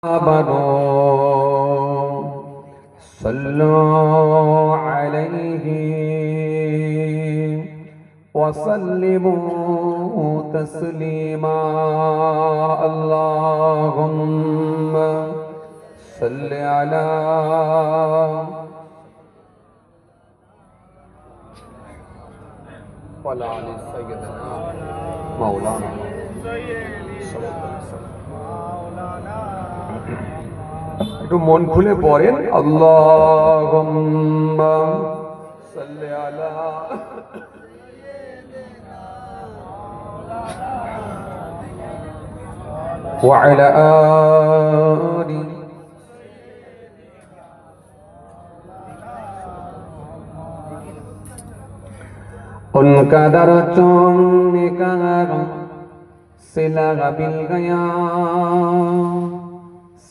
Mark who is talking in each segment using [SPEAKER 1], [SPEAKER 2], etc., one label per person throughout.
[SPEAKER 1] آمنوا صلوا عليه وسلموا تسليما اللهم صل على وعلى آل سيدنا مولانا একটু মন খুলে পড়েন আল্লাহুম্মা সাল্লি আলা ওয়া আলা আলি उनका दर चूमने का सिला बिल गया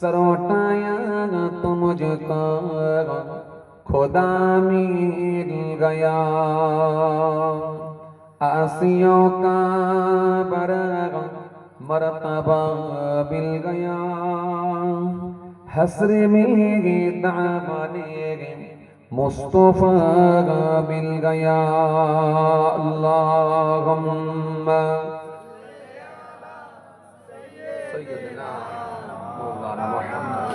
[SPEAKER 1] सरोटाया तो मुझको खुदा मिल गया आसियों का बरग मरतबा मिल गया हसरे में दामने मुस्तफा मिल गया अल्लाहुम्मा सय्यदना मौलाना मुहम्मद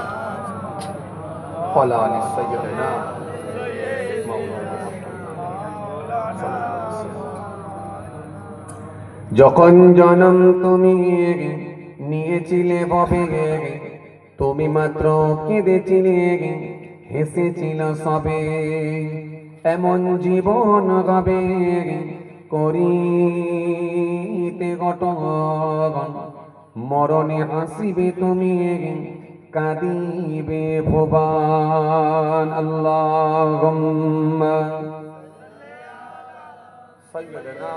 [SPEAKER 1] वअला आलि सय्यदना मौलाना मुहम्मद যখন জন্ম তুমি নিয়েছিলে ভবে তুমি মাত্র কেঁদেছিলে হেসেছিল সবে এমন জীবন হবে করিতে ঘটন মরণে হাসিবে তুমি কাঁদিবে ভুবন আল্লাহুম্মা সাইয়্যিদানা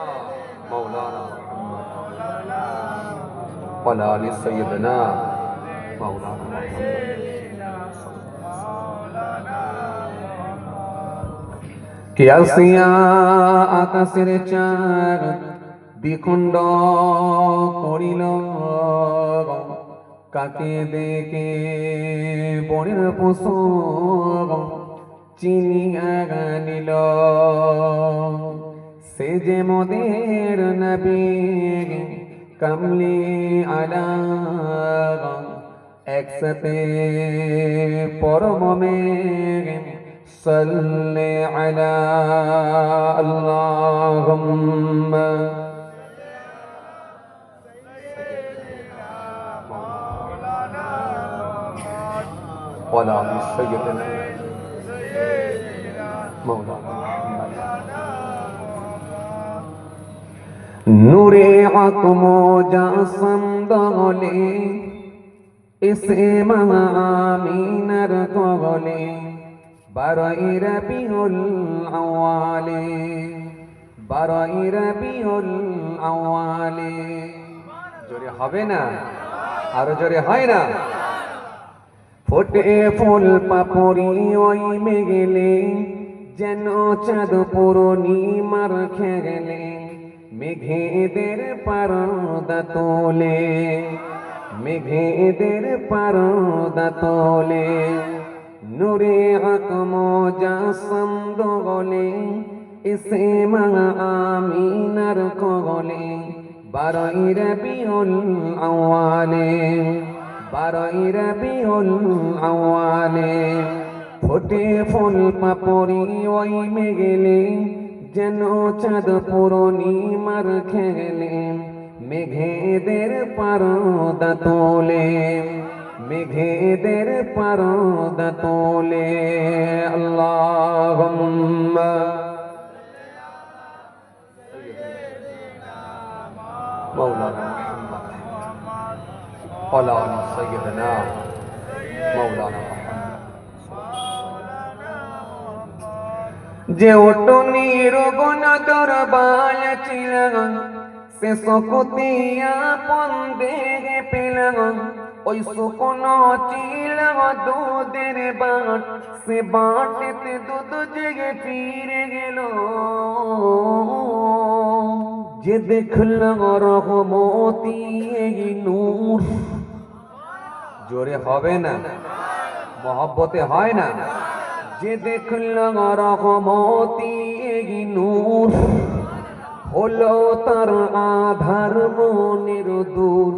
[SPEAKER 1] মাওলানা মুহাম্মদ ওয়া আলা আলি সাইয়্যিদানা মাওলানা মুহাম্মদ কিয়াসিয়া আকাশের চাঁদ দ্বিখণ্ড করিল কাকে দেখে বনের পশু চিনিয়া নিল সে যে মোদের নবী কামলি আলা একসাথে পরমে صل على اللهم وعلى آل سيدنا مولانا نورے حق مجسم دغلے اسے آمینر قغلے বারোই রবিউল আউয়ালে বারোই রবিউল আউয়ালে জোরে হবে না আরো জোরে হয় না ফোটে ফুল পাপড়ি ওই মেঘেলে যেন চাঁদ পূর্ণিমার খেলে মেঘেদের পর্দা তোলে মেঘেদের পর্দা তোলে নূরে হক মুজাসসাম দোলে ইসে আমিনার কোলে বারোই রবিউল আউয়ালে বারোই রবিউল আউয়ালে ফোটে ফুল পাপড়ি ওই মেঘেলে যেন চাঁদ পূর্ণিমার খেলে মেঘেদের পর্দা তোলে মেঘেদের পর্দা তোলে আল্লাহুম্মা মাওলানা মুহাম্মদ ওয়া আলা আলি সাইয়্যিদিনা মাওলানা মুহাম্মদ যে ওটনির গুণ দরবাল ছিল সে সকতিয়া পন্দে পেল ওই শুকনো চিল দুধের বাট সে বাটিতে দুধ জেগে ফিরে গেল যে দেখল রহমতি নূর জোরে হবে না, মহব্বতে হয় না। যে দেখল রহমতি নূর, হলো তার আধার মনের দূর।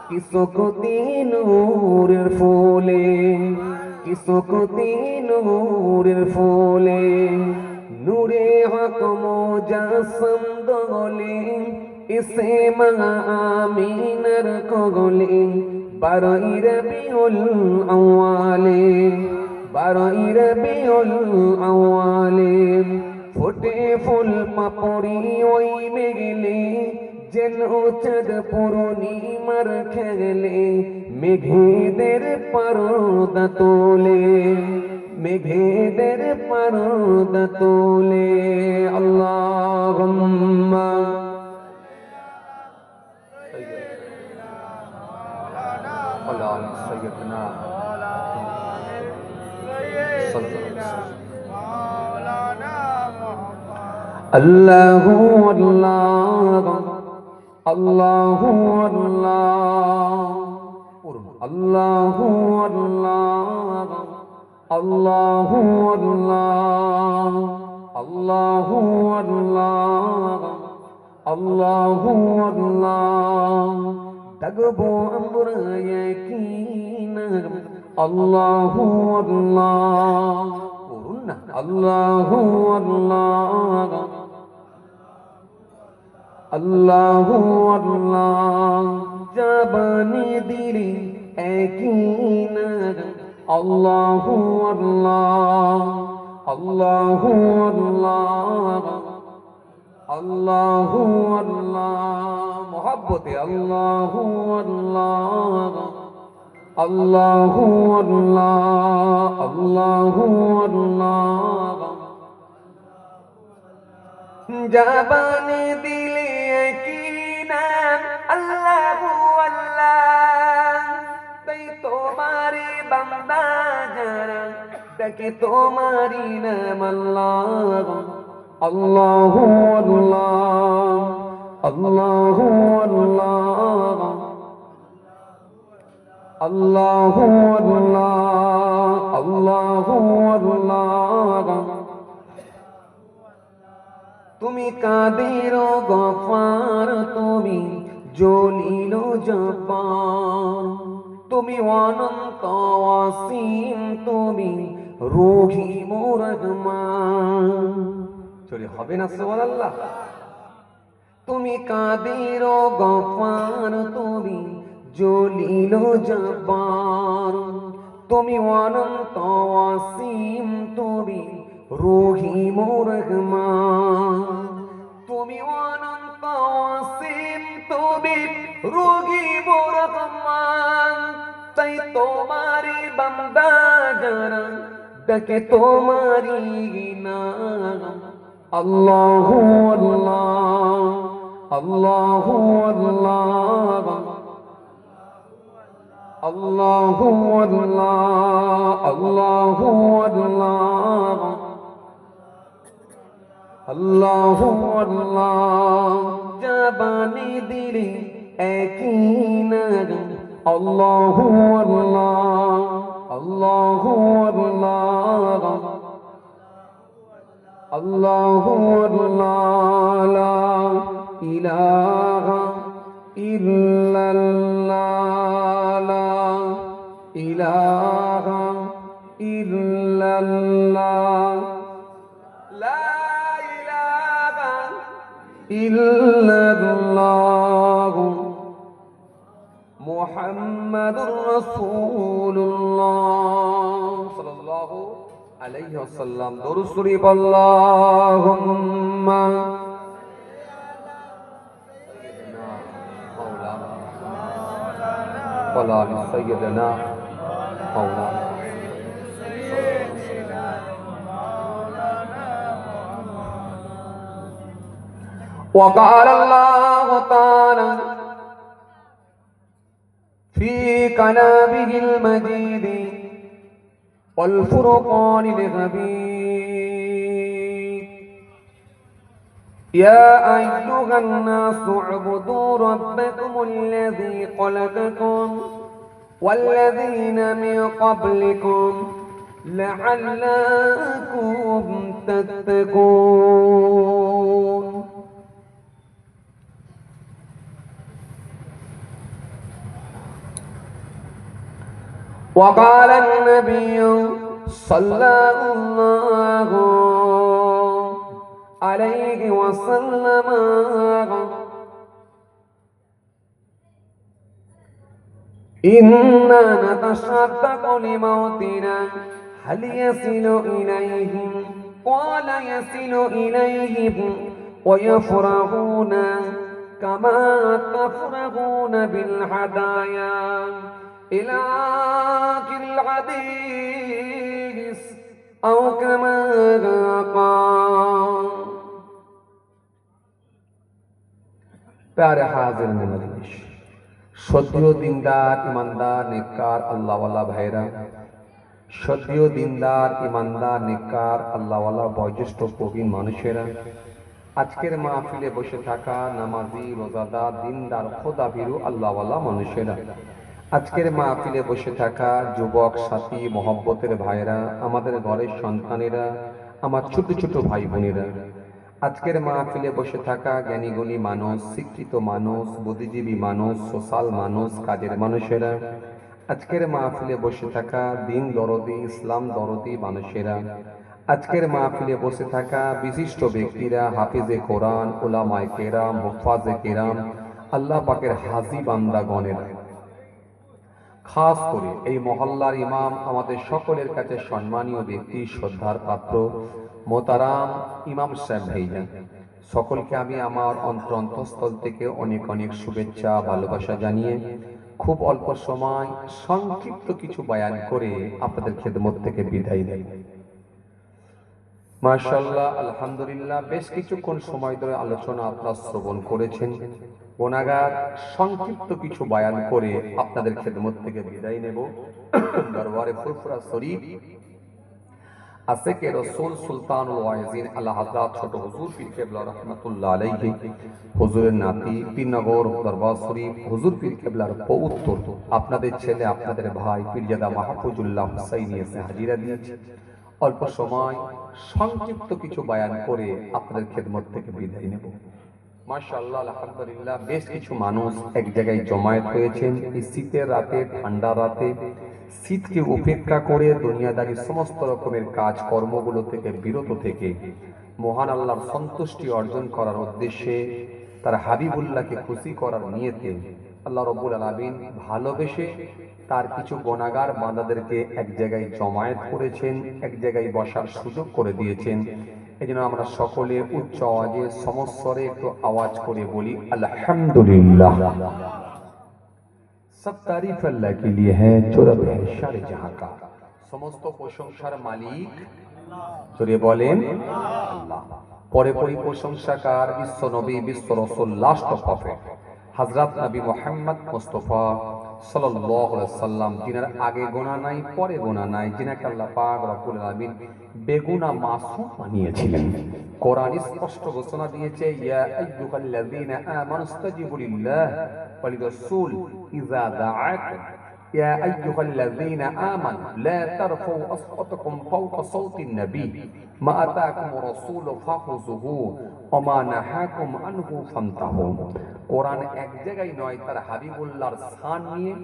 [SPEAKER 1] কিসকতি নূরের ফুলে, কিসকতি নূরের ফুলে, নূরে হক মুজাসসাম দলে, ইসে মা আমিনার কগলে। 12 রবিউল আউয়ালে, 12 রবিউল আউয়ালে, ফোটে ফুল পাপড়ি ওই মেঘলে, যেন চাঁদ পূর্ণিমার খেলে। মেঘেদের পর্দা তোলে, মেঘেদের পর্দা তোলে। আল্লাহুম্মা আলা সাইয়্যিদিনা আল্লাহু আল্লাহ, আল্লাহু আল্লাহ, আল্লাহু আল্লাহ, আল্লাহু আল্লাহ, আল্লাহু আল্লাহ, আল্লাহু আল্লাহ। ডাকবো আমরা ইয়াকিনা আল্লাহু আল্লাহ, করুন না আল্লাহু আল্লাহ, আল্লাহু আল্লাহ। জবানে দিলে ইয়াকিনা আল্লাহু আল্লাহ, আল্লাহু আল্লাহ, আল্লাহু আল্লাহ। মোহাব্বতে আল্লাহু আল্লাহ, আল্লাহু আল্লাহ, আল্লাহু আল্লাহ। জবানে দিলে ইয়াকিনা আল্লাহু আল্লাহ, তাই তোমারি বান্দা যারা ডাকে তোমারি নাম আল্লাহ। আল্লাহু আল্লাহ, আল্লাহু আল্লাহ, আল্লাহু আল্লাহ, আল্লাহু আল্লাহ। তুমি কাদের গফার, তুমি জলিল জব্বার, তুমি অনন্ত অসীম, তুমি রহিম রহমান। চলে হবে না সুবহানাল্লাহ। তুমি কাদের গফার, তুমি জলিল জব্বার, তুমি অনন্ত অসীম, তুমি রহিম রহমান। তুমি অনন্ত অসীম, তুমি রহিম রহমান, তাই তোমারি বান্দা যারা ডাকে তোমারি নাম। আল্লাহু আল্লাহ, আল্লাহু আল্লাহ, আল্লাহু আল্লাহ, আল্লাহু আল্লাহ, আল্লাহু আল্লাহ। জবানে দিলে ইয়াকিনা আল্লাহু আল্লাহ, আল্লাহু আল্লাহ, আল্লাহু আল্লাহ। লা ইলাহা ইল্লাল্লাহ, লা ইলাহা ইল্লাল্লাহ, লা ইলাহা ইল্লাল্লাহ, মুহাম্মাদুর রাসূলুল্লাহ সাল্লাল্লাহু আলাইহি ওয়াসাল্লাম। দরুদ শরীফ আল্লাহুম্মা ওয়ালা আলি সাইয়্যিদিনা মাওলানা। وقال الله تعالى في كلامه المجيد والفرقان الحميد: يا أيها الناس اعبدوا ربكم الذي خلقكم والذين من قبلكم لعلكم تتقون وقال النبي صلى الله عليه وسلم إنا نتشدق لموتنا هل يصل إليهم قال يصل إليهم ويفرحون كما تفرحون بالهدايا إلى آخر الحديث أو كما قال प्यारे हाजिर मजलिस সত্যিও দিনদার ইমানদার নেককার আল্লাহওয়ালা ভাইরা সত্যিও দিনদার ইমানদার নেককার আল্লাহওয়ালা বয়োজ্যেষ্ঠ প্রবীণ মানুষেরা আজকের মাহফিলে বসে থাকা নামাজি রোজাদার দিনদার খোদাভীরু আল্লাহওয়ালা মানুষেরা আজকের মাহফিলে বসে থাকা যুবক সাথী মহব্বতের ভাইরা আমাদের ঘরের সন্তানেরা আমার ছোট ছোট ভাই বোনেরা আজকের মাহফিলে বসে থাকা জ্ঞানীগুণী মানুষ শিক্ষিত মানুষ বুদ্ধিজীবী মানুষ সোশ্যাল মানুষ কাজের মানুষেরা আজকের মাহফিলে বসে থাকা দিন দরদি ইসলাম দরদি মানুষেরা আজকের মাহফিলে বসে থাকা বিশিষ্ট ব্যক্তিরা হাফিজে কোরআন উলামায়ে কেরাম মুফাজ্জে কেরাম আল্লাহ পাকের হাজী বান্দাগণেরা খাস করে এই মহল্লার ইমাম আমাদের সকলের কাছে সম্মানীয় ব্যক্তি শ্রদ্ধার পাত্র মোতারাম ইমাম সাহেব ভাইজান সকলকে আমি আমার অন্তঃস্থল থেকে অনেক অনেক শুভেচ্ছা ভালোবাসা জানিয়ে খুব অল্প সময় সংক্ষিপ্ত কিছু বয়ান করে আপনাদের খেদমত থেকে বিদায় নেই। মাশাআল্লাহ আলহামদুলিল্লাহ বেশ কিছুক্ষণ সময় ধরে আলোচনা আপনারা শ্রবণ করেছেন। গুনাহগার সংক্ষিপ্ত কিছু বয়ান করে আপনাদের খেদমত থেকে বিদায় নেব। দরবারে ফুরফুরা শরীফ আশেকে রাসূল সুলতানুল ওয়াইজিন আলা হযরত ছোট হুজুর পীর কেবলা রাহমাতুল্লাহ আলাইহি হুজুরের নাতি পীরনগর দরবার শরীফ হুজুর পীর কেবলার পৌত্র আপনাদের ছেলে আপনাদের ভাই পীরজাদা মাহফুজুল্লাহ হুসাইনি এসে হাজিরা দিয়েছে। অল্প সময় সংক্ষিপ্ত কিছু বয়ান করে আপনাদের খেদমত থেকে বিদায় নেব। মাশাআল্লাহ আলহামদুলিল্লাহ বেশ কিছু মানুষ এক জায়গায় জমায়েত হয়েছেন এই শীতের রাতে ঠান্ডা রাতে শীতকে উপেক্ষা করে দুনিয়াদারি সমস্ত রকমের কাজ কর্মগুলো থেকে বিরত থেকে মহান আল্লাহর সন্তুষ্টি অর্জন করার উদ্দেশ্যে তার হাবিবুল্লাহকে খুশি করার নিয়তে আল্লাহ রাব্বুল আলামিন ভালোবেসে তার কিছু গুনাহগার বান্দাদেরকে এক জায়গায় জমায়েত করেছেন, এক জায়গায় বসার সুযোগ করে দিয়েছেন। এজন্য আমরা সকলে উচ্চ আওয়াজে সমস্বরে একটু আওয়াজ করে বলি আলহামদুলিল্লাহ। সব তারিফ আল্লাহ কে লিয়ে হ্যায় जो रब है सारे जहां का। সমস্ত প্রশংসার মালিক জোরে বলেন আল্লাহ। পরে প্রশংসাকার বিশ্ব নবী বিশ্ব রাসূল লাস্ট প্রফেট হযরত নবী মুহাম্মদ মুস্তাফা সাল্লাল্লাহু আলাইহি সাল্লাম যিনার আগে গুনাহ নাই পরে গুনাহ নাই, যিনাকে আল্লাহ পাক রব্বুল আলামিন বেগুনাহ মাসুম বানিয়েছিলেন। কোরআন স্পষ্ট ঘোষণা দিয়েছে ইয়া আইয়ুহাল্লাযীনা আমানুস্তাজিবু লিল্লাহ ওয়া লিরাসূল ইযা দাআকুম ইয়া আইয়ুহাল্লাযীনা আমানু লা তারফাউ আসওয়াতাকুম ফাওকা সাওতিন নবী মা আতাকুমুর রাসূলু ফাখুযুহু ওয়া মা নাহাকুম আনহু ফান্তাহু। কোরআন এক জায়গায় নয়, তার হাবিবুল্লাহর শান নিয়ে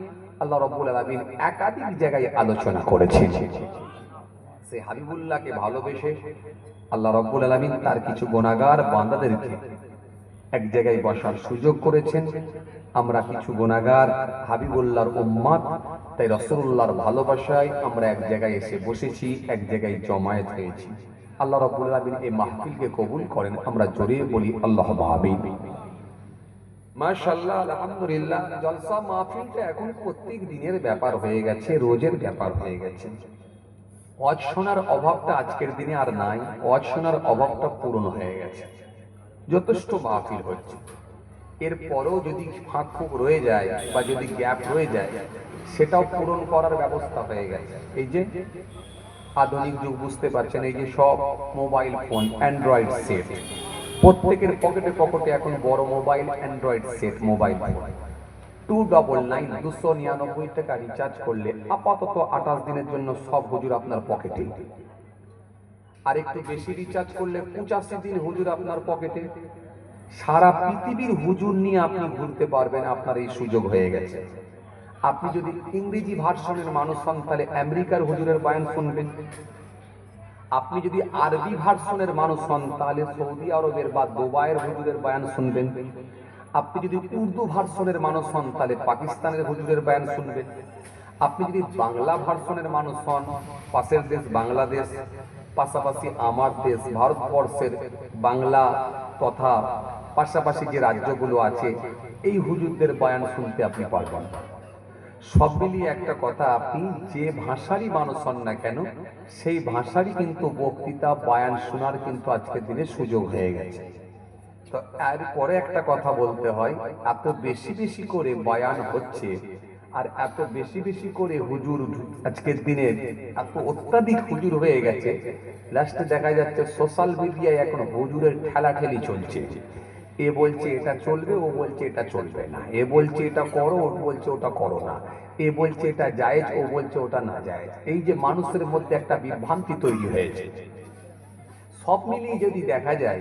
[SPEAKER 1] আল্লাহ রাব্বুল আলামিন একাধিক জায়গায় আলোচনা করেছেন। সেই হাবিবুল্লাহকে ভালোবেসে আল্লাহ রাব্বুল আলামিন তার কিছু গুনাহগার বান্দাদেরকে এক জায়গায় বসার সুযোগ করেছেন। আমরা কিছু গুনাহগার হাবিবুল্লাহর উম্মত, তাই রাসূলুল্লাহর ভালোবাসায় আমরা এক জায়গায় এসে বসেছি, এক জায়গায় জমায়েত হয়েছি। আল্লাহ রাব্বুল আলামিন এই মাহফিলকে কবুল করেন। আমরা জোরে বলি আল্লাহুম্মা আমিন। মাশাআল্লাহ আলহামদুলিল্লাহ জলসা মাহফিলটা এখন প্রত্যেক দিনের ব্যাপার হয়ে গেছে, রোজের ব্যাপার হয়ে গেছে। ওয়াজ শোনার অভাবটা আজকের দিনে আর নাই, ওয়াজ শোনার অভাবটা পূরণ হয়ে গেছে। যথেষ্ট মাহফিল হচ্ছে, এরপরও যদি ফাঁক ফুক রয়ে যায় বা যদি গ্যাপ রয়ে যায় সেটাও পূরণ করার ব্যবস্থা হয়ে গেছে। এই যে আধুনিক যুগ বুঝতে পারছেন, এই যে সব মোবাইল ফোন অ্যান্ড্রয়েড সেট, প্রত্যেকের পকেটে পকেটে এখন বড় mobile Android set mobile phone. 299 টাকা রিচার্জ করলে আপাতত 28 দিনের জন্য সব হুজুর আপনার পকেটে, আর একটু বেশি রিচার্জ করলে 85 দিন হুজুর আপনার পকেটে। সারা পৃথিবীর হুজুর নিয়ে আপনি ঘুরতে পারবেন, আপনার এই সুযোগ হয়ে গেছে। আপনি যদি ইংরেজি ভার্সনের মানুষ হন তাহলে আমেরিকার হুজুরের বয়ান শুনবেন। আপনি যদি আরবি ভার্সনের মানুষ হন তাহলে সৌদি আরবের বা দুবাইয়ের হুজুরের বয়ান শুনবেন। আপনি যদি উর্দু ভার্সনের মানুষ হন তাহলে পাকিস্তানের হুজুরের বয়ান শুনবেন। আপনি যদি বাংলা ভার্সনের মানুষ হন, পাশের দেশ বাংলাদেশ, পাশাপাশি আমার দেশ ভারতবর্ষের বাংলা তথা পাশাপাশি যে রাজ্যগুলো আছে, এই হুজুরদের বয়ান শুনতে আপনি পারবেন। সব মিলিয়ে একটা কথা, আপনি যে ভাষারই মানুষ হন না কেন, সেই ভাষারই কিন্তু বক্তৃতা বয়ান শোনার কিন্তু আজকের দিনে সুযোগ হয়ে গেছে। তো এরপরে একটা কথা বলতে হয়, এত বেশি বেশি করে বয়ান হচ্ছে আর এত বেশি বেশি করে হুজুর আজকের দিনে এত অত্যাধিক হুজুর হয়ে গেছে, লাস্টে দেখা যাচ্ছে সোশ্যাল মিডিয়ায় এখন হুজুরের ঠেলাঠেলি চলছে। এ বলছে এটা চলবে, ও বলছে এটা চলবে না, এ বলছে এটা করো, ও বলছে ওটা করো না, এ বলছে এটা জায়েজ, ও বলছে ওটা না জায়েজ। এই যে মানুষের মধ্যে একটা বিভ্রান্তি তৈরি হয়েছে। সব মিলিয়ে যদি দেখা যায়,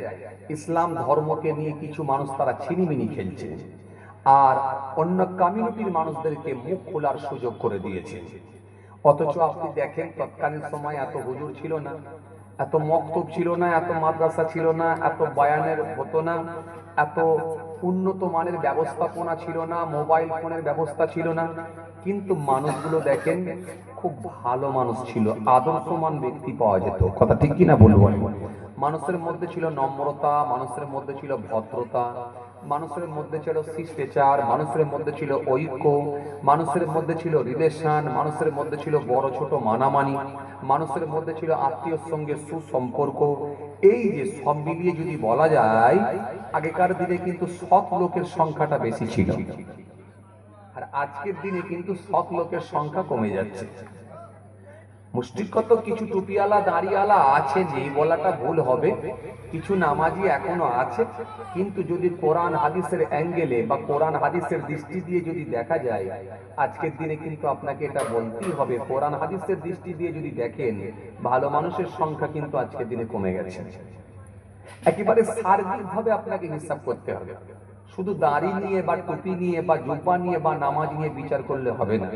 [SPEAKER 1] ইসলাম ধর্মকে নিয়ে কিছু মানুষ তারা ছিনিমিনি খেলছে, আর অন্য কমিউনিটির মানুষদেরকে মুখ খোলার সুযোগ করে দিয়েছে। অথচ আপনি দেখেন, তৎকালীন সময় এত হুজুর ছিল না, এত মক্তব ছিল না, এত মাদ্রাসা ছিল না, এত বয়ানের হতো না, এত উন্নত মানের ব্যবস্থাপনা ছিল না, মোবাইল ফোনের ব্যবস্থা ছিল না, কিন্তু মানুষগুলো দেখেন খুব ভালো মানুষ ছিল, আদর্শমান ব্যক্তি পাওয়া যেত। কথা ঠিক কিনা বলবো? মানুষের মধ্যে ছিল নম্রতা, মানুষের মধ্যে ছিল ভদ্রতা, মানুষের মধ্যে ছিল শিষ্টাচার, মানুষের মধ্যে ছিল ঐক্য, মানুষের মধ্যে ছিল রিলেশন, মানুষের মধ্যে ছিল বড় ছোট মানামানি, মানুষের মধ্যে ছিল আত্মীয়র সঙ্গে সুসম্পর্ক। এই যে সব মিলিয়ে যদি বলা যায়, আগেকার দিনে কিন্তু সৎ লোকের সংখ্যাটা বেশি ছিল, আর আজকের দিনে কিন্তু সৎ লোকের সংখ্যা কমে যাচ্ছে। মুষ্টিকত কিছু টুপিওয়ালা দাড়িওয়ালা আছে, নেই বলাটা ভুল হবে, কিছু নামাজি এখনো আছে, কিন্তু যদি কোরআন হাদিসের অ্যাঙ্গেলে বা কোরআন হাদিসের দৃষ্টি দিয়ে যদি দেখা যায়, আজকের দিনে কিন্তু আপনাকে এটা বলতেই হবে, কোরআন হাদিসের দৃষ্টি দিয়ে যদি দেখেন, ভালো মানুষের সংখ্যা কিন্তু আজকের দিনে কমে গেছে। একেবারে সার্বিকভাবে আপনাকে হিসাব করতে হবে, শুধু দাড়ি নিয়ে বা টুপি নিয়ে বা জুব্বা নিয়ে বা নামাজ নিয়ে বিচার করলে হবে না,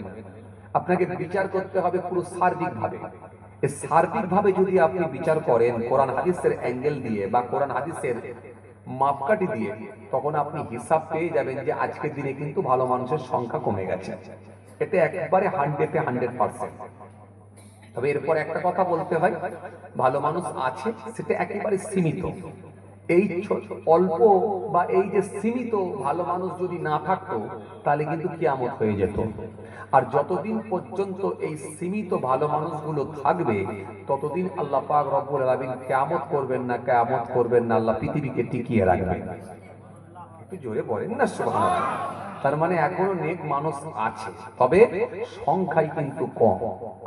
[SPEAKER 1] আপনাকে বিচার করতে হবে পুরো সার্বিকভাবে। এই সার্বিকভাবে যদি আপনি বিচার করেন কোরআন হাদিসের অ্যাঙ্গেল দিয়ে বা কোরআন হাদিসের মাপকাঠি দিয়ে, তখন আপনি হিসাব পেয়ে যাবেন যে আজকের দিনে কিন্তু ভালো মানুষের সংখ্যা কমে গেছে। এতে একবারে 100% তবে এরপর একটা কথা বলতে হয়, ভালো মানুষ আছে, সেটা একেবারে সীমিত। এই অল্প বা এই যে সীমিত ভালো মানুষ যদি না থাকতো, তাহলে কিন্তু কিয়ামত হয়ে যেত। আর যতদিন পর্যন্ত এই সীমিত ভালো মানুষগুলো থাকবে, ততদিন আল্লাহ পাক রব্বুল আলামিন কিয়ামত করবেন না, কিয়ামত করবেন না, আল্লাহ পৃথিবীকে টিকিয়ে রাখবেন। একটু জোরে বলেন না সুবহানাল্লাহ। তার মানে এখনো নেক মানুষ আছে, তবে সংখ্যাই কিন্তু কম।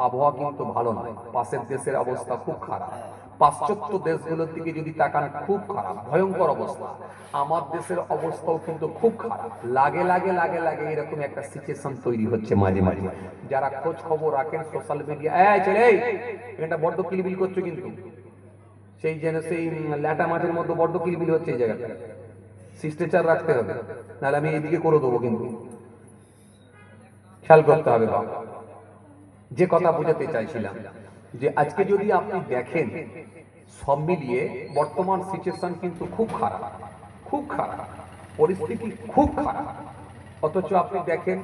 [SPEAKER 1] আবহাওয়া কিন্তু ভালো নয়, পাশের দেশের অবস্থা খুব খারাপ, পাশ্চাত্য দেশগুলোর দিকে যদি তাকান খুব খারাপ, ভয়ঙ্কর অবস্থা। আমার দেশের অবস্থাও কিন্তু খুব খারাপ, লাগে লাগে লাগে লাগে এরকম একটা সিচুয়েশন তৈরি হচ্ছে মাঝে মাঝে। যারা খোঁজ খবর রাখেন সোশ্যাল মিডিয়া, এটা বড্ড কিলবিল করছো, কিন্তু সেই যেন সেই ল্যাটা মাছের মধ্যে বড্ড কিলবিল হচ্ছে এই জায়গাটা, শিষ্টাচার রাখতে হবে, নাহলে আমি এদিকে করে দেবো। কিন্তু খেয়াল করতে হবে বাবা, যে কথা বোঝাতে চাইছিলাম, যে আজকে যদি আপনি দেখেন সব মিলিয়ে বর্তমান সিচুয়েশন কিন্তু খুব খারাপ, খুব খারাপ পরিস্থিতি, খুব খারাপ। অথচ আপনি দেখেন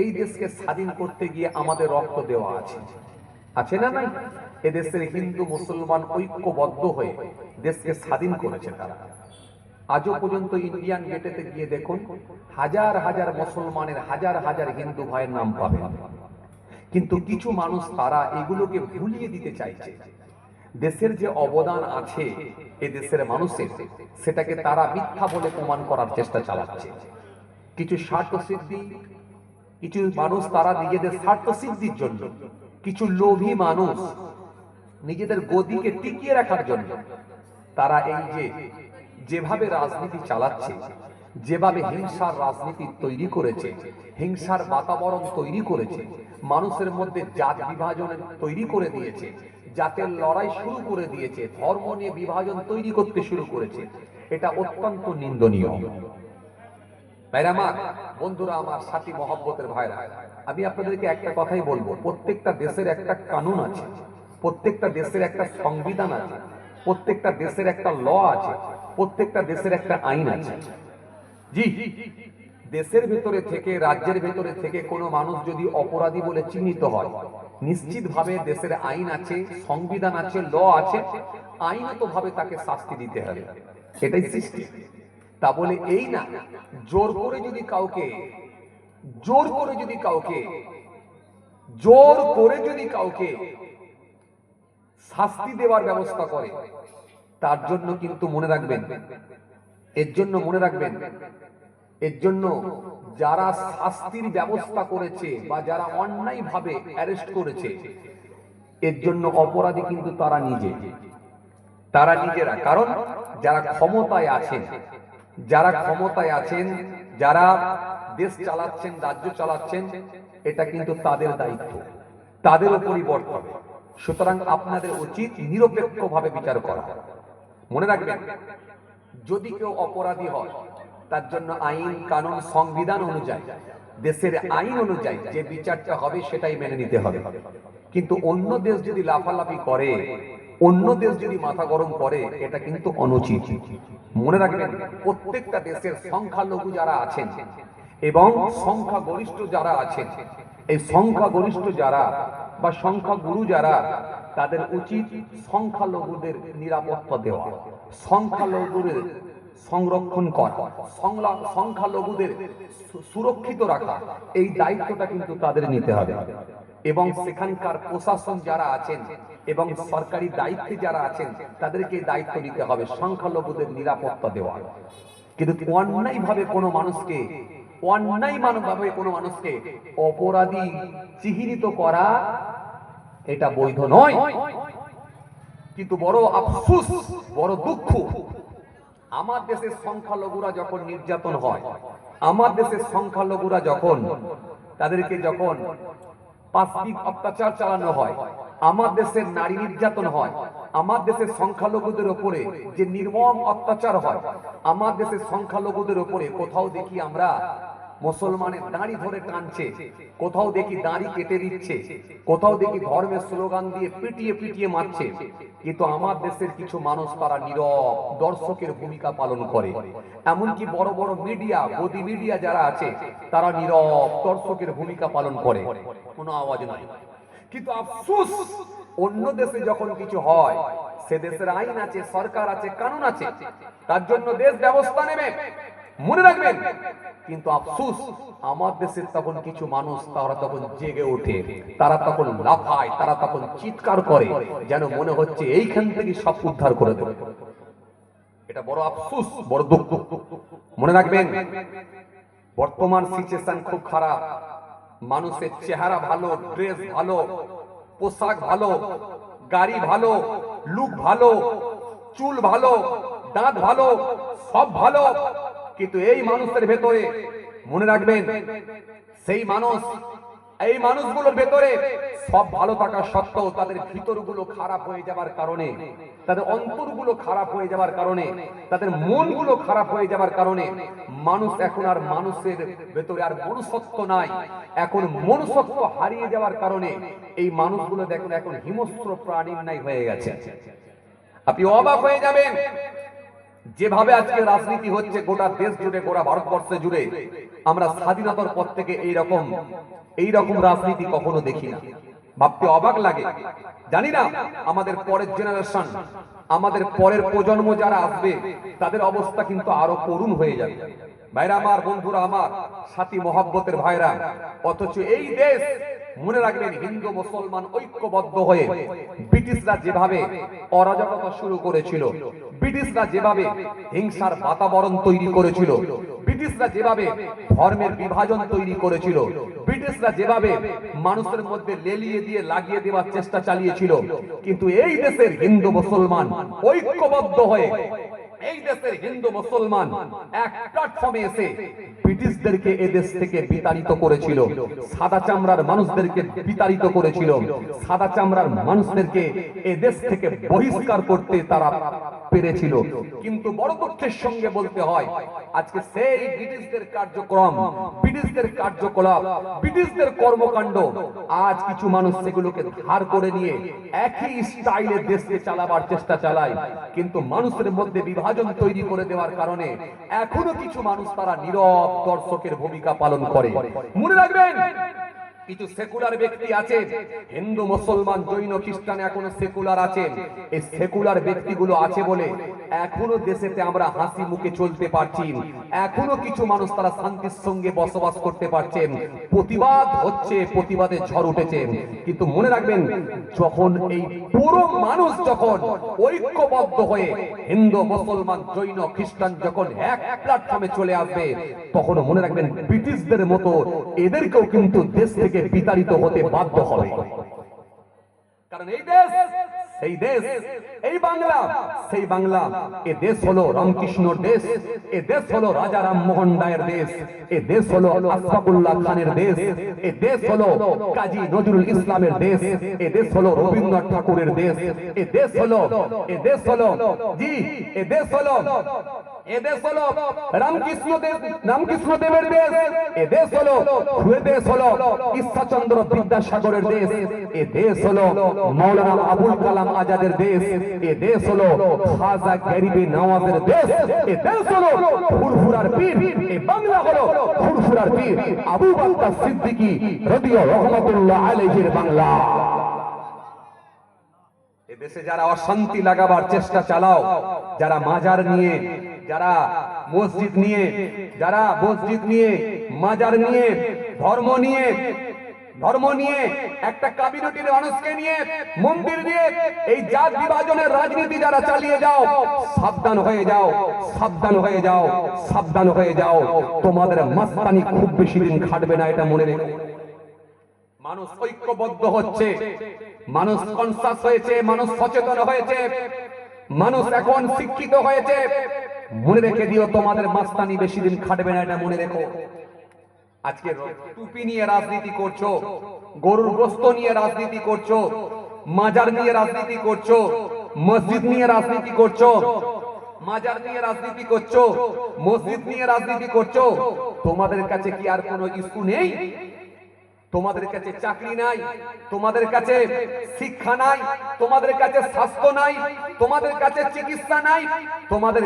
[SPEAKER 1] এই দেশকে স্বাধীন করতে গিয়ে আমাদের রক্ত দেওয়া আছে, আছে না নাই? এদেশের হিন্দু মুসলমান ঐক্যবদ্ধ হয়ে দেশকে স্বাধীন করেছে তারা। আজও পর্যন্ত ইন্ডিয়ান গেটেতে গিয়ে দেখুন, হাজার হাজার মুসলমানের, হাজার হাজার হিন্দু ভাইয়ের নাম পাবেন। কিন্তু কিছু মানুষ তারা এগুলোকে ভুলিয়ে দিতে চাইছে। দেশের যে অবদান আছে এ দেশের মানুষের, সেটাকে তারা মিথ্যা বলে প্রমাণ করার চেষ্টা চালাচ্ছে। কিছু স্বার্থ সিদ্ধি, কিছু মানুষ তারা নিজেদের স্বার্থ সিদ্ধির জন্য, কিছু লোভী মানুষ নিজেদের গদিকে টিকিয়ে রাখার জন্য তারা এই যে যেভাবে রাজনীতি চালাচ্ছে, যেভাবে হিংসার রাজনীতি তৈরি করেছে, হিংসার বাতাবরণ তৈরি করেছে, মানুষের মধ্যে জাত বিভাজন তৈরি করে দিয়েছে, জাতের লড়াই শুরু করে দিয়েছে, ধর্ম নিয়ে বিভাজন তৈরি করতে শুরু করেছে, এটা অত্যন্ত নিন্দনীয়। ভাইরা আমার, বন্ধুরা আমার, সাথী মহব্বতের ভাইরা, আমি আপনাদেরকে একটা কথাই বলবো, প্রত্যেকটা দেশের একটা কানুন আছে, প্রত্যেকটা দেশের একটা সংবিধান আছে, প্রত্যেকটা দেশের একটা ল আছে, প্রত্যেকটা দেশের একটা আইন আছে। জি, দেশের ভেতরে থেকে, রাজ্যের ভেতরে থেকে কোনো মানুষ যদি অপরাধী বলে চিহ্নিত হয়, নিশ্চিতভাবে দেশের আইন আছে, সংবিধান আছে, ল আছে, আইনতভাবে তাকে শাস্তি দিতে হবে, এটাই সৃষ্টি। তা বলে এই না জোর করে যদি কাউকে জোর করে যদি কাউকে জোর করে যদি কাউকে শাস্তি দেওয়ার ব্যবস্থা করে, তার জন্য কিন্তু মনে রাখবেন, এর জন্য মনে রাখবেন, এর জন্য যারা শাস্তির ব্যবস্থা করেছে বা যারা অন্যায়ভাবে অ্যারেস্ট করেছে, এর জন্য অপরাধী কিন্তু তারা নিজেরা। কারণ যারা ক্ষমতায় আছেন, যারা ক্ষমতায় আছেন, যারা দেশ চালাচ্ছেন, রাজ্য চালাচ্ছেন, এটা কিন্তু তাদের দায়িত্ব, তাদের উপরই বর্তাবে। সুতরাং আপনাদের উচিত নিরপেক্ষভাবে বিচার করা। মনে রাখবেন, যদি কেউ অপরাধী হয়, তার জন্য আইন কানুন সংবিধান অনুযায়ী, দেশের আইন অনুযায়ী যে বিচারটা হবে সেটাই মেনে নিতে হবে। কিন্তু অন্য দেশ যদি লাফালাফি করে, অন্য দেশ যদি মাথা গরম করে, এটা কিন্তু অনুচিত। মনে রাখবেন, প্রত্যেকটা দেশের সংখ্যালঘু যারা আছেন এবং সংখ্যাগরিষ্ঠ যারা আছেন, এই সংখ্যাগরিষ্ঠ যারা বা সংখ্যাগুরু যারা, তাদের উচিত সংখ্যালঘুদের নিরাপত্তা দেওয়া, সংখ্যালঘুদের সংরক্ষণ করা, সংখ্যালঘুদের সুরক্ষিত রাখা, এই দায়িত্বটা কিন্তু তাদের নিতে হবে। এবং সেখানকার প্রশাসন যারা আছেন এবং সরকারি দায়িত্বে যারা আছেন, তাদেরকে দায়িত্ব নিতে হবে সংখ্যালঘুদের নিরাপত্তা দেওয়া। কিন্তু অন্যায়ভাবে কোনো মানুষকে, অন্যায়ভাবে কোনো মানুষকে অপরাধী চিহ্নিত করা, এটা বৈধ নয়। কিন্তু বড় আফসোস, বড় দুঃখ, আমার দেশের সংখ্যালঘুরা যখন নির্যাতন হয়, আমার দেশের সংখ্যালঘুরা যখন, তাদেরকে যখন পাশবিক অত্যাচার চালানো হয়, আমার দেশের নারী নির্যাতন হয়, আমার দেশের সংখ্যালঘুদের উপরে যে নির্মম অত্যাচার হয়, আমার দেশের সংখ্যালঘুদের উপরে কোথাও দেখি আমরা মুসলমানের দাড়ি ধরে টানছে, কোথাও দেখি দাড়ি কেটে দিচ্ছে, কোথাও দেখি ধর্মের স্লোগান দিয়ে পিটিয়ে পিটিয়ে মারছে, কিন্তু আমার দেশের কিছু মানুষ তারা নীরব দর্শকের ভূমিকা পালন করে। এমনকি বড় বড় মিডিয়া, গদি মিডিয়া যারা আছে, তারা নীরব দর্শকের ভূমিকা পালন করে, কোনো আওয়াজ নাই। কিন্তু আফসোস, অন্য দেশে যখন কিছু হয়, সে দেশের আইন আছে, সরকার আছে, কানুন আছে, তার জন্য দেশ ব্যবস্থা নেবে, মনে রাখবেন। কিন্তু আফসোস, আমার দেশের তখন কিছু মানুষ, তারা তখন জেগে ওঠে, তারা তখন লাফায়, তারা তখন চিৎকার করে, যেন মনে হচ্ছে এইখান থেকে সব উদ্ধার করে দেবে। এটা বড় আফসোস, বড় দুঃখ। মনে রাখবেন, বর্তমান সিচুয়েশন খুব খারাপ। মানুষের চেহারা ভালো, ড্রেস ভালো, পোশাক ভালো, গাড়ি ভালো, লুক ভালো, চুল ভালো, দাঁত ভালো, সব ভালো, কিন্তু এই মানুষের ভেতরে, মনে রাখবেন, সেই মানুষ, এই মানুষগুলোর ভেতরে সব ভালো থাকা সত্ত্বেও তাদের ভিতরগুলো খারাপ হয়ে যাবার কারণে, তাদের অন্তরগুলো খারাপ হয়ে যাবার কারণে, তাদের মনগুলো খারাপ হয়ে যাবার কারণে, মানুষ এখন আর মানুষের ভেতরে আর মনুষ্যত্ব নাই। এখন মনুষ্যত্ব হারিয়ে যাওয়ার কারণে এই মানুষগুলো দেখুন এখন হিংস্র প্রাণীর নাই হয়ে গেছে। আপনি অবাক হয়ে যাবেন, যেভাবে আজকে রাজনীতি হচ্ছে গোটা দেশ জুড়ে, গোটা ভারতবর্ষে জুড়ে, আমরা স্বাধীনতার পর থেকে এইরকম রাজনীতি কখনো দেখি না। ভাবতে অবাক লাগে। জানি না আমাদের পরের জেনারেশন, আমাদের পরের প্রজন্ম যারা আসবে, তাদের অবস্থা কিন্তু আরো করুণ হয়ে যাবে। ভাইরা আমার, বন্ধুরা আমার, সাথী মহব্বতের ভাইরা, অথচ এই দেশ, মনে রাখবেন, হিন্দু মুসলমান ঐক্যবদ্ধ হয়ে ব্রিটিশরা যেভাবে অরাজকতা শুরু করেছিল, ব্রিটিশরা যেভাবে হিংসার বাতাবরণ তৈরি করেছিল, ব্রিটিশরা যেভাবে ধর্মের বিভাজন তৈরি করেছিল, ব্রিটিশরা যেভাবে মানুষের মধ্যে লেলিয়ে দিয়ে লাগিয়ে দেওয়ার চেষ্টা চালিয়েছিল, কিন্তু এই দেশের হিন্দু মুসলমান ঐক্যবদ্ধ হয়ে এই দেশের হিন্দু মুসলমান এক প্ল্যাটফর্মে এসে ব্রিটিশদেরকে এদেশ থেকে বিতাড়িত করেছিল, সাদা চামড়ার মানুষদেরকে বিতাড়িত করেছিল, সাদা চামড়ার মানুষদেরকে এদেশ থেকে বহিষ্কার করতে তারা পেরেছিল। কিন্তু বড় দুঃখের সঙ্গে বলতে হয়, আজকে সেই ব্রিটিশদের কার্যক্রম, ব্রিটিশদের কার্যকলাপ, ব্রিটিশদের কর্মকাণ্ড আজ কিছু মানুষ সেগুলোকে ধার করে নিয়ে একই স্টাইলে দেশকে চালাবার চেষ্টা চালায়। কিন্তু মানুষের মধ্যে বিভাজন তৈরি করে দেওয়ার কারণে এখনো কিছু মানুষ তারা নীরব দর্শকের ভূমিকা পালন করে। মনে রাখবেন, কিছু সেকুলার ব্যক্তি আছে, হিন্দু মুসলমান জৈন খ্রিস্টান এখনো সেকুলার আছে। এই সেকুলার ব্যক্তিগুলো আছে বলে এখনো দেশেতে আমরা হাসি মুখে চলতে পারছি, এখনো কিছু মানুষ তারা শান্তির সঙ্গে বসবাস করতে পারছেন। প্রতিবাদ হচ্ছে, প্রতিবাদে ঝড় উঠেছে। কিন্তু মনে রাখবেন, যখন এই পুরো মানুষ যখন ঐক্যবদ্ধ হয়ে হিন্দু মুসলমান জৈন খ্রিস্টান যখন এক প্ল্যাটফর্মে চলে আসবে, তখন মনে রাখবেন ব্রিটিশদের মতো এদেরকেও কিন্তু দেশ থেকে বিতাড়িত হতে বাধ্য হবে। কারণ এই দেশ, সেই দেশ, এই বাংলা, সেই বাংলা, এ দেশ হলো রামকৃষ্ণর দেশ, এ দেশ হলো রাজা রামমোহন রায়ের দেশ, এ দেশ হলো আশফাকুল্লাহ খানের দেশ, এ দেশ হলো কাজী নজরুল ইসলামের দেশ, এ দেশ হলো রবীন্দ্রনাথ ঠাকুরের দেশ, এ দেশ হলো, এ দেশ হলো, জি, এ দেশ হলো, এ দেশ হলো রামকৃষ্ণ দেবের দেশ, এ দেশ হলো, এ দেশ হলো ঈশ্বরচন্দ্র বিদ্যাসাগরের দেশ, এ দেশ হলো মাওলানা আবুল কালাম আজাদের দেশ, এ দেশ হলো খাজা গরিবে নওয়াজের দেশ, এ দেশ হলো ফুরফুরার পীর, এ বাংলা হলো ফুরফুরার পীর আবু বকর সিদ্দিকী রাদিয়াল্লাহু আলাইহির বাংলা। দেশে যারা অশান্তি লাগাবার চেষ্টা চালাও, যারা মাজার নিয়ে, যারা মসজিদ নিয়ে, যারা মসজিদ নিয়ে, মাজার নিয়ে, ধর্ম নিয়ে একটা কমিউনিটির মানুষকে নিয়ে, মন্দির নিয়ে এই জাত বিভাজনের রাজনীতি যারা চালিয়ে যাও, সাবধান হয়ে যাও, সাবধান হয়ে যাও, সাবধান হয়ে যাও। তোমাদের মাস্তানি খুব বেশি দিন খাটবে না, এটা মনে রেখো। মানুষ ঐক্যবদ্ধ হচ্ছে, মানুষ কনসাস হয়েছে, মানুষ সচেতন হয়েছে, মানুষ এখন শিক্ষিত হয়েছে। মনে রেখে দিও, তোমাদের মাস্তানি বেশি দিন খাটবে না, এটা মনে রেখো। আজকে টুপি নিয়ে রাজনীতি করছো, গরুর গোশত নিয়ে রাজনীতি করছো, মাজার নিয়ে রাজনীতি করছো, মসজিদ নিয়ে রাজনীতি করছো, মাজার নিয়ে রাজনীতি করছো, মসজিদ নিয়ে রাজনীতি করছো। তোমাদের কাছে কি আর কোনো ইস্যু নেই? তোমাদের কাছে চাকরি নাই, তোমাদের কাছে শিক্ষা নাই, তোমাদের কাছে স্বাস্থ্য নাই, তোমাদের কাছে চিকিৎসা নাই, তোমাদের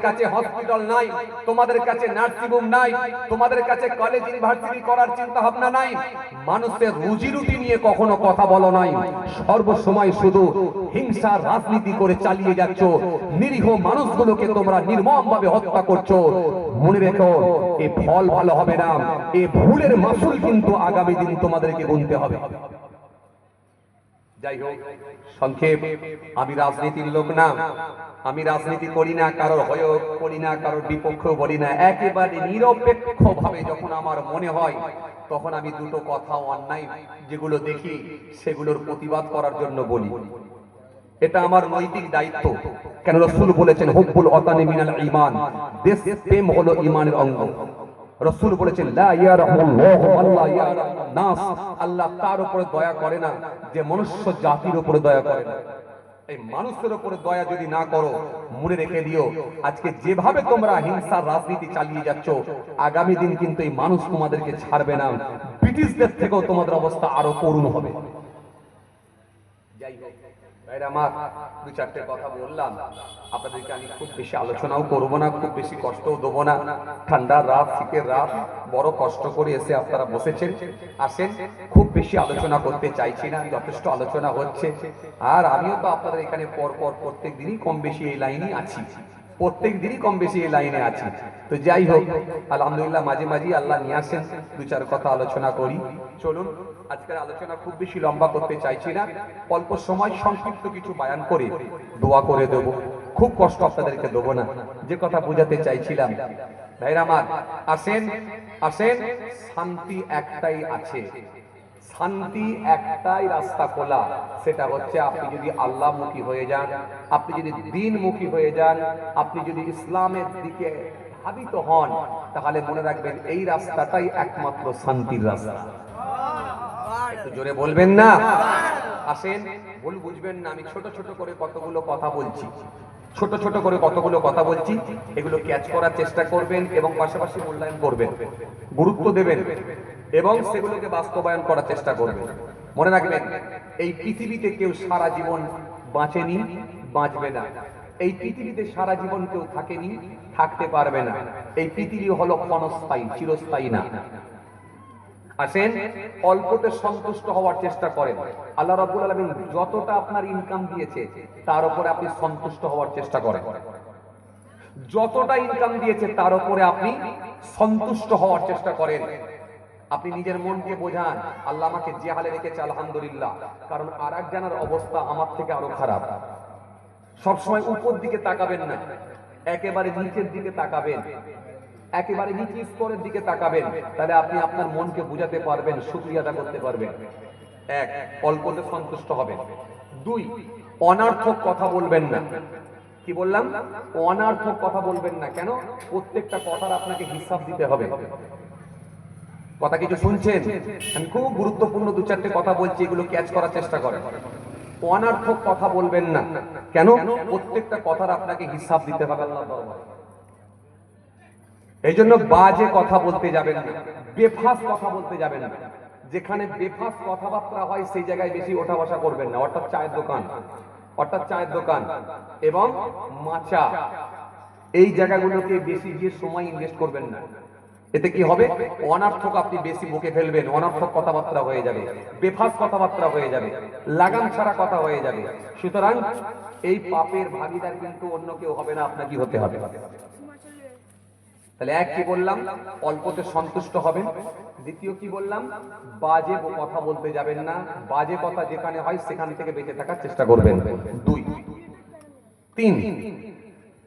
[SPEAKER 1] কাছে হসপিটাল নাই, তোমাদের কাছে নার্সিং হোম নাই, তোমাদের কাছে কলেজ ইউনিভার্সিটি করার চিন্তা ভাবনা নাই। মানুষের রুজি রুটি নিয়ে কখনো কথা বলো নাই, সর্বসময় শুধু হিংসার রাজনীতি করে চালিয়ে যাচ্ছ। নিরীহ মানুষগুলোকে তোমরা নির্মমভাবে হত্যা করছো। মনে রেখো, এই ফল ভালো হবে না, এই ভুলের মাসুল কিন্তু আগামী দিন তোমাদেরকে গুনতে হবে। যাই হোক, সংক্ষেপ, আমি রাজনীতির লোক না, আমি রাজনীতি করি না, কারোর হয়েও করি না, কারোর বিপক্ষেও বলি না। একেবারে নিরপেক্ষ ভাবে যখন আমার মনে হয়, তখন আমি দুটো কথা অন্যায় যেগুলো দেখি সেগুলোর প্রতিবাদ করার জন্য বলি। এটা আমার নৈতিক দায়িত্ব। কেন রাসূল বলেছেন, হুব্বুল ওয়াতানি মিনাল ঈমান, দেশ প্রেম হলো ঈমানের অঙ্গ। রাসূল বলেছেন, লা ইয়ারহামুল্লাহু আল্লাহ ইয়ারহামুন নাস, আল্লাহ তার উপরে দয়া করে না যে মনুষ্য জাতির উপরে দয়া করে না। এই মানুষের উপরে দয়া যদি না করো, মনে রেখে দিও, আজকে যেভাবে তোমরা হিংসার রাজনীতি চালিয়ে যাচ্ছ, আগামী দিন কিন্তু এই মানুষ তোমাদেরকে ছাড়বে না। ব্রিটিশদের থেকেও তোমাদের অবস্থা আরো করুণ হবে। যাই হোক ভাইরা আমার, দুই চারটে কথা বললাম, আপনাদেরকে আমি খুব বেশি আলোচনাও করব না, খুব বেশি কষ্টও দেবো না। ঠান্ডার রাত, শীতের রাত, বড় কষ্ট করে এসে আপনারা বসেছেন, আসেন, খুব বেশি আলোচনা করতে চাইছি না, যথেষ্ট আলোচনা হচ্ছে। আর আমিও তো আপনাদের এখানে পরপর প্রত্যেক দিনই কম বেশি এই লাইনে আছি, প্রত্যেক দিনই কম বেশি এই লাইনে আছি। তো যাই হোক, আলহামদুলিল্লাহ, মাঝে মাঝে আল্লাহ নিয়ে আসেন, দু চার কথা আলোচনা করি। চলুন, আজকের আলোচনা খুব বেশি লম্বা করতে চাইছি না, অল্প সময় সংক্ষিপ্ত কিছু বায়ান করে দোয়া করে দেবো। খুব কষ্ট আপনাদেরকে দেবো না, যে কথা বোঝাতে চাইছিলাম। ভাইরা আমার, আসেন আসেন, শান্তি একটাই আছে, শান্তি একটাই রাস্তা খোলা, সেটা হচ্ছে আপনি যদি আল্লাহমুখী হয়ে যান, আপনি যদি দ্বীনমুখী হয়ে যান, আপনি যদি ইসলামের দিকে ধাবিত হন, তাহলে মনে রাখবেন এই রাস্তাটাই একমাত্র শান্তির রাস্তা। একটু জোরে বলবেন না? আসেন, ভুল বুঝবেন না, আমি ছোট ছোট করে কতগুলো কথা বলছি, ছোট ছোট করে কতগুলো কথা বলছি, এগুলো ক্যাচ করার চেষ্টা করবেন এবং পাশাপাশি মূল্যায়ন করবেন, গুরুত্ব দেবেন এবং সেগুলোকে বাস্তবায়ন করার চেষ্টা করবেন। মনে রাখবেন, এই পৃথিবীতে কেউ সারা জীবন বাঁচেনি, বাঁচবে না। এই পৃথিবীতে সারা জীবন কেউ থাকেনি, থাকতে পারবে না। এই পৃথিবী হলো ক্ষণস্থায়ী, চিরস্থায়ী না। আসেন, অল্পতে সন্তুষ্ট হওয়ার চেষ্টা করেন। আল্লাহ রাব্বুল আলামিন যতটা আপনার ইনকাম দিয়েছে তার উপরে আপনি সন্তুষ্ট হওয়ার চেষ্টা করেন। যতটা ইনকাম দিয়েছে তার উপরে আপনি সন্তুষ্ট হওয়ার চেষ্টা করেন। আপনি নিজের মনকে বোঝান, আল্লাহ আমাকে যে হালে রেখেছে আলহামদুলিল্লাহ, কারণ আর একজনের অবস্থা আমার থেকে আরো খারাপ। সবসময় উপর দিকে তাকাবেন না, একেবারে নিচের দিকে তাকাবেন, একেবারে নিচু স্তরের দিকে তাকাবেন, তাহলে আপনি আপনার মনকে বুঝাতে পারবেন, শুকরিয়া আদা করতে পারবেন। এক, অল্পতে সন্তুষ্ট হবেন। দুই, অনার্থক কথা বলবেন না। কি বললাম? অনার্থক কথা বলবেন না। কেন? প্রত্যেকটা কথার আপনাকে হিসাব দিতে হবে। কথা কিছু শুনছেন? আমি খুব গুরুত্বপূর্ণ দু চারটে কথা বলছি, এগুলো ক্যাচ করার চেষ্টা করেন। অনার্থক কথা বলবেন না। কেন? প্রত্যেকটা কথার আপনাকে হিসাব দিতে হবে আল্লাহর দরবারে। এই জন্য বাজে কথা বলতে যাবেন না, বেফাস কথা বলতে যাবেন না। যেখানে বেফাস কথাবার্তা হয় সেই জায়গায় বেশি ওঠা বসা করবেন না। অর্থাৎ চায়ের দোকান এবং মাচা, এই জায়গাগুলোকে বেশি গিয়ে সময় ইনভেস্ট করবেন না। এতে কি হবে? অনার্থক আপনি বেশি বকে ফেলবেন, অনার্থক কথাবার্তা হয়ে যাবে, বেফাস কথাবার্তা হয়ে যাবে, লাগাম ছাড়া কথা হয়ে যাবে। সুতরাং এই পাপের ভাগীদার কিন্তু অন্য কেউ হবে না, আপনাকে হতে হবে। তাহলে এক, কি বললাম? অল্পতে সন্তুষ্ট হবেন। দ্বিতীয় কি বললাম? বাজে কথা বলতে যাবেন না, বাজে কথা যেখানে হয় সেখান থেকে বেঁচে থাকার চেষ্টা করবেন। দুই,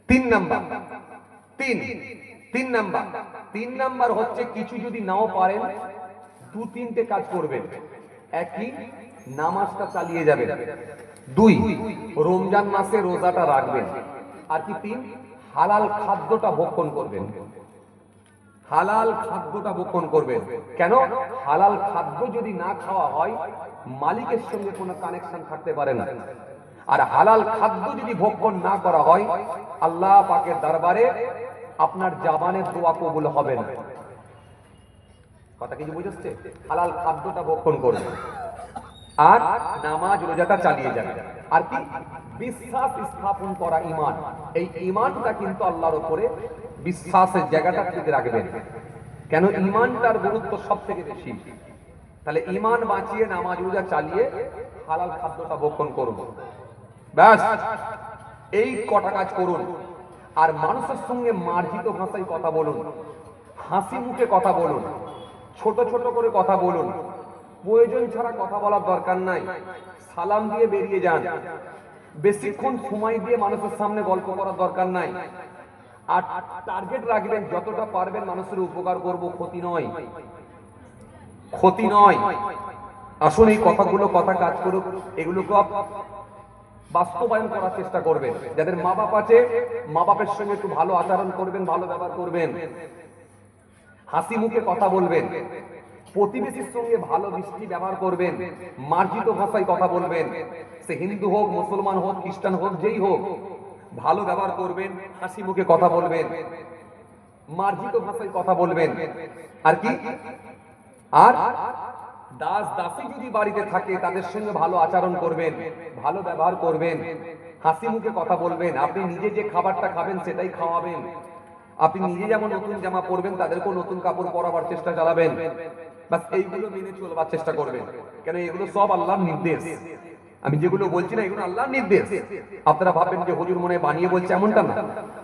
[SPEAKER 1] তিন নাম্বার হচ্ছে, কিছু যদি নাও পারেন দু তিনটে কাজ করবেন। একই, নামাজটা চালিয়ে যাবেন। দুই, রমজান মাসে রোজাটা রাখবেন। আর কি? তিন, হালাল খাদ্যটা ভক্ষণ করবেন। হালাল খাদ্যটা ভক্ষণ করবেন। কেন? হালাল খাদ্য যদি না খাওয়া হয়, মালিকের সঙ্গে কোনো কানেকশন থাকতে পারে না। আর হালাল খাদ্য যদি ভক্ষণ না করা হয়, আল্লাহ পাকের দরবারে আপনার জাবানের দোয়া কবুল হবে না। কথা কিছু বুঝছে? হালাল খাদ্যটা ভক্ষণ করবেন আর নামাজ রোজাটা চালিয়ে যাবেন। আর কি? বিশ্বাস স্থাপন করা, ঈমান। এই ঈমানটা কিন্তু আল্লাহর উপরে বিশ্বাসের জায়গাটা ঠিক রাখবেন। কেন? ঈমানটার গুরুত্ব সব থেকে বেশি। তাহলে ঈমান বাঁচিয়ে নামাজ রোজা চালিয়ে হালাল খাদ্যটা ভক্ষণ করুন। ব্যাস, এই কটা কাজ করুন। আর মানুষের সঙ্গে মার্জিত ভাষায় কথা বলুন, হাসি মুখে কথা বলুন, ছোট ছোট করে কথা বলুন। প্রয়োজন ছাড়া কথা বলার দরকার নাই। সালাম দিয়ে বেরিয়ে যান। বেশিক্ষণ সময় দিয়ে মানুষের সামনে গল্প করার দরকার নাই। আর টার্গেট রাখবেন, যতটা পারবেন মানুষের উপকার করব, ক্ষতি নয়। আসুন এই কথাগুলো কথা কাজ করুক, এগুলোকে বাস্তবায়ন করার চেষ্টা করবেন। যাদের মা বাপ আছে, মা বাপের সঙ্গে একটু ভালো আচরণ করবেন, ভালো ব্যবহার করবেন, হাসি মুখে কথা বলবেন, প্রতিবেশীর সঙ্গে ভালো মিষ্টি ব্যবহার করবেন, মার্জিত ভাষায় কথা বলবেন। সে হিন্দু হোক, মুসলমান হোক, খ্রিস্টান হোক, যেই হোক, ভালো ব্যবহার করবেন, হাসি মুখে কথা বলবেন, মার্জিত ভাষায় কথা বলবেন। আর কি? আর দাস দাসী যদি বাড়িতে থাকে তাদের সঙ্গে ভালো আচরণ করবেন, ভালো ব্যবহার করবেন, হাসি মুখে কথা বলবেন। আপনি নিজে যে খাবারটা খাবেন সেটাই খাওয়াবেন। আপনি নিজে যেমন নতুন জামা পরবেন তাদেরকেও নতুন কাপড় পরাবার চেষ্টা চালাবেন। বাস এইগুলো মেনে চলবার চেষ্টা করবেন। কেন? এগুলো সব আল্লাহর নির্দেশ। আমি যেগুলো বলছি না, এগুলো আল্লাহর নির্দেশ। আপনারা ভাববেন যে হুজুর মনে বানিয়ে বলছে, এমনটা না।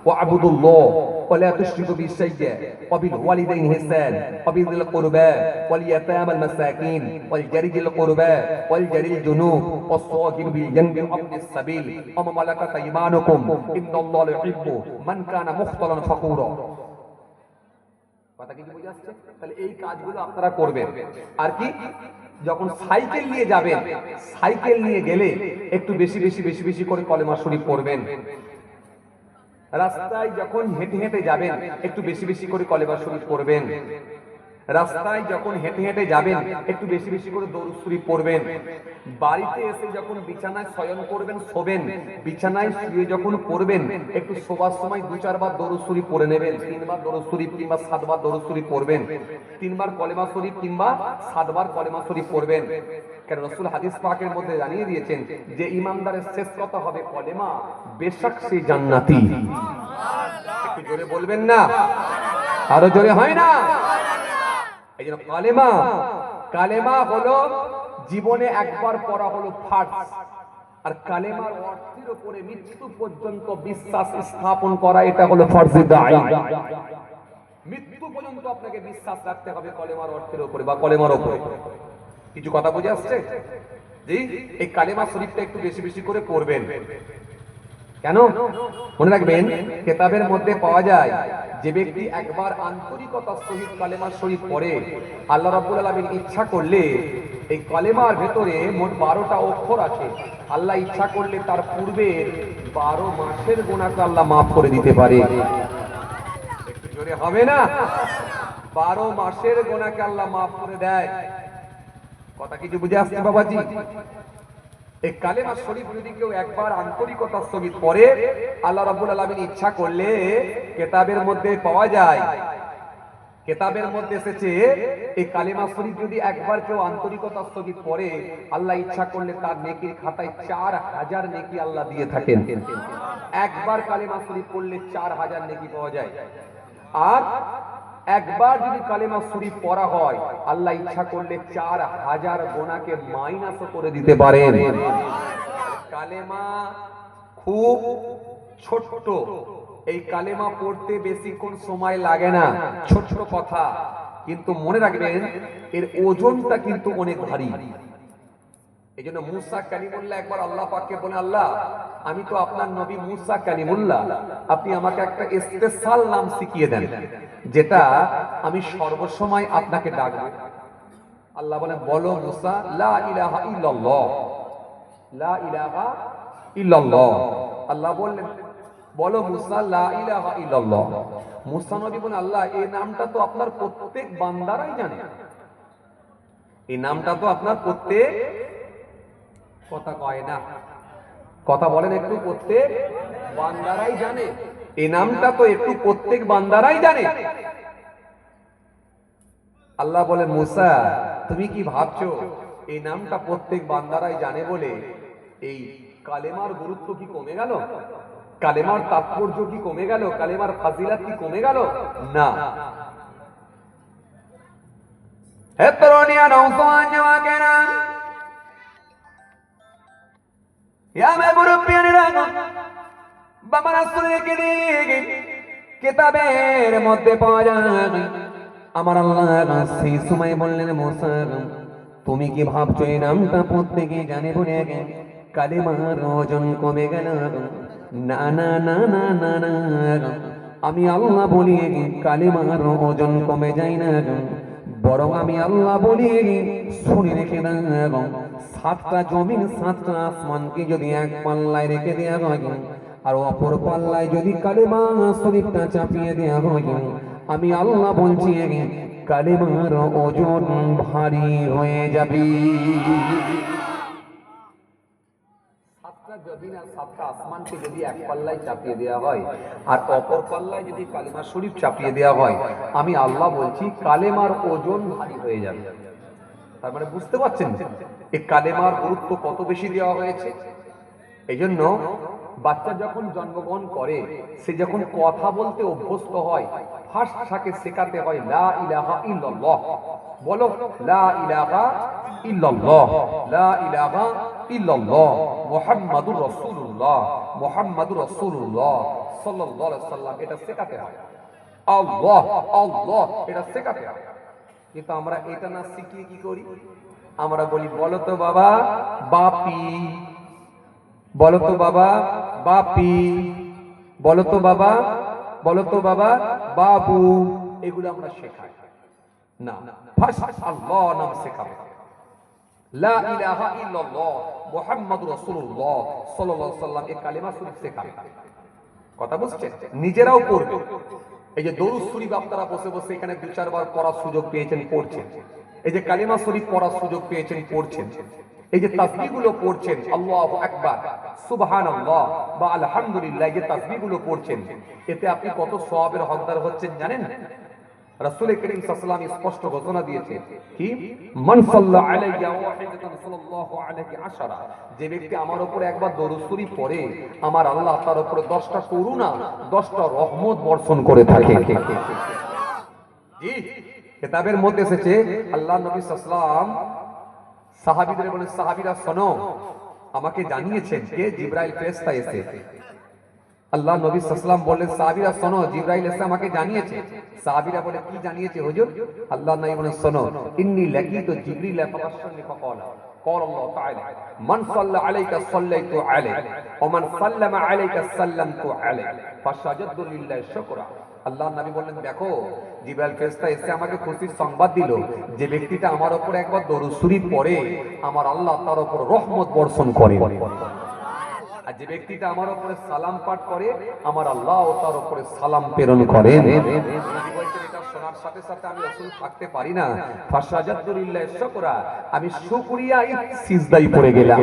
[SPEAKER 1] ওয়াবুদুল্লাহ ওয়া লা তুশরিকু বিহি শাইয়্যান ওয়া বিল ওয়ালিদাইনি ইহসান ওয়া বিযিল কুরবা ওয়াল ইয়াতামাল মাসাকিন ওয়াল জারিল কুরবা ওয়াল জারিল জুনুব ওয়াস সাগির বিল জানবি ওয়াবনিস সাবিল ওয়া মা মালাকাত আইমানুকুম ইন্নাল্লাহা ইউহিব্বু মান কানা মুখতালান ফাকুরা। কথা কি বুঝে আসছে? তাহলে এই কাজগুলো আপনারা করবেন। আর কি? যখন সাইকেল নিয়ে যাবেন, সাইকেল নিয়ে গেলে একটু বেশি বেশি বেশি বেশি করে কলেমা শরীফ পড়বেন। রাস্তায় যখন হেঁটে হেঁটে যাবেন একটু বেশি বেশি করে কলেমা শরীফ পড়বেন। রাস্তায় যখন হেঁটে হেঁটে যাবেন একটু বেশি বেশি করে দরুদ শরীফ পড়বেন। বাড়িতে এসে যখন বিছানায় শয়ন করবেন, শোবেন, বিছানায় শুয়ে যখন পড়বেন একটু শোবার সময় 2-4 বার দরুদ শরীফ পড়ে নেবেন। 3 বার দরুদ শরীফ কিংবা 7 বার দরুদ শরীফ পড়বেন। 3 বার কলেমা শরীফ কিংবা 7 বার কলেমা শরীফ পড়বেন। কারণ রাসূল হাদিস পাকের মধ্যে জানিয়ে দিয়েছেন যে ইমানদারের শেষ কথা হবে কলেমা, বেশক সে জান্নাতি। একটু জোরে বলবেন না? আরো জোরে হয় না? এই জন্য কালেমা, কালেমা হলো জীবনে একবার পড়া হলো ফার্জ। আর কালেমার অর্থের উপরে মৃত্যু পর্যন্ত বিশ্বাস স্থাপন করা, এটা হলো ফরজে দাঈন। মৃত্যু পর্যন্ত আপনাকে বিশ্বাস রাখতে হবে কলেমার অর্থের উপরে বা কলেমার উপরে। কিছু কথা বুঝে আসছে? জি, এই কালেমা শরীফটা একটু বেশি বেশি করে পড়বেন। কেন? মনে রাখবেন, কিতাবের মধ্যে পাওয়া যায় যে ব্যক্তি একবার আন্তরিকতার সহিত কালেমা শরীফ পড়ে, আল্লাহ রাব্বুল আলামিন ইচ্ছা করলে এই কালেমার ভেতরে মোট 12টা অক্ষর আছে। আল্লাহ ইচ্ছা করলে তার পূর্বের 12 মাসের গুনাহকে আল্লাহ মাফ করে দিতে পারে। একটু জোরে হবে না? 12 মাসের গুনাহকে আল্লাহ মাফ করে দেয়। কথা কিছু বুঝে আসছে বাবাজি? এই কালেমা শরীফ যদি কেউ একবার আন্তরিকতার সহিত পড়ে, আল্লাহ রাব্বুল আলামিন ইচ্ছা করলে কিতাবের মধ্যে পাওয়া যায়, কিতাবের মধ্যে এসেছে এই কালেমা শরীফ যদি একবার কেউ আন্তরিকতার সহিত পড়ে, আল্লাহ ইচ্ছা করলে তার নেকির খাতায় 4000 নেকি আল্লাহ দিয়ে থাকেন। একবার কালেমা শরীফ পড়লে 4000 নেকি পাওয়া যায়। আর একবার যদি কালেমা শরীফ পড়া হয়, আল্লাহ ইচ্ছা করলে 4000 গুনাহকে মাইনাস করে দিতে পারেন। কালেমা খুব ছোট্ট, এই কালেমা পড়তে বেশিক্ষণ সময় লাগে না, ছোট কথা, কিন্তু মনে রাখবেন এর ওজনটা কিন্তু অনেক ভারী। এই জন্য মুসা কালিমুল্লাহ একবার আল্লাহ পাককে বলে, আল্লাহ আমি তো আপনার নবী মুসা কালিমুল্লাহ, আপনি আমাকে একটা স্পেশাল নাম শিখিয়ে দেন যেটা আমি সর্বসময় আপনাকে ডাকবো। আল্লাহ বলেন, বলো মুসা লা ইলাহা ইল্লাল্লাহ, লা ইলাহা ইল্লাল্লাহ। আল্লাহ বললেন, বলো মুসা লা ইলাহা ইল্লাল্লাহ। মুসা নবী বলেন, আল্লাহ এই নামটা তো আপনার প্রত্যেক বান্দারাই জানে, এই নামটা তো আপনার প্রত্যেক, কথা কয় না, কথা বলেন একটু, প্রত্যেক বান্দারাই জানে, এই নামটা তো একটু প্রত্যেক বান্দারাই জানে। আল্লাহ বলে, মুসা তুমি কি ভাবছো এই নামটা প্রত্যেক বান্দারাই জানে বলে এই কালেমার গুরুত্ব কি কমে গেল? কালেমার তাৎপর্য কি কমে গেল? কালেমার ফাজিলাত কি কমে গেল? না। হে তরুণিয়া নওজোয়ান জওয়ানেরা, ইয়া মুরব্বিয়ানেরা, বাবা রাসূলের কিতাবের মধ্যে পাওয়া যায় আমার আল্লাহ সেই সময় বললেন, মুসা তুমি কি ভাবছো এই নামটা প্রত্যেকে জানে বলে কালেমার ওজন কমে গেল? না না না না না না, আমি আল্লাহ বলি কালেমার ওজন কমে যায় না, বরং আমি আল্লাহ বলি শুনে রেখে দাও, 7টা জমিন 7টা আসমানকে যদি এক পাল্লায় রেখে দেওয়া হয় আর অপর পাল্লায় যদি কালেমা শরীফটা চাপিয়ে দেওয়া হয়, আমি আল্লাহ বলছি কালেমার ওজন ভারী হয়ে যাবে। 7টা জমিন আর 7টা আসমানকে যদি এক পাল্লায় চাপিয়ে দেওয়া হয় আর অপর পাল্লায় যদি কালেমা শরীফ চাপিয়ে দেওয়া হয়, আমি আল্লাহ বলছি কালেমার ওজন ভারী হয়ে যাবে। তার মানে বুঝতে পারছেন এই কালেমার গুরুত্ব কত বেশি দেওয়া হয়েছে। এই জন্য বাচ্চা যখন জন্মগ্রহণ করে, সে যখন কথা বলতে অভ্যস্ত হয়, ফার্স্ট তাকে শেখাতে হয় লা ইলাহা ইল্লাল্লাহ। বলো লা ইলাহা ইল্লাল্লাহ, লা ইলাহা ইল্লাল্লাহ মুহাম্মাদুর রাসূলুল্লাহ, মুহাম্মাদুর রাসূলুল্লাহ সাল্লাল্লাহু আলাইহি সাল্লাম, এটা শেখাতে হয়। আল্লাহ আল্লাহ এটা শেখাতে হয়। কিন্তু আমরা এটা না শিখিয়ে কি করি? আমরা বলি বলো তো বাবা বাপি, বলো তো বাবা বাপি, বলো তো বাবা, বলো তো বাবা বাবু, এগুলো আমরা শেখাই না। ফার্স্ট আল্লাহ নাম শেখাবে। লা ইলাহা ইল্লাল্লাহ মুহাম্মাদুর রাসূলুল্লাহ সাল্লাল্লাহু আলাইহি ওয়াসাল্লাম এই কালেমা শরীফ শেখান। কথা বুঝছেন? নিজেরাও পড়বে। এই যে দরুদ শরীফ আপনারা বসে বসে এখানে 2-4 বার পড়ার সুযোগ পেয়েছেন, পড়ছেন। এই যে কালিমা শরীফ পড়ার সুযোগ পেয়েছেন, পড়ছেন। এই যে তাসবিহগুলো পড়ছেন, আল্লাহু আকবার, সুবহানাল্লাহ বা আলহামদুলিল্লাহ, এই যে তাসবিহগুলো পড়ছেন, এতে আপনি কত সওয়াবের হকদার হচ্ছেন জানেন? রাসূল করিম সাল্লাল্লাহু আলাইহি ওয়াসাল্লাম স্পষ্ট ঘোষণা দিয়েছে কি, মান সাল্লা আলাইয়া ওয়াহিদাতান সাল্লাল্লাহু আলাইহি আশারা, যে ব্যক্তি আমার উপর একবার দরুদ শরীফ পড়ে, আমার আল্লাহ তার উপরে 10টা করুণা, 10টা রহমত বর্ষণ করে থাকে। জি, কিতাবের মধ্যে এসেছে আল্লাহ নবী সাল্লাল্লাহু আলাইহি ওয়াসাল্লাম সাহাবীদের বলেন, সাহাবীরা শোনো, আমাকে জানিয়েছেন যে জিবরাইল ফেরেশতা এসে। আল্লাহ নবী সাল্লাল্লাহু আলাইহি ওয়াসাল্লাম বললেন, সাহাবীরা শোনো, জিবরাইল এসে আমাকে জানিয়েছে। সাহাবীরা বলে, কি জানিয়েছে হুজুর? আল্লাহ নবী বলেন, শোনো, ইন্নী লাকিতু জিবরিল ফাবাশশারনি ফাকালা قال الله تعالى من صلى عليك صليت عليه ومن سلم عليك سلمت عليه فسجدت لله شكرا। আল্লাহ নবী বললেন, দেখো, জিবরাইল ফেরেশতা এসে আমাকে খুশির সংবাদ দিল, যে ব্যক্তিটা আমার উপর একবার দরুদ শরীফ পড়ে, আমার আল্লাহ তার উপর রহমত বর্ষণ করে। আর যে ব্যক্তিটা আমার উপরে সালাম পাঠ করে, আমার আল্লাহ তার উপরে সালাম প্রেরণ করেন। এটা শোনার সাথে সাথে আমি রাসূল থাকতে পারি না, ফাসাজাদু লিল্লাহি শুকরা, আমি শুকরিয়ায় সিজদায় পড়ে গেলাম।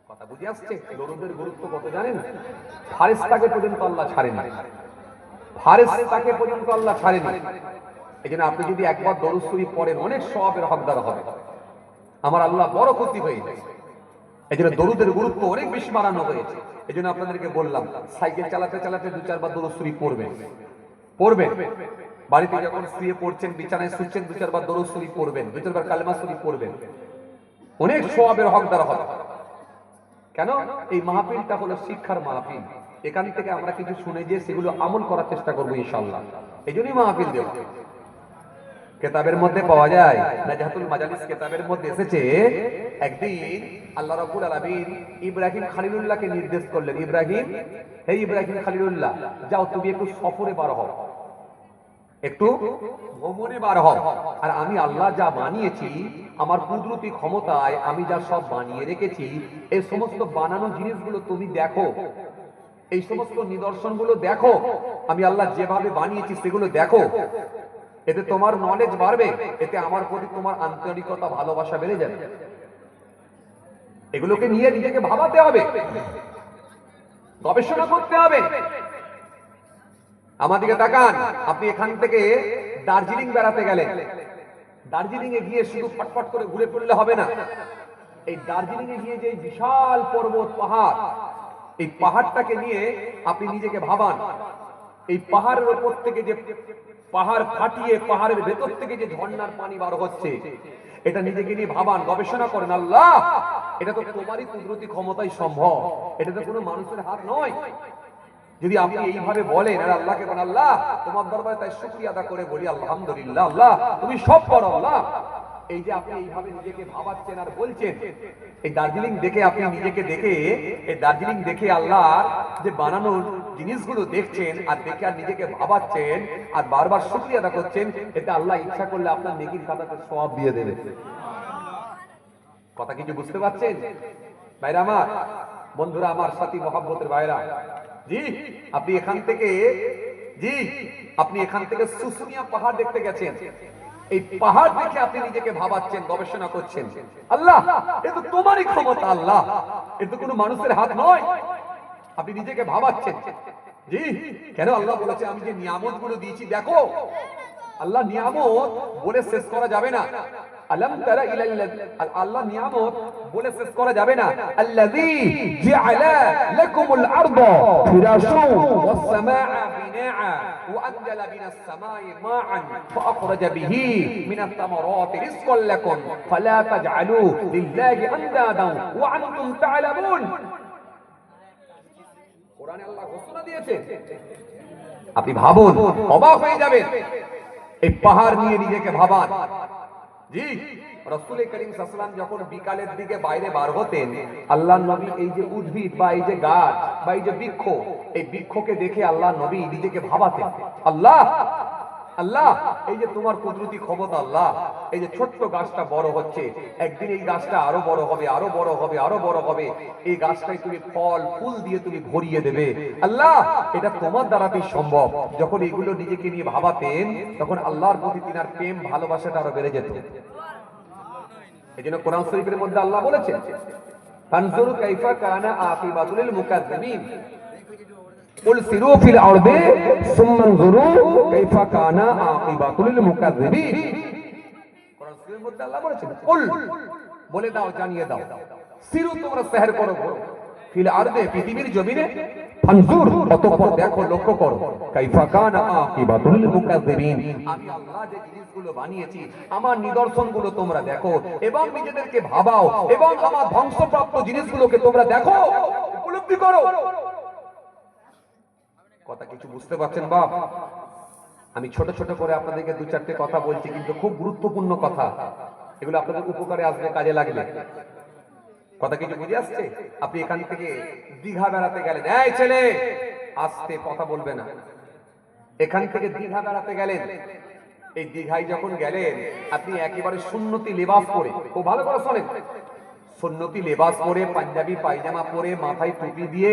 [SPEAKER 1] কথা বুঝে আসছে? দরুদের গুরুত্ব কত জানেন? ফারিস্তাকে পর্যন্ত আল্লাহ ছাড়েন না, ফারিস্তাকে পর্যন্ত আল্লাহ ছাড়েন না। এইজন্য আপনি যদি একবার দরুদ শরীফ পড়েন, অনেক সওয়াবের হকদার হবে, আমার আল্লাহ বড় খুশি হয়ে যায়। এই জন্য দরুদের গুরুত্ব অনেক বেশি বাড়ানো হয়েছে। এই জন্য আপনাদেরকে বললাম, সাইকেল চালাতে চালাতে 2-4 বার দরুদ শরীফ পড়বেন, পড়বেন। বাড়িতে যখন শুয়ে পড়ছেন, বিছানায় শুচ্ছেন, 2-4 বার দরুদ শরীফ পড়বেন, 2-4 বার কালেমা শরীফ পড়বেন, অনেক সওয়াবের হকদার হবে। কেন? এই মাহফিলটা হলো শিক্ষার মাহফিল। এখান থেকে আমরা কিছু শুনে যে সেগুলো আমল করার চেষ্টা করবো ইনশাআল্লাহ। এই জন্যই মাহফিল দেব। কিতাবের মধ্যে পাওয়া যায়, নাজাতুল মাজালিস কিতাবের মধ্যে এসেছে, একদিন আল্লাহ রাব্বুল আলামিন ইব্রাহিম খলিলুল্লাহকে নির্দেশ করলেন, ইব্রাহিম, হে ইব্রাহিম খলিলুল্লাহ, যাও তুমি একটু সফরে বার হও, একটু ভ্রমণে বার হও, আর আমি আল্লাহ যা বানিয়েছি, আমার কুদরতি ক্ষমতায় আমি যা সব বানিয়ে রেখেছি, এই সমস্ত বানানো জিনিসগুলো তুমি দেখো, এই সমস্ত নিদর্শনগুলো দেখো, আমি আল্লাহ যেভাবে বানিয়েছি সেগুলো দেখো, এতে তোমার নলেজ বাড়বে, এতে আমার প্রতি তোমার আন্তরিকতা, ভালোবাসা বেড়ে যাবে। এগুলোকে নিয়ে নিজেকে ভাবাতে হবে, গবেষণা করতে হবে। আমাদেরকে তাকান, আপনি এখান থেকে দার্জিলিং বেড়াতে গেলেন, দার্জিলিং এ গিয়ে শুধু ফটফট করে ঘুরে পড়লে হবে না। এই দার্জিলিং এ গিয়ে যে বিশাল পর্বত পাহাড়, এই পাহাড়টাকে নিয়ে আপনি নিজেকে ভাবান। এই পাহাড়ের উপর থেকে যে পাহাড় ফাটিয়ে পাহাড়ের ভেতর থেকে যে ঝর্ণার পানি বার হচ্ছে, এটা নিজেকে নিয়ে ভাবান, গবেষণা করেন। আল্লাহ, এটা তো তোমারই কুদরতি ক্ষমতাই সম্ভব, এটা তো কোনো মানুষের হাত নয়। যদি আপনি এইভাবে বলেন আর আল্লাহকে বলেন, আল্লাহ তোমার দরবারে তাই শুকরিয়া আদা করে বলি, আলহামদুলিল্লাহ, আল্লাহ তুমি সব করো আল্লাহ। এই যে আপনি এইভাবে নিজেকে ভাবাচ্ছেন আর বলছেন, এই দার্জিলিং দেখে আপনি নিজেকে দেখে, এই দার্জিলিং দেখে আল্লাহর যে বানানো জিনিসগুলো দেখছেন আর দেখে আর নিজেকে ভাবাচ্ছেন আর বারবার শুকরিয়া আদা করছেন, এতে আল্লাহ ইচ্ছা করলে আপনার নেকির খাতাতে সওয়াব দিয়ে দেবে। কথা কিছু বুঝতে পারছেন ভাইরা আমার, বন্ধুরা আমার, সাথী মহব্বতের ভাইরা? জি, আপনি এখান থেকে, জি আপনি এখান থেকে শুশুনিয়া পাহাড় দেখতে গেছেন, এই পাহাড় দেখে আপনি নিজেকে ভাবাচ্ছেন, গবেষণা করছেন। আল্লাহ, এ তো তোমারই ক্ষমতা, আল্লাহ এ তো কোনো মানুষের হাত নয়। আপনি নিজেকে ভাবাচ্ছেন। জি, কেন? আল্লাহ বলেছে আমি যে নিয়ামত গুলো দিয়েছি দেখো। আল্লাহ নিয়ামত বলে শেষ করা যাবে না। আলম তারা ইলাল্লাযী, আল্লাহ নিয়ামত বলে শেষ করা যাবে না। আল্লাযী জাআলা লাকুমুল আরদা ফিরাশান ওয়াস সামাআ বিনাআ ওয়া আনজালা মিনাস সামাই মাআন ফাআখরাজা বিহি মিনাত তামারাতি রিজকান লাকুম ফালা তাজআলু লিল্লাহি আনদাদান ওয়া আনতুম তা'লামুন। কোরআনে আল্লাহ ঘোষণা দিয়েছে, আপনি ভাবুন, অবাক হয়ে যাবেন। এই পাহাড় নিয়ে নিজেকে ভাবান। জি, রাসূল করিম সাল্লাল্লাহু আলাইহি ওয়াসাল্লাম যখন বিকালের দিকে বাইরে বার হতেন, আল্লাহর নবী এই যে উদ্ভিদ বা এই যে গাছ বা এই যে বৃক্ষ, এই বৃক্ষকে দেখে আল্লাহর নবী নিজেকে ভাবাতেন। আল্লাহ, আল্লাহ এই যে তোমার কুদরতি ক্ষমতা আল্লাহ, এই যে ছোট্ট গাছটা বড় হচ্ছে, একদিন এই গাছটা আরো বড় হবে, আরো বড় হবে, আরো বড় হবে, এই গাছটাই তুমি ফল ফুল দিয়ে তুমি ভরিয়ে দেবে আল্লাহ, এটা তোমার দ্বারাতেই সম্ভব। যখন এগুলো নিজেকে নিয়ে ভাবাতেন তখন আল্লাহর প্রতি তিনার প্রেম ভালোবাসাটা আরো বেড়ে যেত। এই জন্য কোরআন শরীফের মধ্যে আল্লাহ বলেছেন, ফানজুরু কাইফা কানা আকিবাতুল মুকাজ্জিবিন, কুল সিরু ফিল আরদি সুম্মা নজুরু কাইফা কানা আকিবাতুল মুকাজ্জিবিন। কোরআন শরীফের মধ্যে আল্লাহ বলেছেন, কুল বলে দাও, জানিয়ে দাও, সিরু তোমরা সহর করো ফিল আরদি পৃথিবীর জমিনে, ফানজুর অতঃপর দেখো, লক্ষ্য করো, কাইফা কানা আকিবাতুল মুকাজ্জিবিন, আমি আল্লাহ যে জিনিসগুলো বানিয়েছি আমার নিদর্শনগুলো তোমরা দেখো এবং নিজেদেরকে ভাবাও এবং আমার ধ্বংসপ্রাপ্ত জিনিসগুলোকে তোমরা দেখো, উপলব্ধি করো। কথা কিছু বুঝতে পারছেন বাপ? আমি ছোট ছোট করে আপনাদেরকে দু চারটে কথা বলছি, কিন্তু খুব গুরুত্বপূর্ণ কথা, এগুলো আপনাদের উপকারে আসবে, কাজে লাগবে। কথা কিছু বুঝে আসছে? আপনি এখান থেকে দীঘা বেড়াতে গেলেন, এই ছেলে আস্তে কথা বলবে না, এখান থেকে দীঘা বেড়াতে গেলেন, এই দীঘায় যখন গেলেন আপনি একেবারে সুন্নতি লেবাস পরে, খুব ভালো করে শোনেন, সুন্নতি লেবাস পরে, পাঞ্জাবি পায়জামা পরে, মাথায় টুপি দিয়ে,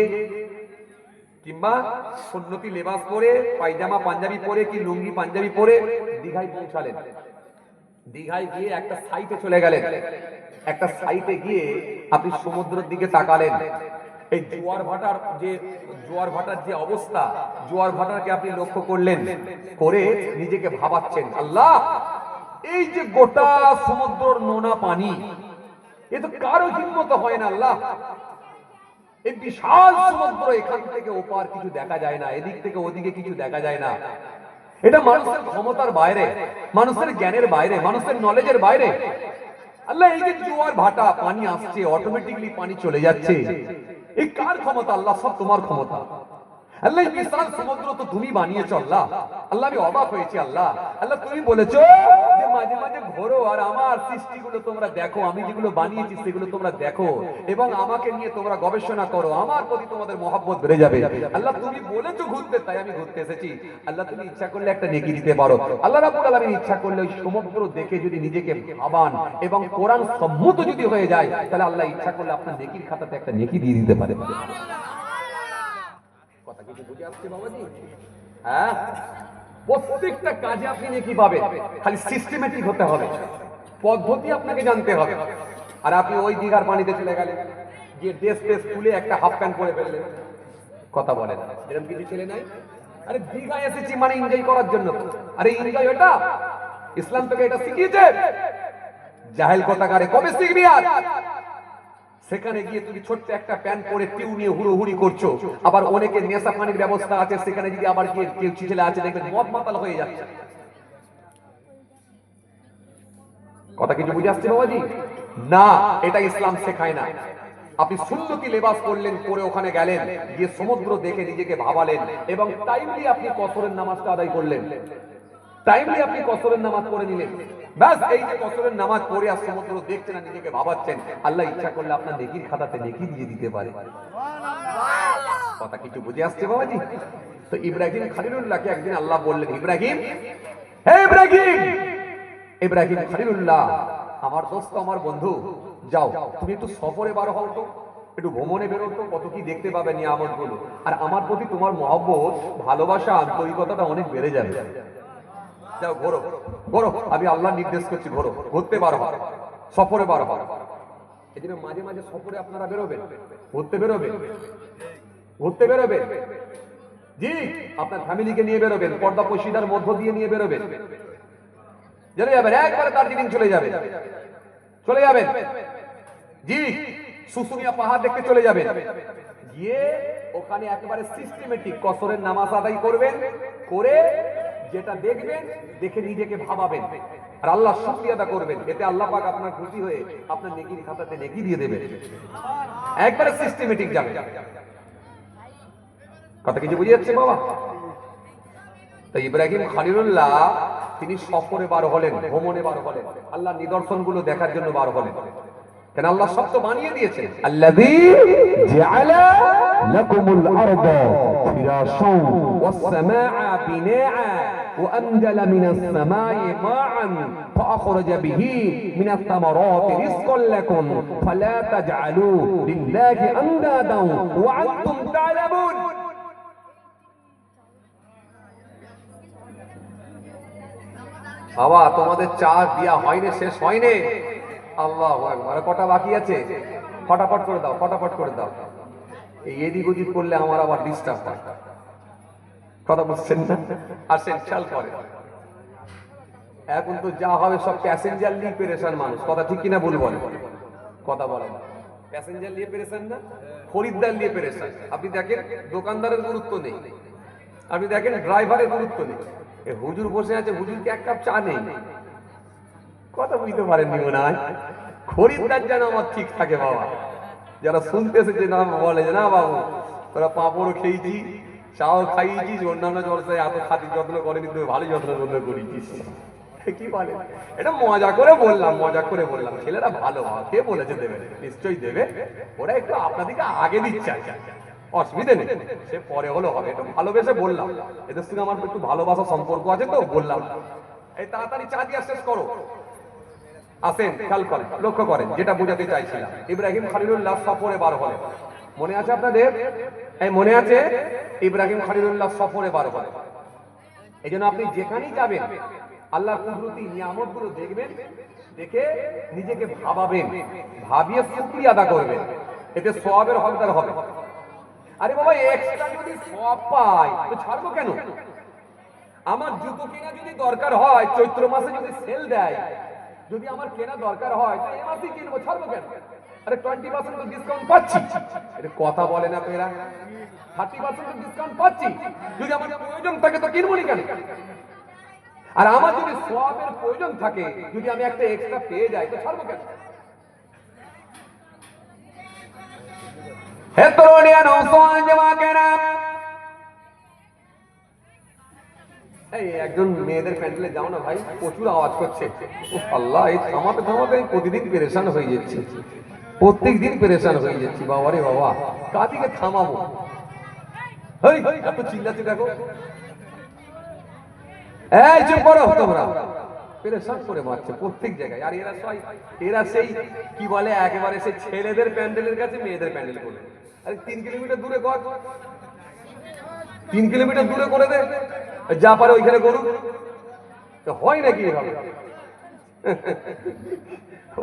[SPEAKER 1] কিংবা সুন্নতি লেবাস পরে পায়জামা পাঞ্জাবি পরে কি লুঙ্গি পাঞ্জাবি পরে দীঘায় পৌঁছালেন। দীঘায় গিয়ে একটা সাইটে চলে গেলেন, একটা সাইটে গিয়ে আপনি সমুদ্রের দিকে তাকালেন, এই জোয়ার ভাটার যে অবস্থা, জোয়ার ভাটাকে আপনি লক্ষ্য করলেন, করে নিজেকে ভাবাচ্ছেন, আল্লাহ এই যে গোটা সমুদ্রের নোনা পানি, এ তো কারো হিম্মত হয় না আল্লাহ, এই বিশাল সমুদ্র, এখান থেকে ওপার কিছু দেখা যায় না, এদিক থেকে ওদিকে কিছু দেখা যায় না, এটা মানুষের ক্ষমতার বাইরে, মানুষের জ্ঞানের বাইরে, মানুষের নলেজের বাইরে। আল্লাহ এই যে জোয়ার ভাটা পানি আসছে, অটোমেটিকলি পানি চলে যাচ্ছে, এই কার ক্ষমতা আল্লাহ? সব তোমার ক্ষমতা আল্লাহ। এই বিশাল সমুদ্র তো তুমি বানিয়েছো আল্লাহ। আল্লাহ আমি অবাক হয়েছি আল্লাহ। আল্লাহ তুমি বলেছো যে মাঝে মাঝে ঘোরো আর আমার সৃষ্টিগুলো তোমরা দেখো, আমি যেগুলো বানিয়েছি সেগুলো তোমরা দেখো এবং আমাকে নিয়ে তোমরা গবেষণা করো, আমার প্রতি তোমাদের মহব্বত বেড়ে যাবে। আল্লাহ তুমি বলেছো ঘুরতে, তাই আমি ঘুরতে এসেছি। আল্লাহ তুমি ইচ্ছা করলে একটা নেকি দিতে পারো। আল্লাহ রাব্বুল আলামিন ইচ্ছা করলে ওই সমুদ্র দেখে যদি নিজেকে ভাবান এবং কোরআন সম্মত যদি হয়ে যায়, তাহলে আল্লাহ ইচ্ছা করলে আপনার নেকির খাতাতে একটা নেকি দিয়ে দিতে পারে। কথা কিছু বুঝে আসছে বাবাজি? হ্যাঁ, প্রত্যেকটা কাজে আপনি নেকি পাবেন, খালি সিস্টেমেটিক হতে হবে, পদ্ধতি আপনাকে জানতে হবে। আর আপনি ওই দীঘার পানিতে চলে গেলেন, গিয়ে ড্রেস ট্রেস খুলে একটা হাফ প্যান্ট পরে ফেললেন, কথা বলেন, এরকম কিছু ছেলে নাই? আরে দীঘায় এসেছি মানে এনজয় করার জন্য, আরে এনজয় এটা ইসলাম তোকে এটা শিখিয়েছে? জাহেল কথাকারে, কবে শিখবি? আর সেখানে গিয়ে তুমি ছোট্ট একটা প্যান্ট পরে টিউ নিয়ে হুড়োহুড়ি করছো, আবার অনেকে নেশা পানির ব্যবস্থা আছে, সেখানে যদি আবার কেউ ছেলে আছে দেখবেন মদ মাতাল হয়ে যাচ্ছে। কথা কিছু বুঝে আসছে বাবাজি? না, এটা ইসলাম শেখায় না। আপনি সুন্নতি লেবাস করলেন, পরে ওখানে গেলেন, গিয়ে সমুদ্র দেখে নিজেকে ভাবালেন এবং টাইমলি আপনি কসরের নামাজটা আদায় করলেন, টাইমলি আপনি কসরের নামাজ পড়ে নিলেন, ব্যাস এই যে কসরের নামাজ পড়ে আর সমুদ্র দেখছেন আর নিজেকে ভাবাচ্ছেন, আল্লাহ ইচ্ছা করলে আপনার নেকির খাতাতে নেকি দিয়ে দিতে পারে। কথা কিছু বুঝে আসছে বাবাজি? তো ইব্রাহিম খলিলুল্লাহকে একদিন আল্লাহ বললেন, ইব্রাহিম, হে ইব্রাহিম, ইব্রাহিম খলিলুল্লাহ, আমার দোস্ত, আমার বন্ধু, যাও তুমি একটু সফরে বার হও তো, একটু ভ্রমণে বেরো তো, কত কি দেখতে পাবে নিয়ামত গুলো, আর আমার প্রতি তোমার মহব্বত, ভালোবাসা, আন্তরিকতাটা অনেক বেড়ে যাবে। যাও ঘোরো, ঘোরো, আমি আল্লাহ নির্দেশ করছি, ঘোরো, ঘুরতে বার হও, সফরে বার হও। এই জন্য মাঝে মাঝে সফরে আপনারা বেরোবেন, ঘুরতে বেরোবেন, ঘুরতে বেরোবেন, জি, আপনার ফ্যামিলিকে নিয়ে বেরোবেন, পর্দা পশিদার মধ্য দিয়ে নিয়ে বেরোবেন, চলে যাবেন একবারে দার্জিলিং চলে যাবেন, চলে যাবেন, জি, শুশুনিয়া পাহাড় দেখতে চলে যাবেন, গিয়ে ওখানে একেবারে সিস্টেমেটিক কসরের নামাজ আদায় করবেন, করে যেটা দেখবেন দেখে নিজেকে ভাবাবেন আর আল্লাহ শুকরিয়া আদা করবেন, এতে আল্লাহ পাক আপনার খুশি হয়ে আপনার নেকির খাতাতে নেকি দিয়ে দেবেন। একবারে সিস্টেমেটিক যাবেন। কথা কিছু বুঝে যাচ্ছে বাবা? তো ইব্রাহিম খলিলুল্লাহ তিনি সফরে বার হলেন, ভ্রমণে বার হলেন, আল্লাহ নিদর্শনগুলো দেখার জন্য বার হলেন। কেন আল্লাহ সব তো বানিয়ে দিয়েছেন, আল্লাযী জাআলা লাকুমুল আরদা ফিরাশান ওয়াস সামাআ বিনাআ وأنزل من السماء ماء فأخرج به من الثمرات رزقا لكم فلا تجعلوا لله أندادا وأنتم تعلمون বাবা তোমাদের চা দিয়া হয়নি, শেষ হয়নি। আল্লাহু আকবার। কটা বাকি আছে? ফটাফট করে দাও, ফটাফট করে দাও। এই এদিক ওদিক করলে আমার আবার ডিস্টার্ব হয়। কথা বুঝছেন না? আসেন খেয়াল করে, এখন তো যা হবে সব প্যাসেঞ্জার নিয়ে পেরেশান মানুষ। কথা ঠিক কিনা ভুল বলেন? কথা বলেন। প্যাসেঞ্জার নিয়ে পেরেশান না, খরিদ্দার নিয়ে পেরেশান। আপনি দেখেন দোকানদারের গুরুত্ব নেই, আপনি দেখেন ড্রাইভারের গুরুত্ব নেই। হুজুর বসে আছে, হুজুরকে এক কাপ চা নেই। কথা বুঝতে পারেননি মনে হয়। খরিদ্দার যেন আমার ঠিক থাকে বাবা, যারা শুনতেছে যে না বলে যে না বাবু তোরা পাঁপড়ও খেয়েছি, চাও খাইয়েছিস, অন্যান্য জলসায় এত খাতির যত্ন করেনি, তুমি ভালো যত্ন করেছিস। কি বলে? এটা মজা করে বললাম, মজা করে বললাম। ছেলেরা ভালো, কে বলেছে দেবে? নিশ্চয়ই দেবে। ওরা একটু আপনাদেরকে আগে দিচ্ছে, অসুবিধে নেই, সে পরে হলো হবে। একটু ভালোবেসে বললাম, এদের সঙ্গে আমার একটু ভালোবাসা সম্পর্ক আছে তো বললাম। এই তাড়াতাড়ি চা দিয়ে শেষ করো। আসেন খেয়াল করেন, লক্ষ্য করেন, যেটা বোঝাতে চাইছিলাম। ইব্রাহিম খলিলুল্লাহ সফরে বার হলেন, মনে আছে আপনাদের? এই মনে আছে? ইব্রাহিম খলিলুল্লাহ সফরে বার হলেন। এই জন্য আপনি যেখানেই যাবেন আল্লাহর কুদরতি নিয়ামতগুলো দেখবেন, দেখে নিজেকে ভাবাবেন, ভাবিয়ে শুকরিয়া আদা করবেন, এতে সওয়াবের হকদার হবে। আরে বাবা এক্সট্রা যদি সওয়াব পাই তো ছাড়বো কেন? আমার জুতো কেনা যদি দরকার হয়, চৈত্র মাসে যদি সেল দেয়, যদি আমার কেনা দরকার হয় তো এই মাসেই কিনবো, ছাড়বো কেন? আরে 20% ডিসকাউন্ট পাচ্ছি, এটা কথা বলে না তো এরা। 30% ডিসকাউন্ট পাচ্ছি, যদি আমার প্রয়োজন থাকে তো কিনবো কেন? আর আমার যদি সওয়াবের প্রয়োজন থাকে, যদি আমি একটা এক্সট্রা পেয়ে যাই তো ছাড়বো কেন? হে তরুণিয়া নওজোয়ান যুবকেরা, এই একজন মেয়েদের প্যান্ডেলে যাও না ভাই, প্রচুর আওয়াজ করছে। আল্লাহ, এই থামাতে থামাতে প্রতিদিন পেরেশান হয়ে যাচ্ছি, প্রত্যেক দিন পেরেশান হয়ে যাচ্ছি। বাবা রে বাবা, কাদিকে থামাবো? এত চিল্লাতে দেখো। এই চুপ করো তোমরা, পেরেশান করে মারছে প্রত্যেক জায়গায়। আর এরা সেই কি বলে, একেবারে সেই ছেলেদের প্যান্ডেলের কাছে মেয়েদের প্যান্ডেল করে। আরে 3 কিলোমিটার দূরে কর, 3 কিলোমিটার দূরে করে দে, যা পারে ওইখানে করুক। হয় নাকি এভাবে?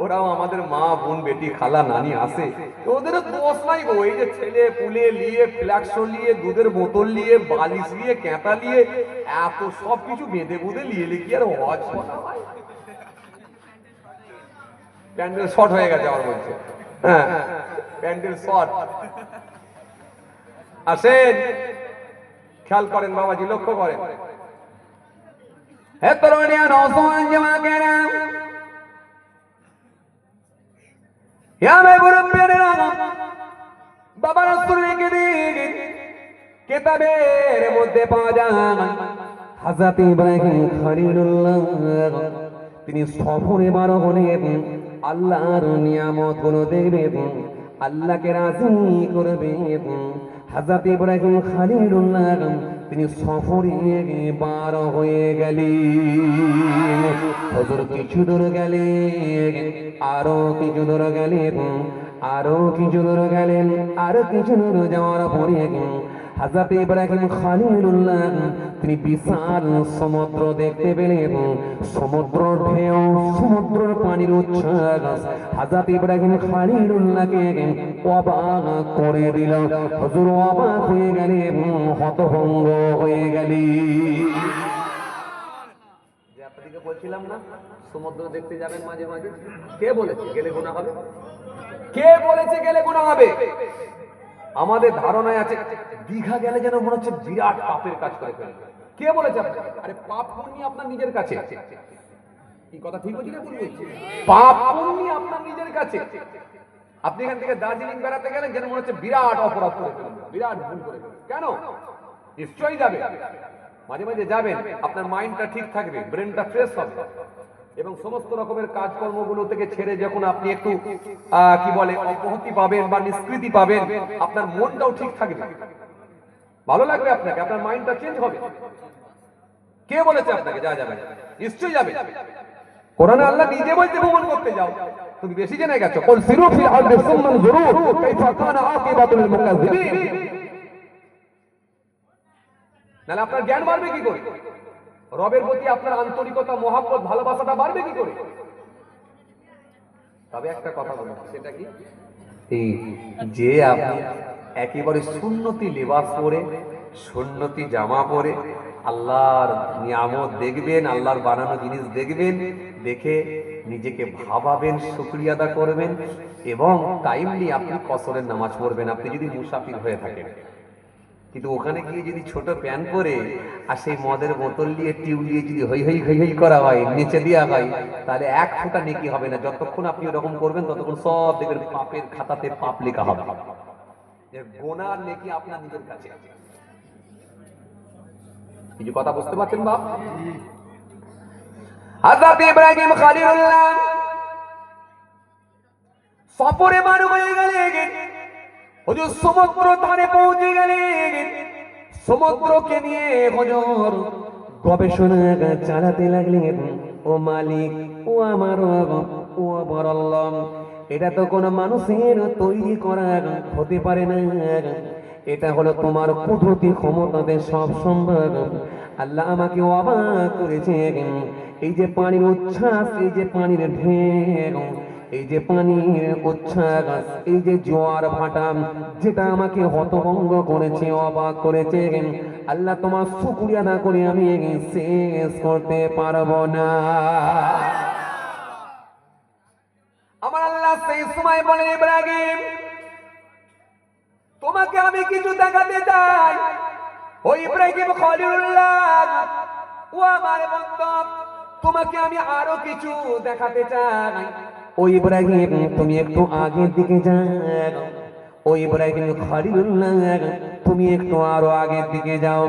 [SPEAKER 1] ওরাও আমাদের মা বোন বেটি খালা নানি আসে, ওদেরও দোষ নাই গো। এই যে ছেলে পুলে নিয়ে, ফ্ল্যাক্সো নিয়ে, দুধের বোতল নিয়ে, বালিশ নিয়ে, ক্যাঁটা নিয়ে, এত সব কিছু বেঁধে বুঁধে নিয়ে কি আর হজ করা হয়? প্যান্ডেল শর্ট হয়ে গেছে আমার বলছে। হ্যাঁ, প্যান্ডেল শর্ট। আসেন খেয়াল করেন বাবাজি, লক্ষ্য করেন। হে তরুণিয়া নওজোয়ান যুবকেরা, বাবা রাসূলের কিতাবের মধ্যে পাওয়া যায় হযরত ইব্রাহিম খলিলুল্লাহ তিনি সফরে বার হলেন, আল্লাহর নিয়ামতগুলো দেখবেন, আল্লাহকে রাজি করবেন। হযরত ইব্রাহিম খলিলুল্লাহ তিনি সফরে বার হয়ে গেলেন। হুজুর কিছু দূর গেলেন, আরো কিছু দূর গেলেন, আরো কিছু দূর গেলেন, আরো কিছু দূর যাওয়ার পরে হযরত ইব্রাহিম খলিলুল্লাহ তিনি বিশাল সমুদ্র দেখতে পেলেন। সমুদ্রের ঢেউ, সমুদ্রের পানির উচ্ছ্বাস হযরত ইব্রাহিম খলিলুল্লাহকে অবাক করে দিল। হুজুর অবাক হয়ে গেলেন, হতভম্ব হয়ে গেলেন। যে আপনাদেরকে বলছিলাম না সমুদ্র দেখতে যাবেন মাঝে মাঝে, কে বলেছে গেলে গুনাহ হবে? কে বলেছে গেলে গুনাহ হবে? আমাদের ধারণায় আছে দীঘা গেলে যেন মনে হচ্ছে বিরাট পাপের কাজ করে ফেলবে। কে বলেছে আপনাকে? আরে পাপ পুণ্য আপনার নিজের কাছে। কি কথা ঠিক বলছি না? পাপ পুণ্য আপনার নিজের কাছে। আপনি এখান থেকে দার্জিলিং বেড়াতে গেলেন যেন মনে হচ্ছে বিরাট অপরাধ করে ফেলবে, বিরাট ভুল করে ফেলবে। কেন? নিশ্চয়ই যাবে, মাঝে মাঝে যাবেন, আপনার মাইন্ডটা ঠিক থাকবে, ব্রেনটা ফ্রেশ হবে, এবং সমস্ত রকমের কাজকর্মগুলো থেকে ছেড়ে যখন আপনি একটু কি বলে অব্যাহতি পাবেন বা নিষ্কৃতি পাবেন, আপনার মনটাও ঠিক থাকবে, ভালো লাগবে আপনাকে, আপনার মাইন্ডটা চেঞ্জ হবে। কে বলেছে আপনাকে যা যাবে? নিশ্চয়ই যাবে। কোরআনে আল্লাহ নিজে বলতে ভ্রমণ করতে যাও, তুমি বেশি জেনে গেছো। কুল সিরু ফিল আরদি সুম্মা নজুরু কাইফা কানা আকিবাতুল মুকাজ্জিবিন। নাহলে আপনার জ্ঞান বাড়বে কি করে? রবের প্রতি আপনার আন্তরিকতা, মহব্বত, ভালোবাসাটা বাড়বে কি করে? তবে একটা কথা বলবো, সেটা কি, এই যে আপনি একেবারে সুন্নতি লেবাস পরে, সুন্নতি জামা পরে আল্লাহর নিয়ামত দেখবেন, আল্লাহর বানানো জিনিস দেখবেন, দেখে নিজেকে ভাবাবেন, শুকরিয়া আদা করবেন এবং টাইমলি আপনি কসরের নামাজ পড়বেন, আপনি যদি মুসাফির হয়ে থাকেন। কিন্তু ওখানে গিয়ে যদি ছোট প্যান্ট পরে আর সেই মদের বোতল দিয়ে টিউব দিয়ে যদি হই হই হই হই করা হয়, নিচে দেওয়া হয়, তাহলে এক ফোঁটা নেকি হবে না। যতক্ষণ আপনি ওরকম করবেন ততক্ষণ সব দেখবেন পাপের খাতাতে পাপ লেখা হবে, যে গোনার নেকি আপনার নিজের কাছে। কিছু কথা বুঝতে পারছেন বাপ? হযরত ইব্রাহিম খলিলুল্লাহ সফরে বার হয়ে গেলেন, হুজুর সমুদ্র ধারে পৌঁছে গেলেন। সমুদ্রকে নিয়ে হুজুর গবেষণা চালাতে লাগলেন। ও মালিক, ও আমার ও আমার আল্লাহ, এটা তো কোনো মানুষের তৈরি করা হতে পারে না, এটা হলো তোমার কুদরতি ক্ষমতাতে সব সম্ভব। আল্লাহ আমাকে অবাক করেছে। এই যে পানির উচ্ছ্বাস, এই যে পানির ঢেউ, এই যে পানির উচ্ছ্বাস, এই যে জোয়ার ভাটা, যেটা আমাকে হতভম্ব করেছে, অবাক করেছে, আল্লাহ তোমার শুকরিয়া না করে আমি শেষ করতে পারবো না। আমার আল্লাহ সেই সময় বলে, ইব্রাহিম তোমাকে আমি কিছু দেখাতে চাই। ও ইব্রাহিম খলিলুল্লাহ, ও আমার বন্ধু, তোমাকে আমি আরো কিছু দেখাতে চাই। ও ইব্রাহিম তুমি একটু আগের দিকে যাও। ও ইব্রাহিম খলিলুল্লাহ, তুমি একটু আরো আগের দিকে যাও,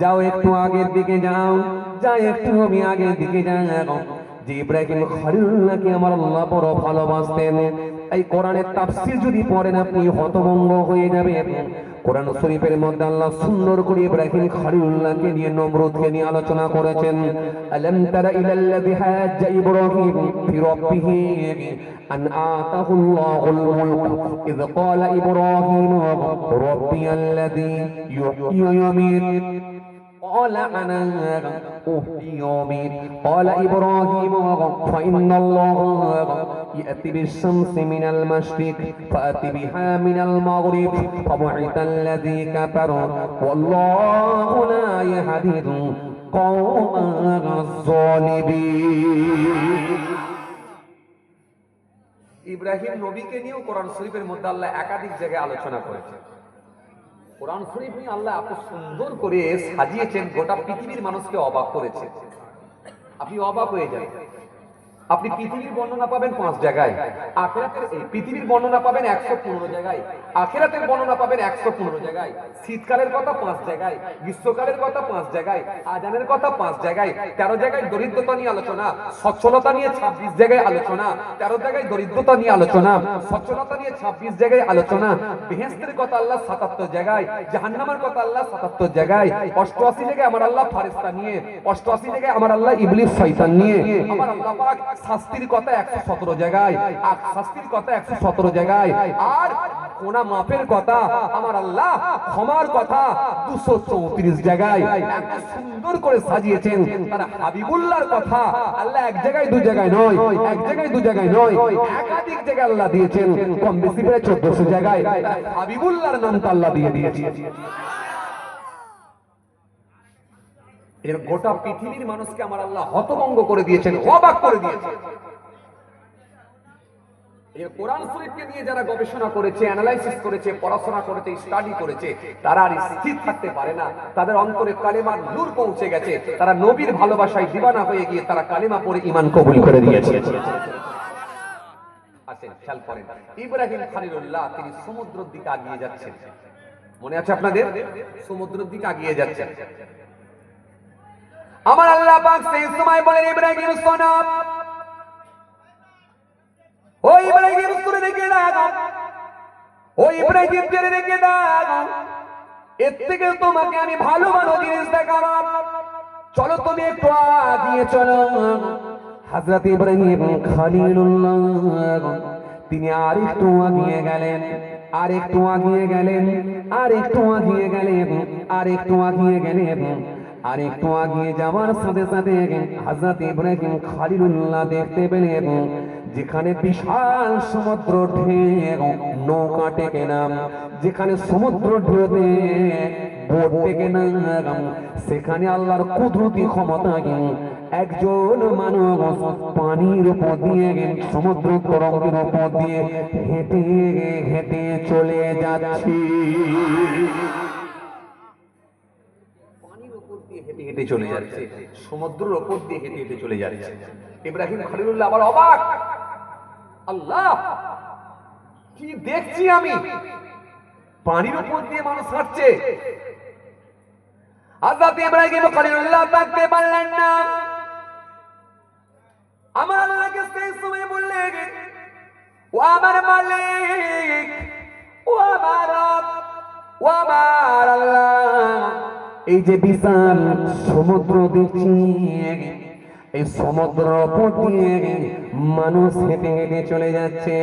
[SPEAKER 1] যাও একটু আগের দিকে যাও, যাও একটু আমি আগের দিকে যাও। যে ইব্রাহিম খলিলুল্লাহকে আমার আল্লাহ বড় ভালোবাসতেন। এই কোরআনের তাফসীর যদি পড়েন আপনি হতভম্ব হয়ে যাবেন। কোরআন শরীফের মধ্যে আল্লাহ সুন্দর করে ইব্রাহিম খলিলুল্লাহকে নিয়ে, নমরুদকে নিয়ে আলোচনা করেছেন। আলাম তারা ইলাল্লাযী হাজ্জা ইব্রাহিম ফি রাব্বিহি আন আতাহুল্লাহুল মুলক ইয ক্বালা ইব্রাহিম রাব্বিয়াল্লাযী ইউহয়ী ওয়া ইউমীত قال أنا أحيي وأميت قال إبراهيم فإن الله يأتي بالشمس من المشرق فأت بها من المغرب فبعث الذي كفر والله لا يهدي القوم الظالمين। ইব্রাহিম নবীকে নিয়েও কোরআন শরীফের মধ্যে আল্লাহ একাধিক জায়গায় আলোচনা করেছেন। কোরআন শরীফ নিয়ে আল্লাহ এত সুন্দর করে সাজিয়েছেন, গোটা পৃথিবীর মানুষকে অবাক করেছেন। আপনি অবাক হয়ে যান। আপনি পৃথিবীর বর্ণনা পাবেন 5 জায়গায়, আখিরাতের এই পৃথিবীর বর্ণনা পাবেন 115 জায়গায়, আখিরাতের বর্ণনা পাবেন 115 জায়গায়, শীতকালের কথা 5 জায়গায়, গ্রীষ্মকালের কথা 5 জায়গায়, আজানের কথা 5 জায়গায়, 13 জায়গায় দরিদ্রতা নিয়ে আলোচনা, সচ্ছলতা নিয়ে 26 জায়গায় আলোচনা, 13 জায়গায় দরিদ্রতা নিয়ে আলোচনা, সচ্ছলতা নিয়ে 26 জায়গায় আলোচনা, বেহেশতের কথা আল্লাহ 77 জায়গায়, জাহান্নামের কথা আল্লাহ 77 জায়গায়, 88 জায়গায় আমার আল্লাহ ফারিস্তা নিয়ে, 88 জায়গায় আমার আল্লাহ ইবলিস শয়তান নিয়ে, আমার আল্লাহ পাক শাস্তির কথা 117 জায়গায়, আর শাস্তির কথা 117 জায়গায়, আর কোনা মাপের কথা আমার আল্লাহ ক্ষমার কথা 234 জায়গায়। এত সুন্দর করে সাজিয়েছেন। তার হাবিবুল্লাহর কথা আল্লাহ এক জায়গায় 2 জায়গায় নয়, এক জায়গায় 2 জায়গায় নয়, একাধিক জায়গায় আল্লাহ দিয়েছেন। কম বেশি প্রায় 1400 জায়গায় হাবিবুল্লাহর নামটা আল্লাহ দিয়ে দিয়েছেন। এর গোটা পৃথিবীর মানুষকে আমার আল্লাহ হতভম্ব করে দিয়েছেন, অবাক করে দিয়েছেন। এই কোরআন শরীফকে নিয়ে যারা গবেষণা করেছে, অ্যানালাইসিস করেছে, পড়াশোনা করেছে, স্টাডি করেছে, তারা আর স্থির থাকতে পারে না। তাদের অন্তরে কালেমার নূর পৌঁছে গেছে। তারা নবীর ভালোবাসায় দিওয়ানা হয়ে গিয়ে তারা কালেমা পড়ে ঈমান কবুল করে দিয়েছে। আসেন খেয়াল করেন, ইব্রাহিম খলিলুল্লাহ তিনি সমুদ্রের দিকে এগিয়ে যাচ্ছেন। মনে আছে আপনাদের? সমুদ্রের দিকে এগিয়ে যাচ্ছেন। আমার আল্লাহ পাক সেই সময় বলেন, ইব্রাহিম শোনো, ও ইব্রাহিম শুনে রেখে দাও, ও ইব্রাহিম জেনে রেখে দাও, এর থেকে তোমাকে আমি ভালো ভালো জিনিস দেখাবো। চলো তুমি একটু আগিয়ে চলো। হযরত ইব্রাহিম খলিলুল্লাহ তিনি আরেকটু আগিয়ে গেলেন, আরেকটু আগিয়ে গেলেন, আরেকটু আগিয়ে গেলেন, আরেকটু আগিয়ে গেলেন। আর একটু আগিয়ে যাওয়ার সাথে সাথে হযরত ইব্রাহিম খলিলুল্লাহ দেখতে পেলেন যেখানে বিশাল সমুদ্র ঢেউ নৌকা টেকে নাম, যেখানে সমুদ্র ঢেউতে বোট টেকে নাম, সেখানে আল্লাহর কুদরতি ক্ষমতা একজন মানুষ পানির উপর দিয়ে সমুদ্র তরঙ্গের উপর দিয়ে হেঁটে হেঁটে চলে যাচ্ছে। হেঁটে হেঁটে চলে যাচ্ছে, সমুদ্রের উপর দিয়ে হেঁটে হেঁটে চলে যাচ্ছে। ইব্রাহিম খলিলুল্লাহ আবার অবাক, আল্লাহ কি দেখছি আমি, পানির উপর দিয়ে মানুষ হাঁটছে। হযরত ইব্রাহিম খলিলুল্লাহ থাকতে পারলেন না, আমার আল্লাহকে সেই সময় বললেন, ও আমার মালিক, ও আমার রব, ও আমার আল্লাহ, এই যে বিশাল সমুদ্র দেখছি, এই সমুদ্র উপর দিয়ে মানুষ হেঁটে হেঁটে চলে যাচ্ছে,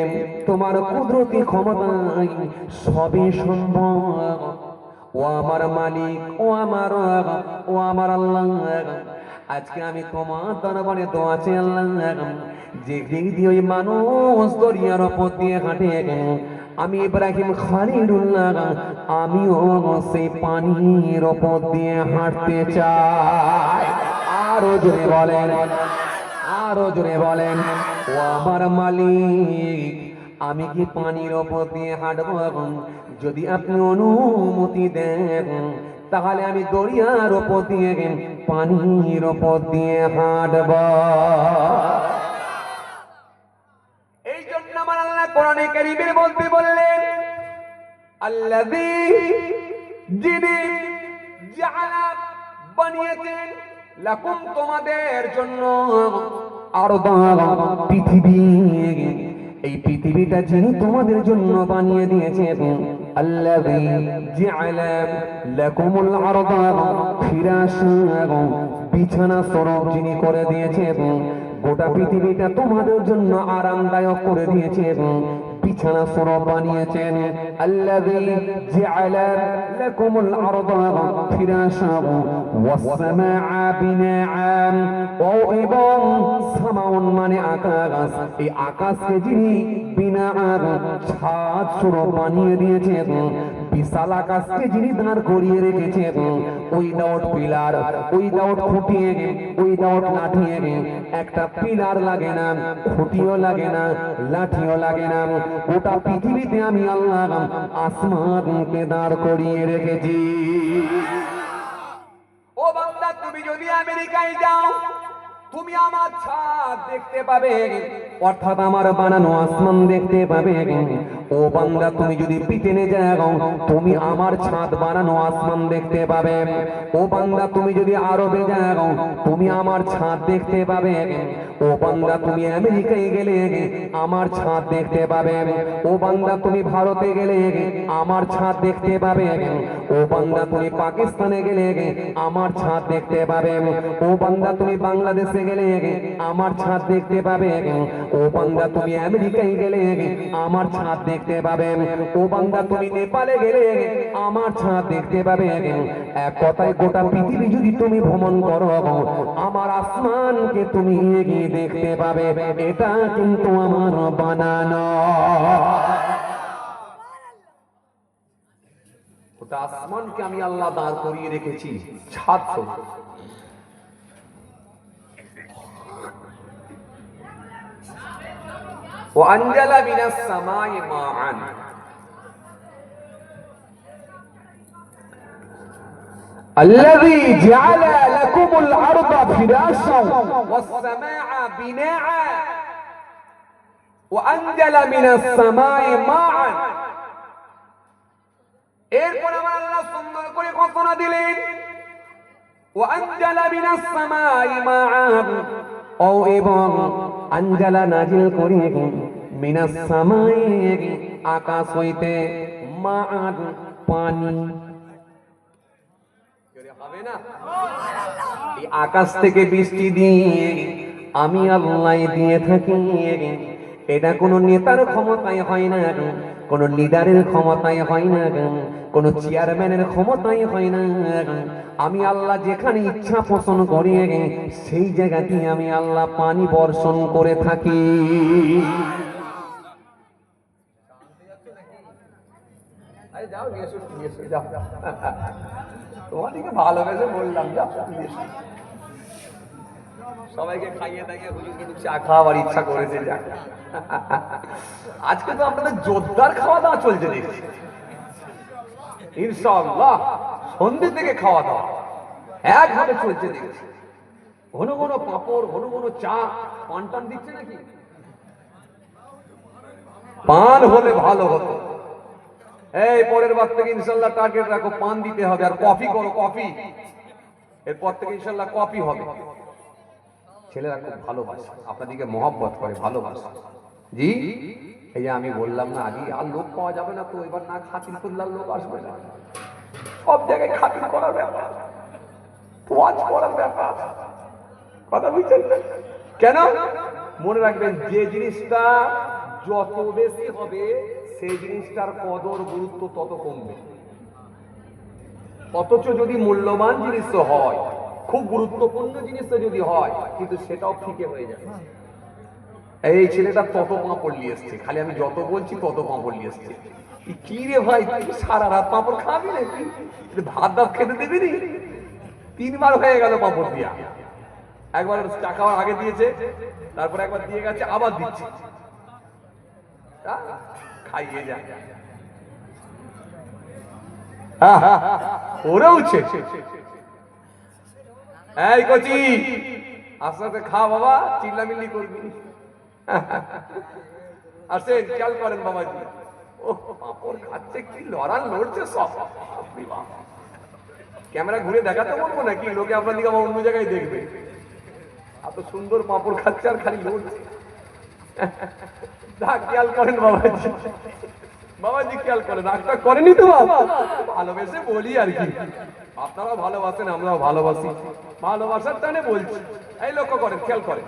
[SPEAKER 1] তোমার কুদরতি ক্ষমতায় সবই সম্ভব। ও আমার মালিক, ও আমার রব, ও আমার আল্লাহ, আজকে আমি তোমার দরবারে দোয়া চাই আল্লাহ, যে দিক দিয়ে ওই মানুষ দরিয়ার উপর দিয়ে হাঁটে, আমি ইব্রাহিম খলিলুল্লাহ আমিও সেই পানির উপর দিয়ে হাঁটতে চাই। আরো জোরে বলেন, আরো জোরে বলেন, ও আমার মালিক আমি কি পানির উপর দিয়ে হাঁটবো? যদি আপনি অনুমতি দেন তাহলে আমি দরিয়ার উপর দিয়ে পানির উপর দিয়ে হাঁটব। এই জন্য আমার আল্লাহ কোরআনে কারীমের মধ্যে বললেন, আল্লাযী যিনি জাআলা বানিয়েছেন লাকুম তোমাদের জন্য আরদা পৃথিবী, এই পৃথিবীটা যিনি তোমাদের জন্য বানিয়ে দিয়েছেন, আল্লাযী জাআলা লাকুমুল আরদা ফিরাশা বিছানা স্বরূপ যিনি করে দিয়েছেন, গোটা পৃথিবীটা তোমাদের জন্য আরামদায়ক করে দিয়েছেন, বিছানা স্বরূপ বানিয়েছেন। আল্লাযী জাআলা লাকুমুল আরদা ফিরাশা ওয়াস সামাআ বিনাআ, ও এবং সামাউন মানে আকাশ, এই আকাশকে যিনি বিনাআ ছাদ স্বরূপ বানিয়ে দিয়েছেন, বিশাল আকাশকে যিনি দাঁড় করিয়ে রেখেছেন, উইদাউট পিলার, উইদাউট খুঁটি, উইদাউট লাঠি, একটা পিলার লাগে না, খুঁটিও লাগে না, লাঠিও লাগে না, গোটা পৃথিবীতে আমি আল্লাহ আসমানকে দাঁড় করিয়ে রেখেছি। ও বান্দা, তুমি যদি আমেরিকায় যাও তুমি আমার ছাদ দেখতে পাবে, অর্থাৎ আমার বানানো আসমান দেখতে পাবে। ও বান্দা, তুমি যদি ব্রিটেনে যাও তুমি আমার ছাদ বানানো আসমান দেখতে পাবে। ও বান্দা, তুমি যদি আরবে যাও তুমি আমার ছাদ দেখতে পাবে। ও বান্দা, তুমি আমেরিকায় গেলে আমার ছাদ দেখতে পাবে। ও বান্দা, তুমি ভারতে গেলে আমার ছাদ দেখতে পাবে। ও বান্দা, তুমি পাকিস্তানে গেলে আমার ছাদ দেখতে পাবে। ও বান্দা, তুমি বাংলাদেশে গেলে আমার ছাদ দেখতে পাবে। ও বান্দা, তুমি আমেরিকায় গেলে আমার ছাদ দেখতে পাবে। ও বান্দা, তুমি নেপালে গেলে আমার ছাদ দেখতে পাবে। এক কথায় গোটা পৃথিবী যদি তুমি ভ্রমণ করো আমার আসমানকে তুমি এগিয়ে দেখতে পাবে। এটা কিন্তু আমার বানানো, গোটা আসমানকে আমি আল্লাহ দাঁড় করিয়ে রেখেছি ছাদ স্বরূপ। وأنزل من السماء ماء الذي جعل لكم الأرض فراشا والسماء بناء وأنزل من السماء ماء। এরপর আমার আল্লাহ সুন্দর করে ঘোষণা দিলেন, وأنزل من السماء ماء, ও এবং আনজালা নাজিল করিয়ে মিনাস সামাই আকাশ হইতে মাআন পানি। হবে না, এই আকাশ থেকে বৃষ্টি দিয়ে আমি আল্লাহ দিয়ে থাকি। এটা কোনো নেতার ক্ষমতায় হয় না, কোনো লিডারের ক্ষমতায় হয় না, কোনো চেয়ারম্যানের ক্ষমতায় হয় না। আমি আল্লাহ যেখানে ইচ্ছা পোষণ করি সেই জায়গাতে আমি আল্লাহ পানি বর্ষণ করে থাকি। যাও নিয়ে এসো, নিয়ে এসো, যাও। তোমাদেরকে ভালোবেসে বললাম যাও নিয়ে এসো। সবাইকে খাইয়ে দাইয়ে হুজুরকে একটু চা খাওয়ার ইচ্ছা করেছে। যাক, আজকে তো আপনাদের জোরদার খাওয়া দাওয়া চলছে দেখছি। ইনশাআল্লাহ সন্ধ্যে থেকে খাওয়া দাওয়া একভাবে চলছে দেখছি। ঘন ঘন পাঁপড়, ঘন ঘন চা, পান টান দিচ্ছে নাকি? পান হলে ভালো হতো। এই পরের বার থেকে ইনশাআল্লাহ টার্গেট রাখো, পান দিতে হবে। আর কফি করো, কফি। এরপর থেকে ইনশাআল্লাহ কফি হবে। ছেলেরা খুব ভালোবাসে, আপনাদেরকে মহব্বত করে, ভালোবাসে। জি, এই যে আমি বললাম না আগে, আর লোক পাওয়া যাবে না তো, এবার না খাতির করলে লোক আসবে না। সব জায়গায় খাতির করার ব্যাপার, ওয়াজ করার ব্যাপার। কথা বুঝছেন? কেন? মনে রাখবেন, যে জিনিসটা যত বেশি হবে সেই জিনিসটার কদর গুরুত্ব তত কমবে। অথচ যদি মূল্যবান জিনিস হয়, খুব গুরুত্বপূর্ণ জিনিস যদি হয়, কিন্তু সেটাও ফিকে হয়ে যাবে। এই ছেলেটা তত পাঁপড় নিয়ে এসছে, খালি আমি যত বলছি তত পাঁপড় নিয়ে এসছে। কি রে ভাই, তুই সারা রাত পাঁপড় খাবি নাকি? ভাত দাত খেতে দিবি নি? 3 বার হয়ে গেল পাঁপড় দিয়া। একবার চা খাওয়ার আগে দিয়েছে, তারপর একবার দিয়ে গেছে, আবার দিচ্ছে। খাইয়ে যা, ওরেওছে। এই কচি, আস্তে আস্তে খা বাবা, চিল্লামিল্লি করবি। আসেন, খেয়াল করেন বাবাজি। ও পাঁপড় খাচ্ছে, কি লড়ান লড়ছে সব। ক্যামেরা ঘুরে দেখাতে বলবো নাকি? লোকে আপনার দিকে আমার অন্য জায়গায় দেখবে। এত সুন্দর পাঁপড় খাচ্ছে আর খালি লড়ছে। খেয়াল করেন বাবাজি, বাবাজি খেয়াল করেন। রাগটা করেনি তো বাবা, ভালোবেসে বলি আর কি। আপনারাও ভালোবাসেন, আমরাও ভালোবাসি, ভালোবাসার টানে বলছি। এই লক্ষ্য করেন, খেয়াল করেন।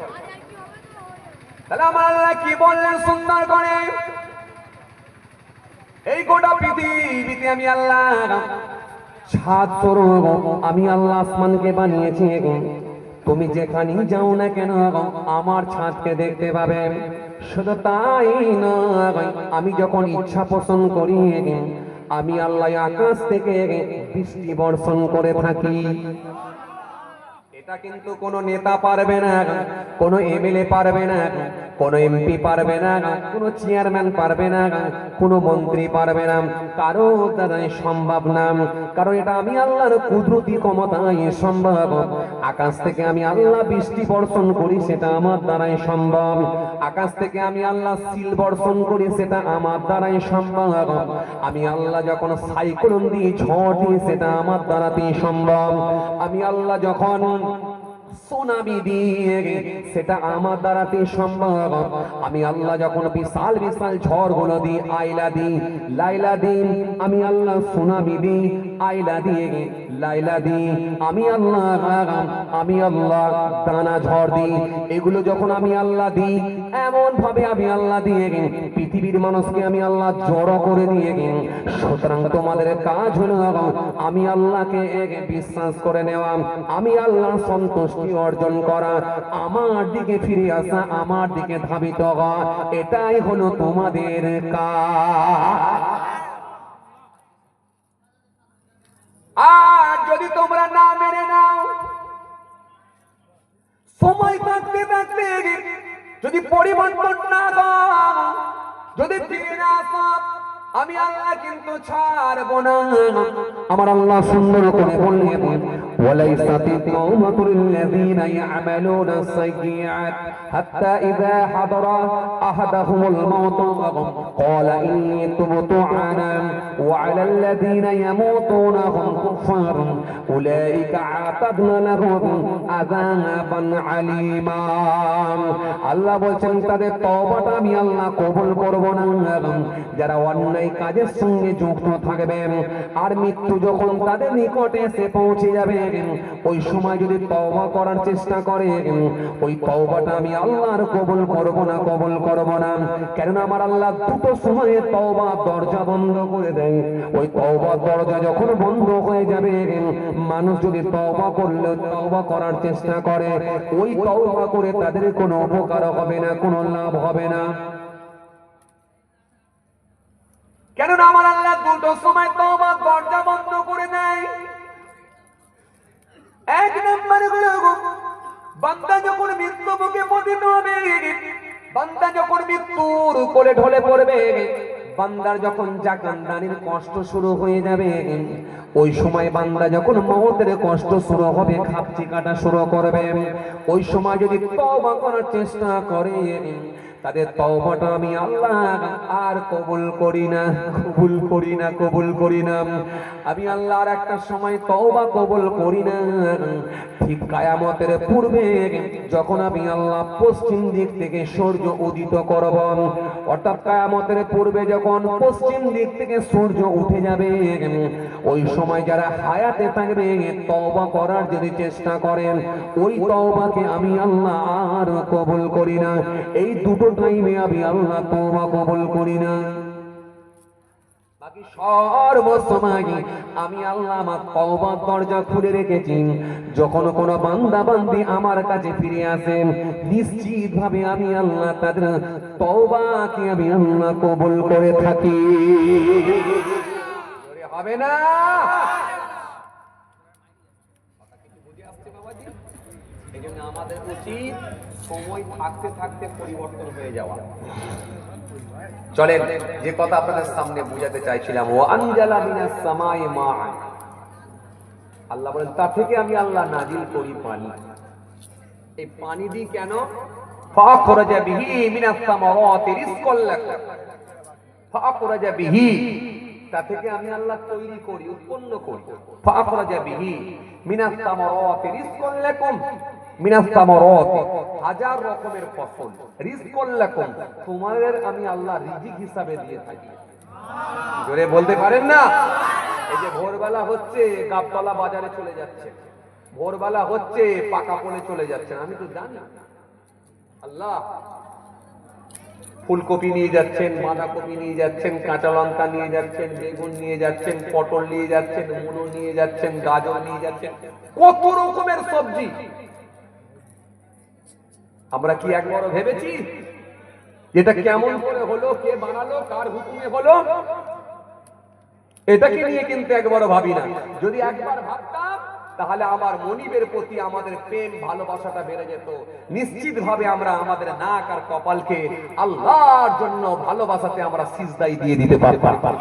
[SPEAKER 1] তাহলে আমার আল্লাহ কি বললেন সুন্দর করে? এই গোটা পৃথিবীতে আমি আল্লাহ ছাদ স্বরূপ আমি আল্লাহ আসমানকে বানিয়েছি। তুমি যেখানেই যাও না কেন আমার ছাদকে দেখতে পাবে। শুধু তাই নয়, আমি যখন ইচ্ছা পোষণ করি আমি আল্লাহ আকাশ থেকে বৃষ্টি বর্ষণ করে থাকি। এটা কিন্তু কোনো নেতা পারবে না, কোনো এমএলএ পারবে না, কোনো এমপি পারবে না, কোনো চেয়ারম্যান পারবে না, কোনো মন্ত্রী পারবে না, কারো দ্বারাই সম্ভব না। কারণ এটা আমি আল্লাহর কুদরতি ক্ষমতায় সম্ভব। আকাশ থেকে আমি আল্লাহ বৃষ্টি বর্ষণ করি, সেটা আমার দ্বারাই সম্ভব। আকাশ থেকে আমি আল্লাহ সিল বর্ষণ করি, সেটা আমার দ্বারাই সম্ভব। আমি আল্লাহ যখন সাইক্লোন দিই, ঝড় দিই, সেটা আমার দ্বারাতেই সম্ভব। আমি আল্লাহ যখন সুনামি দিয়ে, সেটা আমার দ্বারাতে সম্ভব। আমি আল্লাহ যখন বিশাল বিশাল ঝড়গুলো দিই, আইলা দিই, লাইলা দিই, আমি আল্লাহ সুনামি দিই, আইলা দিয়ে, লাইলা দিই, আমি আল্লাহ দানা ঝড় দিই। এগুলো যখন আমি আল্লাহ দিই, এমন ভাবে আমি আল্লাহ দিয়ে পৃথিবীর মানুষকে আমি আল্লাহ জড়ো করে দিয়ে। সুতরাং তোমাদের কাজ হলো আমি আল্লাহকে বিশ্বাস করে নেওয়া, আমি আল্লাহ সন্তুষ্টি অর্জন করা, আমার দিকে ফিরে আসা, আমার দিকে ধাবিত হওয়া, এটাই হলো তোমাদের কাজ। আর যদি তোমরা না মেনে নাও, সময় থাকতে থাকতে যদি পরিবর্তন না দাও, যদি ফিরে না আসো, আমি আল্লাহ কিন্তু ছাড়বো না। আমার আল্লাহ সুন্দর করে বললেন, ওয়ালাইসাতি তাওবাতুল লাযিনা ইয়ামালুনা সাইয়্যাত হাত্তা ইযা হাদারা আহাদাহুমুল মাউত ক্বালা ইন্নী তুবতু আনা ওয়া আলাল লাযিনা ইয়ামুতুনা হুম কুফার উলাইকা আতাদনা লাহুম আযাবান আলীমা। আল্লাহ বলেন তাদের তওবাটা আমি আল্লাহ কবুল করব না। যারা অন্যায় কাজের সঙ্গে যুক্ত থাকবে আর মৃত্যু যখন তাদের নিকটে এসে পৌঁছে যাবে, ওই সময় যদি তওবা করার চেষ্টা করে, ওই তওবাটা আমি আল্লাহর কবুল করব না, কবুল করব না। কারণ আমার আল্লাহ দুটো সময়ে তওবা দরজা বন্ধ করে দেয়। ওই তওবা দরজা যখন বন্ধ হয়ে যাবে, মানুষ যদি তওবা করলে তওবা করার চেষ্টা করে, ওই তওবা করে তাদের কোনো উপকার হবে না, কোনো লাভ হবে না। কেননা আমার আল্লাহ দুটো সময় তওবা দরজা বন্ধ করে দেয়। এক নম্বরে হলো বান্দা যখন মৃত্যু মুখে পতিত হবে, বান্দা যখন মৃত্যুর কোলে ঢলে পড়বে, বান্দার যখন জাকান্দানির কষ্ট শুরু হয়ে যাবে, ওই সময় বান্দা যখন মওতের কষ্ট শুরু হবে, খাপচি কাটা শুরু করবে, ওই সময় যদি তওবা করার চেষ্টা করে, তাদের তওবাটা আমি আল্লাহ আর কবুল করি না, কবুল করি না, কবুল করি না। আমি আল্লাহর একটা সময় তওবা কবুল করি না। ঠিক কিয়ামতের পূর্বে যখন আমি আল্লাহ পশ্চিম দিক থেকে সূর্য উদিত করব, অর্থাৎ কিয়ামতের পূর্বে যখন পশ্চিম দিক থেকে সূর্য উঠে যাবে, ওই সময় যারা হায়াতে থাকবে তওবা করার যদি চেষ্টা করেন, ওই তওবাকে আমি আল্লাহ আর কবুল করি না। এই দুটো টাইমে আমি আল্লাহ তওবা কবুল করি না। বাকি সর্বসময় আমি আল্লাহ আমার তওবার দরজা খুলে রেখেছি। যখন কোনো বান্দা বান্দি আমার কাছে ফিরে আসে, নিশ্চিত ভাবে আমি আল্লাহ তাদের তওবাকে আমি আল্লাহ কবুল করে থাকি। হবে না? এই জন্য আমাদের উচিত সময় থাকতে থাকতে পরিবর্তন হয়ে যাওয়া। চলেন, যে কথা আপনাদের সামনে বুঝাতে চাইছিলাম, ও আনজালা মিনাস সামাই মাআ, আল্লাহ বলেন তা থেকে আমি আল্লাহ নাজিল করি পানি। এই পানি দি কেন? ফাখরাজা বিহি মিনাস সামারাতি রিজকাল লাকুম, ফাখরাজা বিহি, তা থেকে আমি আল্লাহ তৈরি করি, উৎপন্ন করি। ফাখরাজা বিহি মিনাস সামারাতি রিজকাল লাকুম, মিনাস সামারাতি, হাজার রকমের ফসল, রিজকাল লাকুম, তোমাদের আমি আল্লাহ রিজিক হিসাবে দিয়ে থাকি। জোরে বলতে পারেন না? এই যে ভোরবেলা হচ্ছে গাবতলা বাজারে চলে যাচ্ছে, ভোরবেলা হচ্ছে পাকা পলে চলে যাচ্ছেন, আমি তো জানি আল্লাহ ফুলকপি নিয়ে যাচ্ছেন, বাঁধাকপি নিয়ে যাচ্ছেন, কাঁচা লঙ্কা নিয়ে যাচ্ছেন, বেগুন নিয়ে যাচ্ছেন, পটল নিয়ে যাচ্ছেন, মূলো নিয়ে যাচ্ছেন, গাজর নিয়ে যাচ্ছেন, কত রকমের সবজি। আমরা কি একবারও ভেবেছি এটা কেমন করে হলো, কে বানালো, কার হুকুমে হলো? এটাকে নিয়ে কিন্তু একবারও ভাবি না। যদি একবার ভাবতাম তাহলে আমার মনিবের প্রতি আমাদের প্রেম ভালোবাসাটা বেড়ে যেত। নিশ্চিত ভাবে আমরা আমাদের নাক আর কপালকে আল্লাহর জন্য ভালোবাসাতে আমরা সিজদায় দিয়ে দিতে পারতাম।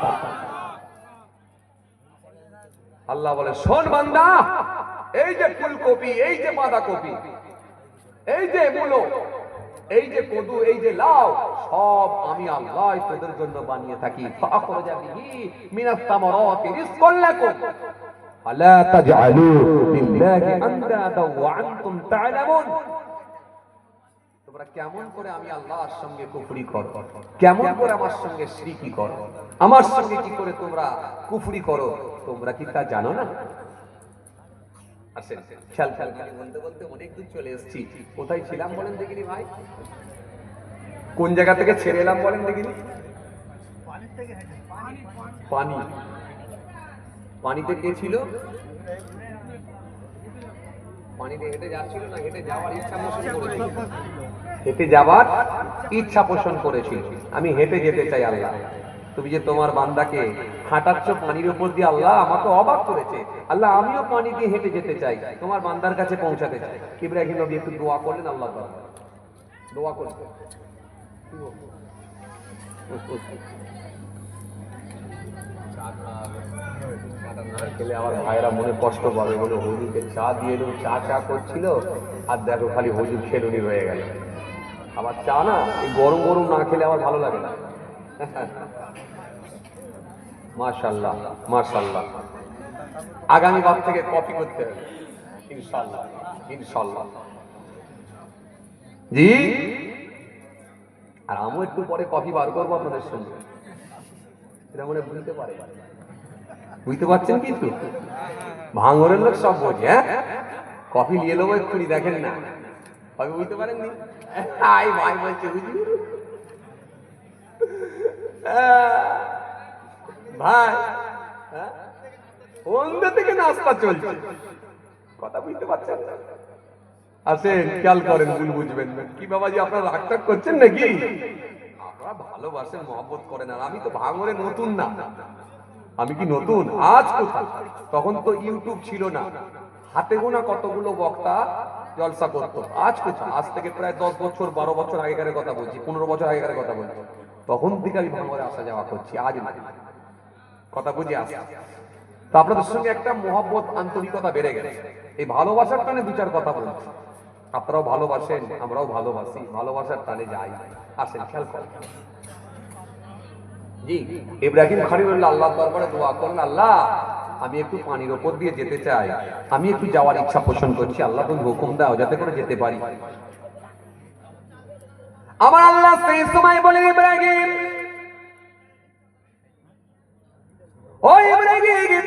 [SPEAKER 1] আল্লাহ বলে, শোন বান্দা, এই যে ফুলকপি, এই যে বাঁধাকপি, এই যে মূলো, এই যে কদু, এই যে লাউ, সব আমি আল্লাহ তোদের জন্য বানিয়ে থাকি। ফাখরাজা বিহি মিনাস সামারাতি রিজকাল লাকুম আলা তাজআলু লিল্লাহি আনদাদা ওয়া আনতুম তা'লামুন। তোমরা কেমন করে আমি আল্লাহর সঙ্গে কুফরি করো, কেমন করে আমার সঙ্গে শিরকি করো, আমার সঙ্গে কি করে তোমরা কুফরি করো, তোমরা কি তা জানো না? আসেন, খেয়াল খেয়াল বলতে বলতে অনেক দূর চলে এসেছি। কোথায় ছিলাম বলেন দেখিনি ভাই? কোন জায়গা থেকে ছেড়ে এলাম বলেন দেখিনি? পানি। পানিতে কে ছিল? পানিতে হেঁটে যাচ্ছিল না হেঁটে যাওয়ার ইচ্ছা পোষণ করেছিল? হেঁটে যাওয়ার ইচ্ছা পোষণ করেছিল। আমি হেঁটে যেতে চাই আল্লাহ। তুমি যে তোমার বান্দাকে হাঁটাচ্ছ পানির উপর দিয়ে, আল্লাহ আমাকে অবাক করেছে। আল্লাহ আমিও পানি দিয়ে হেঁটে যেতে চাই, তোমার বান্দার কাছে পৌঁছাতে চাই। ইব্রাহিম নবী একটু দোয়া করলেন, আল্লাহ দোয়া করলেন। খেলে আমার ভাইরা মনে কষ্ট পাবে, বলে হুজুরকে চা দিয়ে এলো, চা চা করছিল, আর দেখো খালি হুজুর খেলুনি হয়ে গেল। আবার চা না এই গরম গরম না খেলে আমার ভালো লাগে না। মাশাআল্লাহ মাশাআল্লাহ, আগামীবার থেকে কপি করতে হবে ইনশাআল্লাহ, ইনশাআল্লাহ। জি, আর আমিও একটু পরে কফি বার করবো আপনাদের সঙ্গে, এটা মনে বুঝতে পারে। বুঝতে পারছেন কিন্তু ভাঙরের লোক সব বোঝে। হ্যাঁ, কফি নিয়ে নেবো এক্ষুনি, দেখেন না কফি বুঝতে পারেননি। আই ভাই বলছে হুজুর ভাই, সন্ধ্যা থেকে নাস্তা চলছে, কথা বুঝতে পারছেন না? আসেন খেয়াল করেন, ভুল বুঝবেন না। কি বাবাজি আপনারা রাগটাগ করছেন নাকি? আপনারা ভালোবাসেন, মহব্বত করেন, আর আমি তো ভাঙরে নতুন না। আমি কি নতুন? আজ কোথায়, তখন তো ইউটিউব ছিল না, হাতে গোনা কতগুলো বক্তা জলসা করতো। আজ কোথায়, আজ থেকে প্রায় 10 বছর 12 বছর আগেকার কথা বলছি, 15 বছর আগেকার কথা বলছি। তখন থেকে আমি ভাঙরে আসা যাওয়া করছি, আজ না। কথা বুঝে আসে তো আপনাদের সঙ্গে একটা মহব্বত, আন্তরিকতা বেড়ে গেছে। এই ভালোবাসার টানে বিচার কথা বলছি। আপনারাও ভালোবাসেন, আমরাও ভালোবাসি, ভালোবাসার টানে যাই। আসেন খেয়াল করেন। জি, ইব্রাহিম খলিলুল্লাহ আল্লাহর দরবারে দোয়া করেন, আল্লাহ আমি একটু পানির উপর দিয়ে যেতে চাই, আমি একটু যাওয়ার ইচ্ছা পোষণ করছি, আল্লাহ তুমি হুকুম দাও যাতে করে যেতে পারি। আমার আল্লাহ সেই সময় বলেন, ইব্রাহিম, ও ইব্রাহিম,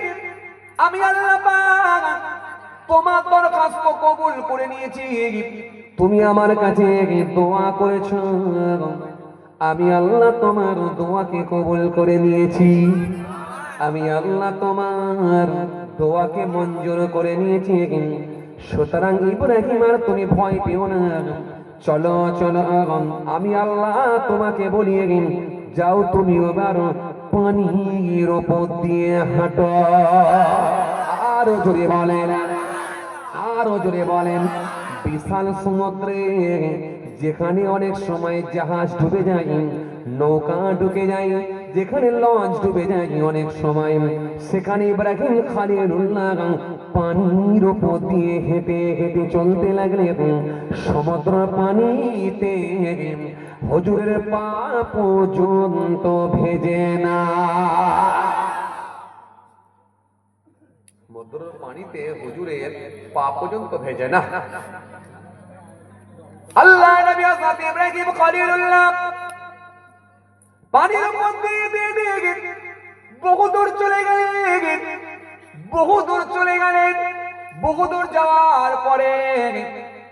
[SPEAKER 1] আমি আল্লাহ পাক তোমার দরখাস্ত কবুল করে নিয়েছি। তুমি আমার কাছে দোয়া করেছো, আমি আল্লাহ তোমার দোয়াকে কবুল করে নিয়েছি। আমি আল্লাহ তোমার দোয়াকে মঞ্জুর করে নিয়েছি। সুতরাং ইব্রাহিম আর তুমি ভয় পেও না, চলো চলো, আমি আল্লাহ তোমাকে বলি, যাও তুমি এবার পানির উপর দিয়ে হাঁটো। আরো জোরে বলেন, আরো জোরে বলেন। বিশাল সমুদ্রে যেখানে অনেক সময় জাহাজ ডুবে যায়, নৌকা ডুবে যায়, যেখানে লঞ্চ ডুবে যায় অনেক সময়, সেখানে ইব্রাহিম খলিলুল্লাহ পানির উপর দিয়ে হেঁটে হেঁটে চলতে লাগলেন। সমুদ্র পানিতে হুজুরের পা পর্যন্ত ভেজে না। সমুদ্রের পানিতে হুজুরের পা পর্যন্ত ভেজে না। আল্লাহ নবী হযরত ইব্রাহিম খলিলুল্লাহ পানির উপর দিয়ে বহু দূর চলে গেলেন, বহু দূর চলে গেলেন। বহু দূর যাওয়ার পরে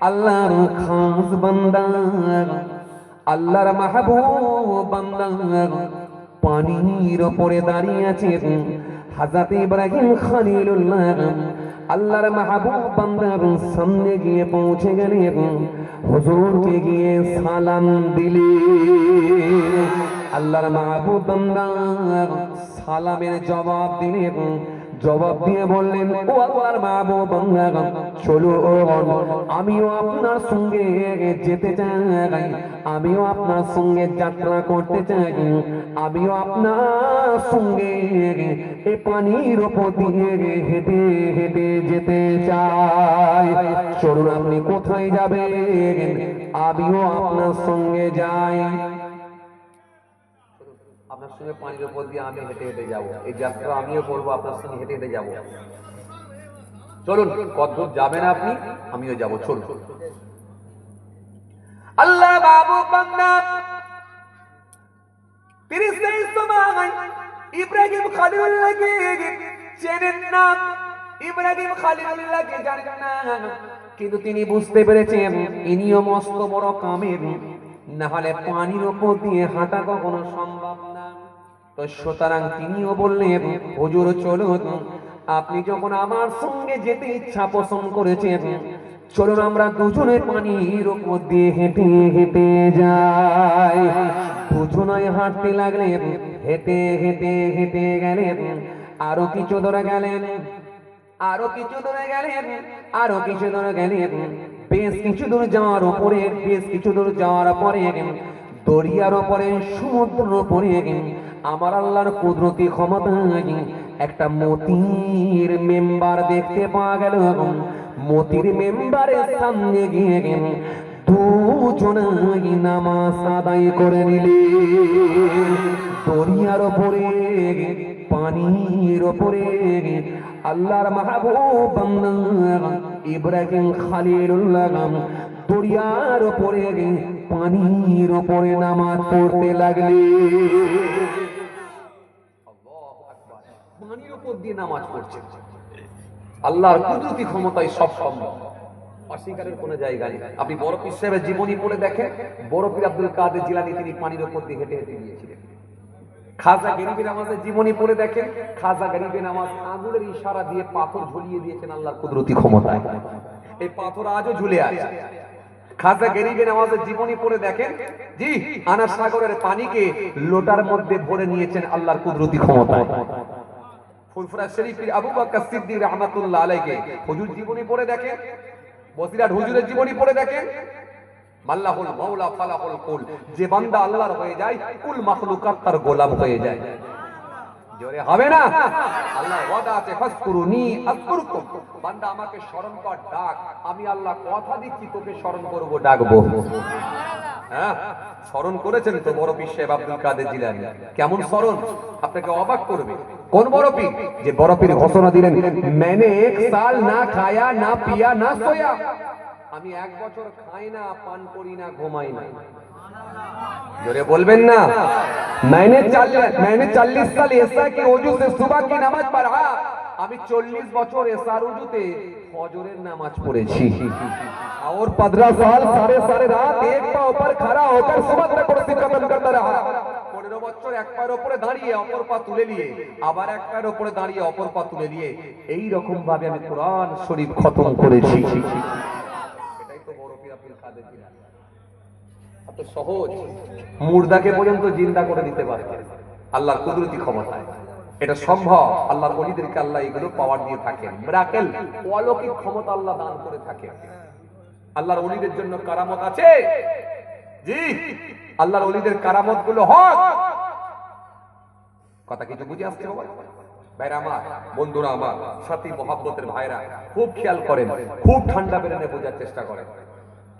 [SPEAKER 1] আল্লাহর খাস বান্দা, আল্লাহর মাহবুব বান্দা পানির উপরে দাঁড়িয়ে আছে। হযরত ইব্রাহিম খলিলুল্লাহ আল্লাহর মাহবুব বান্দার সামনে গিয়ে পৌঁছে গেলেন, হুজুরকে গিয়ে সালাম দিলেন। আল্লাহর মাহবুব বান্দা সালামের জবাব দিলেন, জবাব দিয়ে বললেন, ও আল্লাহর মাহবুব বান্দা, চলো আমিও আপনার সঙ্গে যেতে চাই, আমিও আপনার সঙ্গে যাত্রা করতে চাই, আমিও আপনার সঙ্গে এই পানির উপর দিয়ে হেঁটে হেঁটে যেতে চাই। চলুন, আপনি কোথায় যাবেন, আমিও আপনার সঙ্গে যাই। আপনার সঙ্গে পানির উপর দিয়ে আমি হেঁটে হেঁটে যাবো, এই যাত্রা আমিও করবো, আপনার সঙ্গে হেঁটে হেঁটে যাবো। চলুন, কতদূর যাবেন আপনি, আমিও যাবো, চলুন। আল্লাহ বাবু বান্দা তিনি সেই সময় ইব্রাহিম খলিলুল্লাহকে চেনেন না, ইব্রাহিম খলিলুল্লাহকে জানেন না, কিন্তু তিনি বুঝতে পেরেছেন ইনিও মস্ত বড় কামের, না হলে পানির উপর দিয়ে হাঁটা কখনো সম্ভব না। তো সুতরাং তিনিও বললেন, হুজুর চলুন, আপনি যখন আমার সঙ্গে যেতে ইচ্ছা পোষণ করেছেন, চলুন আমরা দুজনে পানির উপর দিয়ে হেঁটে হেঁটে যাই। দুজনে হাঁটতে লাগলেন, হেঁটে হেঁটে হেঁটে গেলেন, আরো কিছু দূরে গেলেন, আরো কিছু দূরে গেলেন, আরো কিছু দূরে গেলেন। বেশ কিছু দূর যাওয়ার পরে, বেশ কিছু দূর যাওয়ার পরে দরিয়ার উপরে, সমুদ্রের উপরে আমার আল্লাহর কুদরতি ক্ষমতায় একটা মতির মেম্বার দেখতে পাওয়া গেল। মতির মেম্বারের সামনে গিয়ে দুজনাই নামাজ আদায় করে নিলে। দরিয়ার উপরে, পানির উপরে আল্লাহর মাহবুব বান্দা ইব্রাহিম খলিলুল্লাহ দরিয়ার উপরে, পানির উপরে নামাজ পড়তে লাগলেন। পানির উপর দিয়ে নামাজ পড়ছে। আল্লাহর কুদরতি ক্ষমতায় সব সম্ভব, অস্বীকারের কোনো জায়গা নেই। আপনি বড় পীর সাহেবের জীবনী পড়ে দেখেন, বড় পীর আব্দুল কাদের জিলানী তিনি পানির উপর দিয়ে হেঁটে হেঁটে গিয়েছিলেন। খাজা গরিবে নামাজের জীবনী পড়ে দেখেন, খাজা গরিবে নামাজ আঙুলের ইশারা দিয়ে পাথর ঝুলিয়ে দিয়েছেন আল্লাহর কুদরতি ক্ষমতায়। এই পাথর আজও ঝুলে আছে। খাজা গরিবে নামাজের জীবনী পড়ে দেখেন, জি আনা সাগরের পানিকে লোটার মধ্যে ভরে নিয়েছেন আল্লাহর কুদরতি ক্ষমতায়। ফুরফুরা শরীফের আবু বকর সিদ্দিক রাহমাতুল্লাহ আলাইহি হুজুর জীবনী পড়ে দেখেন, বসিরাট হুজুরের জীবনী পড়ে দেখেন, মাল্লাহুল মাওলা ফালাহুল কুল, যে বান্দা আল্লাহর হয়ে যায় কুল মাখলুকাত তার গোলাম হয়ে যায়। জোরে হবে না? আল্লাহ ওয়াদা আছে, ফাসকুরুনি আযকুরকুম, বান্দা আমাকে স্মরণ কর, ডাক, আমি আল্লাহ কথা দিচ্ছি তোকে স্মরণ করব, ডাকবো। হ্যাঁ, স্মরণ করেছেন তো বড় পীর সাহেব আব্দুল কাদের জিলানী। কেমন স্মরণ, আপনাকে অবাক করবে। কোন বড় পীর? যে বড় পীর ঘোষণা দিলেন, मैंने एक साल ना खाया ना पिया ना सोया, আমি 1 বছর খাই না, পান করি না, ঘুমাই না। জোরে বলবেন না? मैंने 40 साल ऐसा कि वजू से सुबह की नमाज पढ़ा, আমি 40 বছর এসার উজুতে ফজরের নামাজ পড়েছি। और 15 साल सारे रात एक पांव पर खड़ा होकर सुबह तक कुर्सी खत्म करता रहा। 15 বছর এক পায়ের উপরে দাঁড়িয়ে অপর পা তুলে নিয়ে, আবার এক পায়ের উপরে দাঁড়িয়ে অপর পা তুলে নিয়ে, এই রকম ভাবে আমি কোরআন শরীফ খতম করেছি। এটাই তো বড় পীর আব্দুল কাদের জিলানী। এত সহজ, মুর্দাকে পর্যন্ত জিন্দা করে দিতে পারছে আল্লাহর কুদরতি ক্ষমতায়। এটা সম্ভব। আল্লাহর ওলিদেরকে আল্লাহ এগুলো পাওয়ার দিয়ে থাকেন। মিরাকেল, অলৌকিক ক্ষমতা আল্লাহ দান করে থাকেন। আল্লাহর ওলিদের জন্য কারামত আছে, জি আল্লাহর ওলিদের কারামত গুলো হক। কথা কিছু বুঝে আসছে বাবা? ভাইরা আমার, বন্ধুরা আমার, সাথী মহব্বতের ভাইরা, খুব খেয়াল করেন, খুব ঠান্ডা বেরেনে বোঝার চেষ্টা করেন।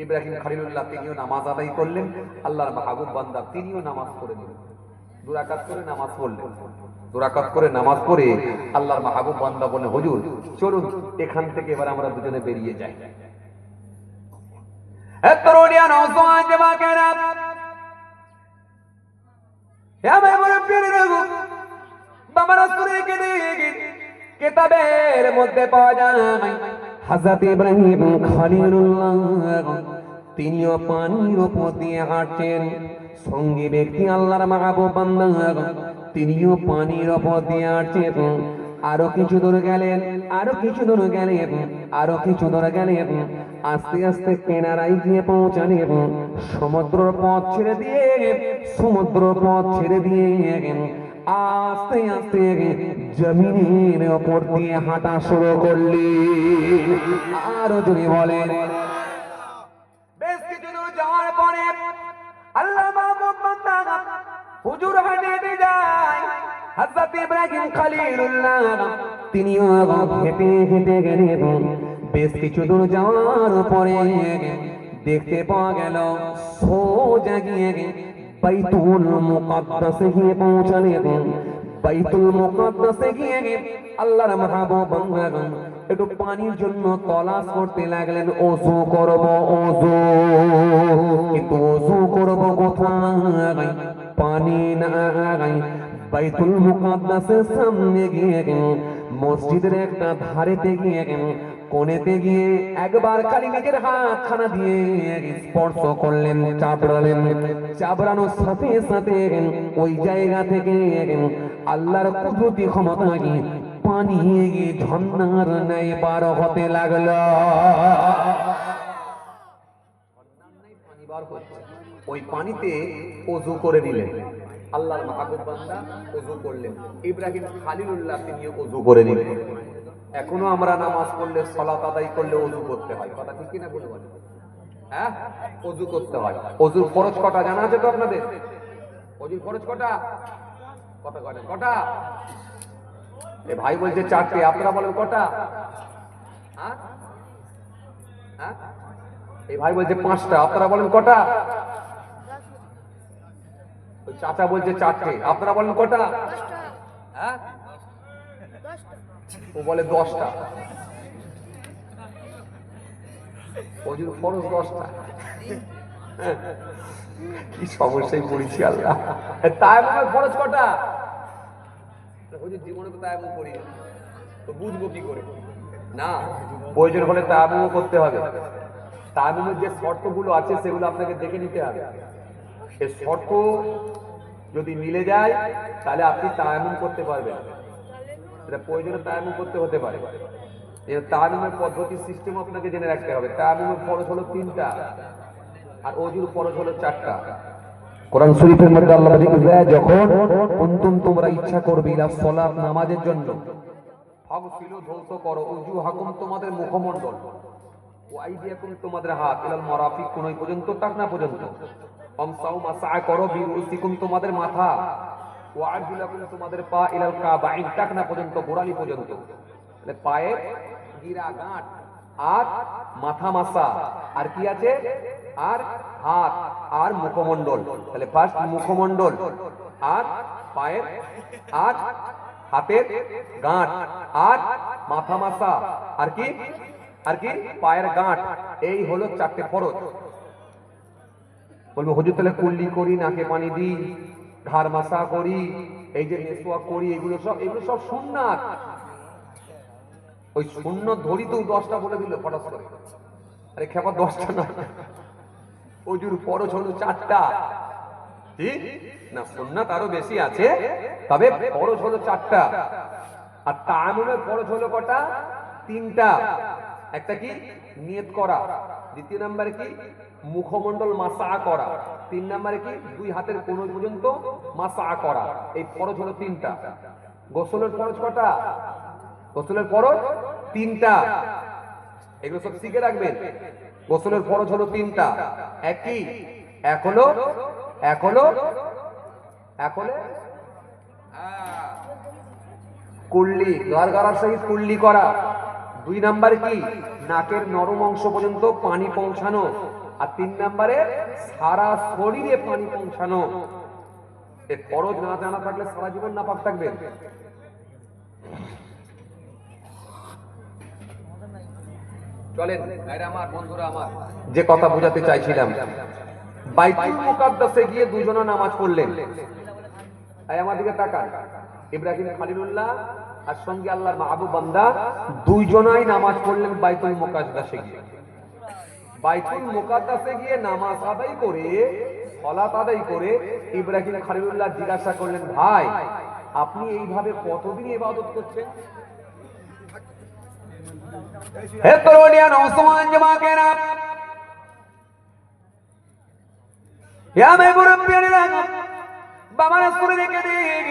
[SPEAKER 1] ইব্রাহিম খলিলুল্লাহ তিনিও নামাজ আদায় করলেন, আল্লাহর মাহবুব বান্দা তিনিও নামাজ পড়ে নিলেন। 2 রাকাত করে নামাজ পড়লেন। 2 রাকাত করে নামাজ পড়ে আল্লাহর মাহবুব বান্দা বলে, হুজুর চলুন এখান থেকে এবার আমরা দুজনে বেরিয়ে যাই। এ তরুণিয়া নওজওয়ান জওয়াকেরা, হে আমার মুরব্বির রঘু, বাবা রাসূলকে দেখে কিতাবের মধ্যে পাওয়া যায় হযরত ইব্রাহিম খলিলুল্লাহ তিনিও পানির উপর দিয়ে হাঁটছেন। সঙ্গী ব্যক্তি আল্লাহর মাহবুব বান্দা তিনিও পানির উপর দিয়ে হাঁটছেন। আরো কিছু দূর গেলেন, আরো কিছু দূর গেলেন, আরো কিছু দূর গেলেন, আস্তে আস্তে কিনারায় গিয়ে পৌঁছালেন। সমুদ্রের পথ ছেড়ে দিয়ে, সমুদ্রের পথ ছেড়ে দিয়ে আস্তে আস্তে জমিনের উপর দিয়ে হাঁটা শুরু করলেন। আরো যদি বলেন, বেশ কিছু দূর যাওয়ার পরে আল্লাহ মাহবুব বান্দা হুজুর হেঁটে হেঁটে যায়। হযরত ইব্রাহিম খলিলুল্লাহ তিনিও হেঁটে হেঁটে গেলেন। বেশ কিছু দূর যাওয়ার পরে দেখতে পাওয়া গেল সোজা গিয়ে বাইতুল মুকাদ্দাসে গিয়ে পৌঁছালেন। বাইতুল মুকাদ্দাসে গিয়ে আল্লাহর মাহবুব বান্দা একটু পানির জন্য তলাশ করতে লাগলেন। ওযু করব, ওযু, কিন্তু ওযু করব কোথায়? পানি নাই। বাইতুল মুকাদ্দাসের সামনে গিয়ে মসজিদের একটা ধারেতে গিয়ে কোণেতে গিয়ে একবার খালি নিজের হাতখানা দিয়ে স্পর্শ করলেন, চাপড়ালেন। চাপড়ানোর সাথে সাথে ওই জায়গা থেকে আল্লাহর কুদরতি ক্ষমতা গিয়ে পানি ঝর্ণার ন্যায় বার হতে লাগলো। ওই পানিতে ওযু করে নিলেন। আল্লাহর মাহবুব বান্দা ওযু করলেন। ইব্রাহিম খলিলুল্লাহ তিনি ওযু করে নিলেন। এখনো আমরা নামাজ পড়লে, সালাত আদায় করলে ওযু করতে হয়। কথা ঠিক কি না বলে বলেন? হ্যাঁ, ওযু করতে হয়। ওযুর ফরজ কটা জানা আছে তো আপনাদের? ওযুর ফরজ কটা? কটা কটা কটা? এ ভাই বলছে 4টে, আপনারা বলেন কটা? হ্যাঁ হ্যাঁ, এই ভাই বলছে 5টা, আপনারা বলেন কটা? ওই চাচা বলছে 4টে, আপনারা বলেন কটা? হ্যাঁ, ও বলে 10টা। ওযুর ফরজ 10টা। কি সমস্যায় পড়েছি আল্লাহ। তায়াম্মুমের ফরজ কটা? ওই যে জীবনে তো তায়াম্মুম করি না, তো বুঝবো কি করে? না, প্রয়োজন হলে তায়াম্মুম করতে হবে। তায়াম্মুমের যে শর্তগুলো আছে সেগুলো আপনাকে দেখে নিতে হবে। এই শর্ত যদি মিলে যায় তাহলে আপনি তায়াম্মুম করতে পারবেন। এটা প্রয়োজনে তায়াম্মুম করতে হতে পারে। তায়াম্মুমের পদ্ধতি সিস্টেম আপনাকে জেনে রাখতে হবে। তায়াম্মুমের ফরজ হলো 3টা আর ওযুর ফরজ হলো 4টা। কোরআন শরীফের মধ্যে আল্লাহ বলেন, যখন কুনতুম তোমরা ইচ্ছা করবে ইলা সালাত নামাজের জন্য, ফাগসিলু ধৌত করো উজুহাকুম তোমাদের মুখমণ্ডল, ওয়া আইদিয়াকুম তোমাদের হাত, ইলাল মারাফিক কোন পর্যন্ত, টাকনা পর্যন্ত, আমসাউ মাসা করো বিরুসিকুম তোমাদের মাথা, ওয়া আরজুলাকুম তোমাদের পা, ইলাল কাবাইন টাকনা পর্যন্ত, গোড়ালি পর্যন্ত। মানে পায়ের গিরা গাঁট আর মাথা মাসা, আর কি আছে, আর হাত আর মুখমণ্ডল। তাহলে ফার্স্ট মুখমণ্ডল আর পায়ের আর হাতের গাঁট আর মাথা মাসা আর কি পায়ের গাঁট, এই হলো 4টে ফরজ। বলবো হুজুর তাহলে কুল্লি করি, নাকে পানি দিই, ঘাড় মাসা করি, এই যে মেসওয়াক করি, এগুলো সব সুন্নাত। ওই সুন্নত ধরি তো 10টা বলে দিল ফটাস করে। আরে খেপা 10টা না, ওযুর ফরজ হলো 4টা। ঠিক না, সুন্নাত আরো বেশি আছে, তবে ফরজ হলো 4টা। আর তায়াম্মুমের ফরজ হলো কটা? 3টা। একটা কি নিয়ত করা, দ্বিতীয় নম্বরে কি মুখমণ্ডল মাসা করা, 3 নম্বরে কি 2 হাতের কোণ পর্যন্ত মাসা করা। এই ফরজ হলো 3টা। গোসলের ফরজ কটা? গোসলের ফরজ 3টা। এগুলো সব শিখে রাখবেন। গোসলের ফরজ হলো 3টা। এক হলো কুল্লি, গারগারার সহিত কুল্লি করা। 2 নম্বরে কি নাকের নরম অংশ পর্যন্ত পানি পৌঁছানো। আর 3 নম্বরে সারা শরীরে পানি পৌঁছানো। এই ফরজ না জানা থাকলে সারা জীবন নাপাক থাকবেন। চলেন ভাইরা আমার, বন্ধুরা আমার, যে কথা বোঝাতে চাইছিলাম, বাইতুল মুকাদ্দাসে গিয়ে দুজনা নামাজ পড়লেন। এই আমার দিকে তাকান, ইব্রাহিম খলিলুল্লাহ আর সঙ্গে আল্লাহর মাহবুব বান্দা দুইজনাই নামাজ পড়লেন বাইতুল মুকাদ্দাসে গিয়ে। বাইতুল মুকাদ্দাসে গিয়ে নামাজ আদায় করে, সালাত আদায় করে ইব্রাহিম খলিলুল্লাহ জিজ্ঞাসা করলেন, ভাই আপনি এইভাবে কতদিন ইবাদত করছেন? হে তরুণিয়া নওজওয়ান জমাকেরা, ইয়া মে মুরব্বিরা, বাবা রাসূল রেখে দিন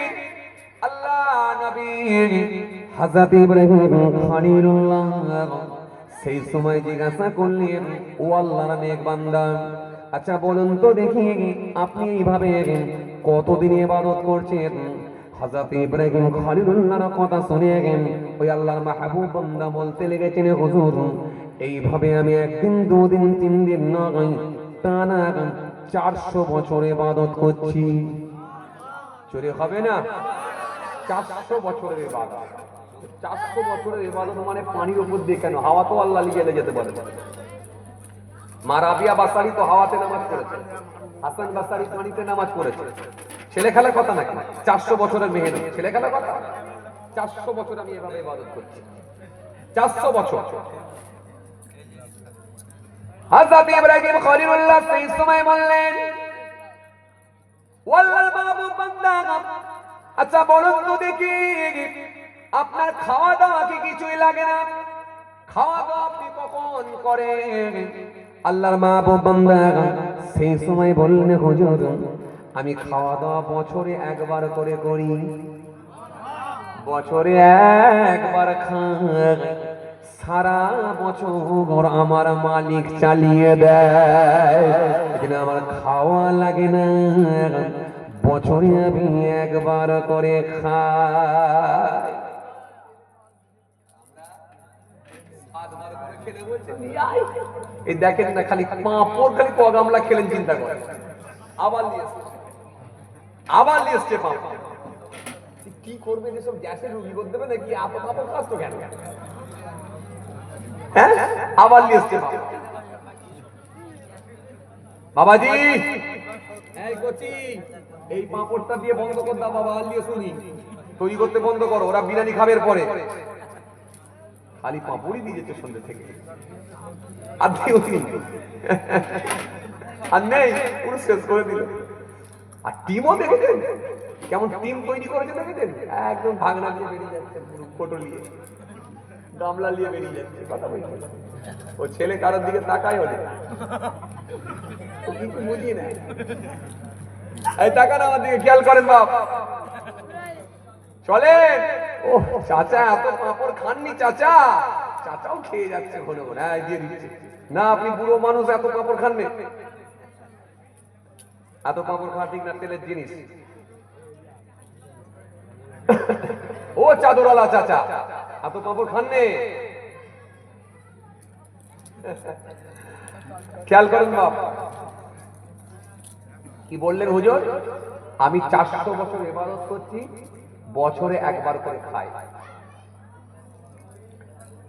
[SPEAKER 1] আল্লাহ নবী হযরত ইব্রাহিম খলিলুল্লাহ সেই সময় জিজ্ঞাসা করলেন, ও আল্লাহর নেক বান্দা, আচ্ছা বলুন তো দেখি আপনি এইভাবে কতদিন ইবাদত করছেন? হযরত ইব্রাহিম খলিলুল্লাহর কথা শুনে ওই আল্লাহর মাহবুব বান্দা বলতে লেগেছেন, হুজুর এইভাবে আমি 1 দিন 2 দিন 3 দিন নয়, টানা 400 বছর ইবাদত করছি। চুরি হবে না? 400 বছরের ইবাদত। 400 বছরের ইবাদত মানে পানির উপর দিয়ে কেন? হাওয়া তো আল্লাহ লিয়ে যেতে পারে। মা রাবিয়া বাসারি তো হাওয়াতে নামাজ পড়েছে, হাসান বাসারি পানিতে নামাজ পড়েছে। ছেলে খেলার কথা নাকি? 400 বছরের মেহনত ছেলে খেলার কথা? 400 বছর আমি এভাবে ইবাদত করছি। 400 বছর। হযরত ইব্রাহিম খলিলুল্লাহ সেই সময় বললেন, ওয়াল্লাহ মাহবুব বান্দা, আচ্ছা বলুন তো দেখি আপনার খাওয়া দাওয়া কি কিছুই লাগে না? খাওয়া দাওয়া আপনি কখন করেন? আল্লাহর মাহবুব বান্দা সেই সময় বললেন, হুজুর আমি খাওয়া দাওয়া বছরে 1 বার করে করি। বছরে 1 বার খাই, সারা বছর আমার মালিক চালিয়ে দেয়, এজন্য আমার খাওয়া লাগে না। বছরে আমি 1 বার করে খাই। এই দেখেন না, খালি পাঁপড়, খালি কগামলা খেলেন, চিন্তা করেন। আবার নিয়ে এসছে পাঁপড়। কি করবে? যেসব গ্যাসের রুগী করে দেবে নাকি? পাঁপড় কাজ তো কেন? হ্যাঁ, আবার নিয়ে এসছে বাবাজি। এই কচি, এই পাঁপড়টা দিয়ে বন্ধ কর দাও বাবা, আর নিয়ে শুনি। তৈরি করতে বন্ধ করো, ওরা বিরিয়ানি খাবে পরে। খালি পাঁপড়ই দিয়ে যেত সন্ধ্যে থেকে, আর দিও কিন্তু আর নেই, পুরো শেষ করে দিল। আর টিমও দেখেছেন কেমন টিম তৈরি করেছে, দেখেছেন একদম ভাগনা দিয়ে বেরিয়ে যাচ্ছে, পুরো ফটো নিয়ে গামলা নিয়ে বেরিয়ে যাচ্ছে, কথা বলছে। ও ছেলে কারোর দিকে তাকায় হলে ও কিন্তু বুঝিয়ে নেয়, এই তাকান আমার দিকে, খেয়াল করেন বাপ। চলে ও চাচা এত পাঁপড় খাননি, চাচা চাচাও খেয়ে যাচ্ছে ঘন ঘন, হ্যাঁ দিয়ে দিচ্ছে না। আপনি বুড়ো মানুষ, এত পাঁপড় খাননি, এত পাঁপড় খাওয়া ঠিক না, তেলের জিনিস। ও চাদরওয়ালা চাচা, এত পাঁপড় খাননি, খেয়াল করেন বাপ। কি বললেন হুজুর? আমি 400 বছর ইবাদত করছি, বছরে একবার করে খাই,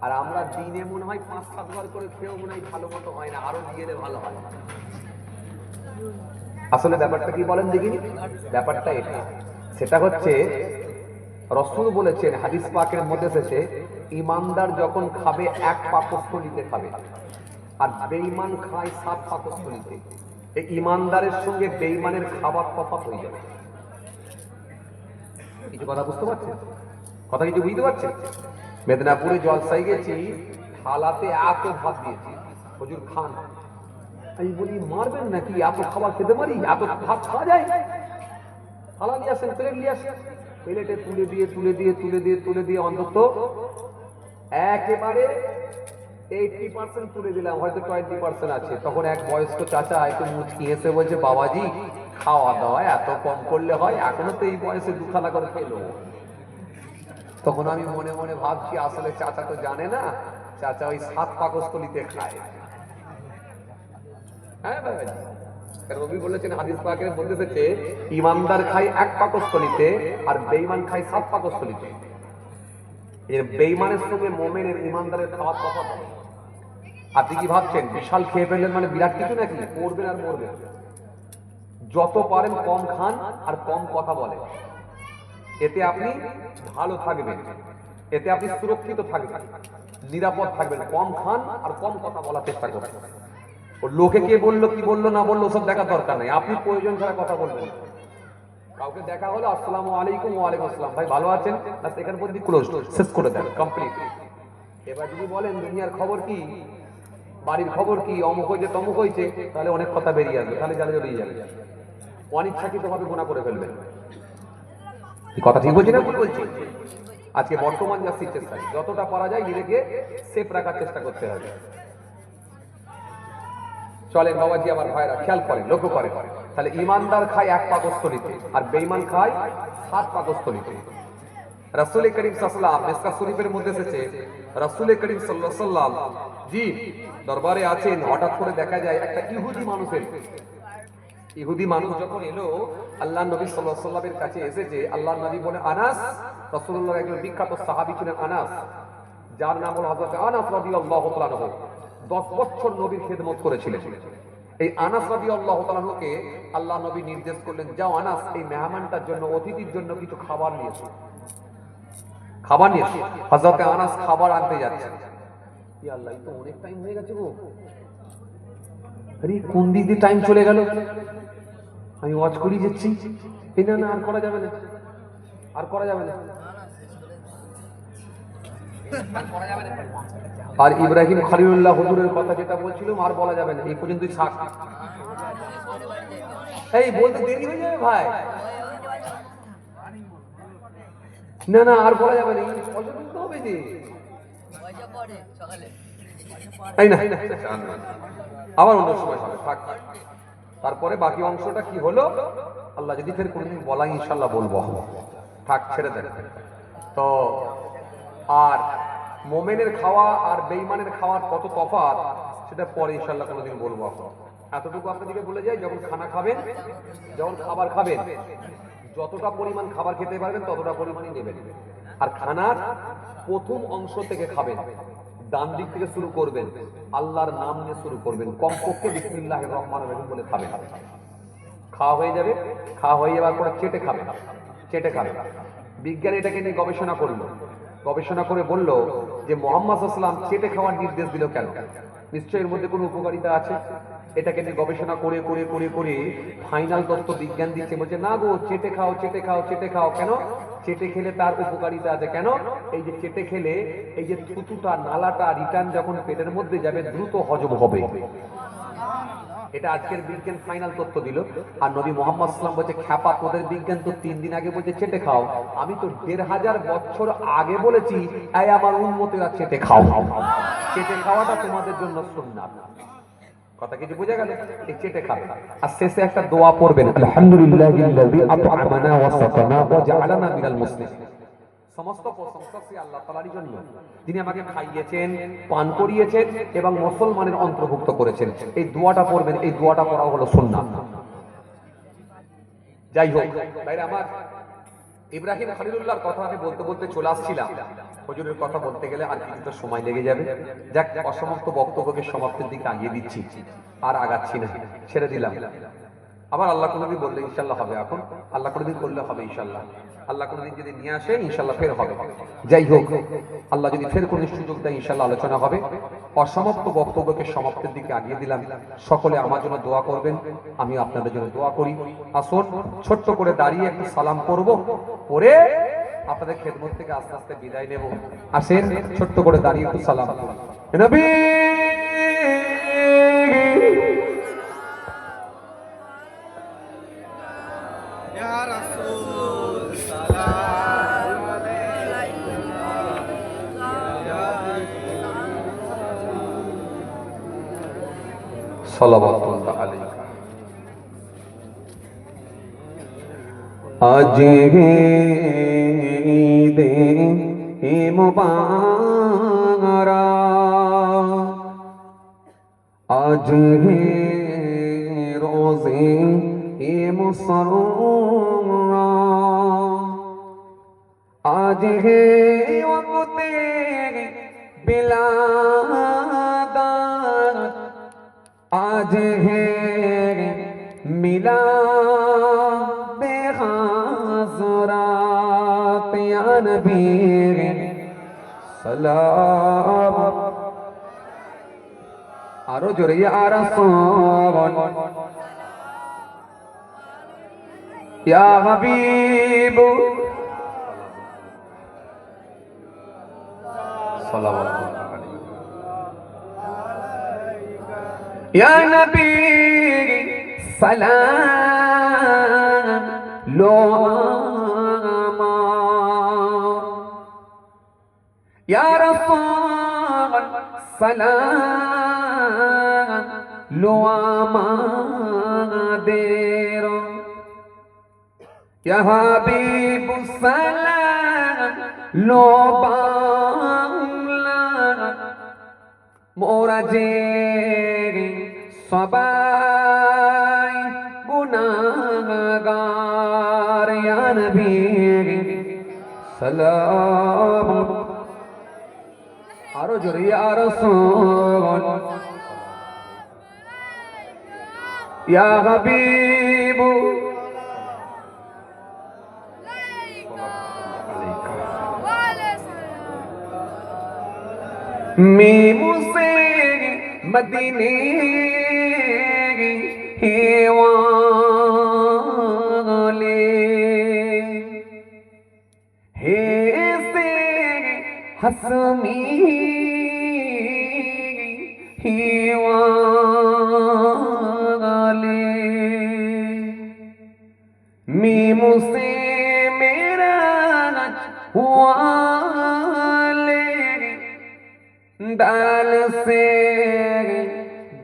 [SPEAKER 1] আর আমরা দিনে মনে হয় 5-7 বার করে খেয়েও মনে হয় ভালো মতো হয় না, আরো দিয়ে ভালো হয়। আসলে ব্যাপারটা কি বলেন দেখিনি? ব্যাপারটা এটা, সেটা হচ্ছে রাসূল বলেছেন, হাদিস পাকের মধ্যে এসেছে, ইমানদার যখন খাবে 1 পাকস্থলীতে খাবে, আর বেঈমান খায় 7 পাকস্থলীতে। এই ইমানদারের সঙ্গে বেঈমানের খাবার তফাৎ হয়ে যাবে। কিছু কথা বুঝতে পারছেন? কথা কিছু বুঝতে পারছেন? মেদিনীপুরে জলসাই গেছি, থালাতে এত ভাত দিয়েছি, হুজুর খান। আমি বলি মারবেন নাকি, এত খাবার খেতে পারি, এত ভাত খাওয়া যায়? থালা নিয়ে আসেন, প্লেট নিয়ে আসেন, প্লেটে তুলে দিয়ে তুলে দিয়ে তুলে দিয়ে তুলে দিয়ে অন্তত একেবারে 80% তুলে দিলাম, হয়তো 20% আছে। তখন এক বয়স্ক চাচা একটু মুচকি হেসে বলছে, বাবাজি খাওয়া দাওয়া এত কম করলে হয়, এখনো তো এই বয়সে 2 থালা করে খেলো। তখন আমি মনে মনে ভাবছি, আসলে চাচা তো জানে না, চাচা ওই 7 পাকস্থলীতে খায়। হ্যাঁ বাবাজি, রবি বলেছেন হাদিস পাকের মধ্যে এসেছে, ইমানদার খায় 1 পাকস্থলীতে, আর বেঈমান খায় 7 পাকস্থলীতে। এর বেঈমানের সঙ্গে মুমিনের ইমানদারের খাওয়ার তফাৎ হবে। আপনি কি ভাবছেন বিশাল খেয়ে ফেললেন মানে বিরাট কিছু নাকি? পড়বেন আর মরবেন। যত পারেন কম খান আর কম কথা বলেন, এতে আপনি ভালো থাকবেন, এতে আপনি সুরক্ষিত থাকবেন, নিরাপদ থাকবেন। কম খান আর কম কথা বলার চেষ্টা করবেন। ও লোকে কে বললো কি বললো না বললো ওসব দেখার দরকার নেই, আপনি প্রয়োজন ছাড়া কথা বলবেন। কাউকে দেখা হলো, আসসালামু আলাইকুম, ওয়ালাইকুম আসসালাম, ভাই ভালো আছেন, বাস এখানে পর্যন্ত ক্লোজ, শেষ করে দেন, কমপ্লিট। এবার যদি বলেন দুনিয়ার খবর কি, বাড়ির খবর কি, অমুক হয়েছে তমুক হয়েছে, তাহলে অনেক কথা বেরিয়ে আসবে, তাহলে জালে জড়িয়ে যাবে, অনিচ্ছাকৃত ভাবে গুনাহ করে ফেলবেন। এই কথা ঠিক বলছি না ভুল বলছি? আজকে বর্তমান যা সিচুয়েশন, যতটা পারা যায় নিজেকে সেফ রাখার চেষ্টা করতে হবে। চলেন বাবাজি আমার ভাইরা, খেয়াল করেন, লক্ষ্য করেন, তাহলে ইমানদার খায় 1 পাকস্থলীতে, আর বেঈমান খায় 7 পাকস্থলীতে। রাসূল করিম সাল্লাল্লাহু আলাইহি ওয়াসাল্লাম, মিসকাত শরীফের মধ্যে এসেছে, রাসূল করিম সাল্লাল্লাহু আলাইহি ওয়াসাল্লাম জি দরবারে আছেন, হঠাৎ করে দেখা যায় একটা ইহুদি মানুষ যখন এলো আল্লাহ নবী সাল্লাল্লাহু আলাইহি ওয়াসাল্লামের কাছে এসেছে, আল্লাহ নবী বলে, আনাস, রাসূলুল্লাহর একজন বিখ্যাত সাহাবী ছিলেন আনাস, যার নাম হলো হযরত আনাস রাদিয়াল্লাহু তাআলা আনহু, 10 বছর নবীর খেদমত করেছিলেন। এই আনাস রাদিয়াল্লাহু তাআলা আনহুকে আল্লাহ নবী নির্দেশ করলেন, যাও আনাস, এই মেহমানটার জন্য, অতিথির জন্য কিছু খাবার নিয়ে এসো। খাবার নিয়ে এসো। হযরত আনাস খাবার আনতে যাচ্ছেন। ইয়া আল্লাহ, এই তো অনেক টাইম হয়ে গেছে গো, আরে কোন দিক দিয়ে টাইম চলে গেল, আমি ওয়াচ করি যাচ্ছি, এই না আর করা যাবে না, আর করা যাবে না। আর ইব্রাহিম খলিলুল্লাহ হুজুরের কথা যেটা বলছিলাম, আর বলা যাবে না, এই পর্যন্তই থাক। এই বলতে দেরি হয়ে যাবে ভাই, না না আর বলা যাবে না, পয়সা দিতে হবে যে, তাই না? আবার অন্য সময় হবে, থাক। তারপরে বাকি অংশটা কি হলো, আল্লাহ যদি ফের কোনদিন বলা, ইনশাল্লাহ বলবো, থাক ছেড়ে দেন। তো আর মোমেনের খাওয়া আর বেঈমানের খাওয়ার কত তফাৎ, সেটা পরে ইনশাল্লাহ কোনোদিন বলবো। এতটুকু আপনাদেরকে বলে যাই, যখন খানা খাবেন, যখন খাবার খাবেন, যতটা পরিমাণ খাবার খেতে পারবেন ততটা পরিমাণই নেবেন। আর খানার প্রথম অংশ থেকে খাবেন, ডান দিক থেকে শুরু করবেন, আল্লাহর নাম নিয়ে শুরু করবেন, কমপক্ষে বিসমিল্লাহির রহমানির রহিম বলে খাবেন। খাওয়া হয়ে যাবে, খাওয়া হয়ে যাওয়ার পরে চেটে খাবেন, চেটে খাবেন। বিজ্ঞান এটাকে নিয়ে গবেষণা করলো, গবেষণা করে বলল যে মুহাম্মদ সাল্লাল্লাহু আলাইহি ওয়াসাল্লাম চেটে খাওয়ার নির্দেশ দিল কেন? নিশ্চয়ই এর মধ্যে কোনো উপকারিতা আছে। এটাকে নিয়ে গবেষণা করে করে করে করে ফাইনাল তত্ত্ব বিজ্ঞান দিচ্ছে, বলছে না গো, চেটে খাও চেটে খাও চেটে খাও। কেন? চেটে খেলে তার উপকারিতা আছে। কেন? এই যে চেটে খেলে এই যে থুতুটা নালাটা রিটার্ন যখন পেটের মধ্যে যাবে দ্রুত হজম হবে। এটা আজকের বিজ্ঞান ফাইনাল তথ্য দিল। আর নবী মুহাম্মদ সাল্লাল্লাহু আলাইহি ওয়াসাল্লাম বলছে খ্যাপা, তোদের বিজ্ঞান তো 3 দিন আগে বলছে চেটে খাও, আমি তো 1500 বছর আগে বলেছি এই আমার উম্মতেরা চেটে খাও। চেটে খাওয়াটা তোমাদের জন্য সুন্নাত। কথা কি বুঝে গেল? এই চেটে খাবে। আর শেষে একটা দোয়া পড়বেন, আলহামদুলিল্লাহিল্লাযী আত'আমানা ওয়া সাকানা ওয়া জাআলানা মিনাল মুসলিমিন। সমস্ত প্রশংসা সেই আল্লাহ তাআলারই জন্য, যিনি আমাকে খাইয়েছেন, পান করিয়েছেন এবং মুসলমানের অন্তর্ভুক্ত করেছেন। এই দোয়াটা পড়বেন, এই দোয়াটা পড়া হলো সুন্নাত। যাই হোক ভাইরা আমার, ইব্রাহিম খলিলুল্লাহর কথা আমি বলতে বলতে চলে আসছিলাম। হুজুরের কথা বলতে গেলে আর কিছুটা সময় লেগে যাবে। যাক, অসমাপ্ত বক্তব্যকে সমাপ্তির দিকে আগিয়ে দিচ্ছি, আর আগাচ্ছি না, ছেড়ে দিলাম। আবার আল্লাহ কোনদিন বললে ইনশাল্লাহ হবে, এখন আল্লাহ কোনদিন করলে হবে ইনশাল্লাহ, আল্লাহ কোনদিন যদি নিয়ে আসে ইনশাল্লাহ ফের হবে। যাই হোক, আল্লাহ যদি ফের কোনো সুযোগ দেয় ইনশাল্লাহ আলোচনা হবে। অসমাপ্ত বক্তব্যকে সমাপ্তির দিকে আগিয়ে দিলাম। সকলে আমার জন্য দোয়া করবেন, আমি আপনাদের জন্য দোয়া করি। আসুন ছোট্ট করে দাঁড়িয়ে একটু সালাম করব, পরে আপনাদের খেদমত থেকে আস্তে আস্তে বিদায় নেব। আসেন ছোট্ট করে দাঁড়িয়ে একটু সালাম করুন। নবী সাল্লাল্লাহু আলাইহি। আজ ঈদে মুবারক, আজ রোজে মুসররত, আজ ওয়াক্তে বিলাদত, आज है मिलाद ख़ासरात या नबी सलाम। आरो जोरे या रसूल या हबीब सल्लल्लाहु या नबी सलाम लो या रसूल सलाम लो देरो या हबीब सलाम लो बांगला मोरा जे সবাই গুনাহগার ইয়া নবী সালাম। আরো জোরে ইয়া রাসূল ইয়া হাবিব मीमू से मदीने वाले हे से हसमी वाले मीमू से मेरा वाले दाल से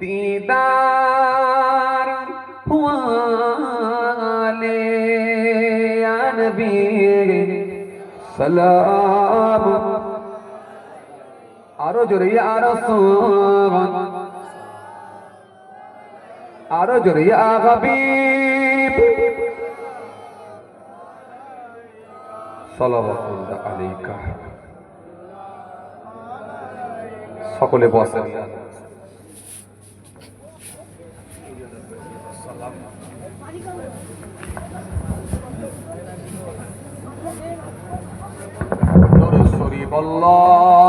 [SPEAKER 1] दीदार वाले या नबी सलाम। आरो जोरे या रसूल आरो जोरे या हबीब সাল্লাল্লাহু আলাইকা। সকলে বসেন। আল্লাহ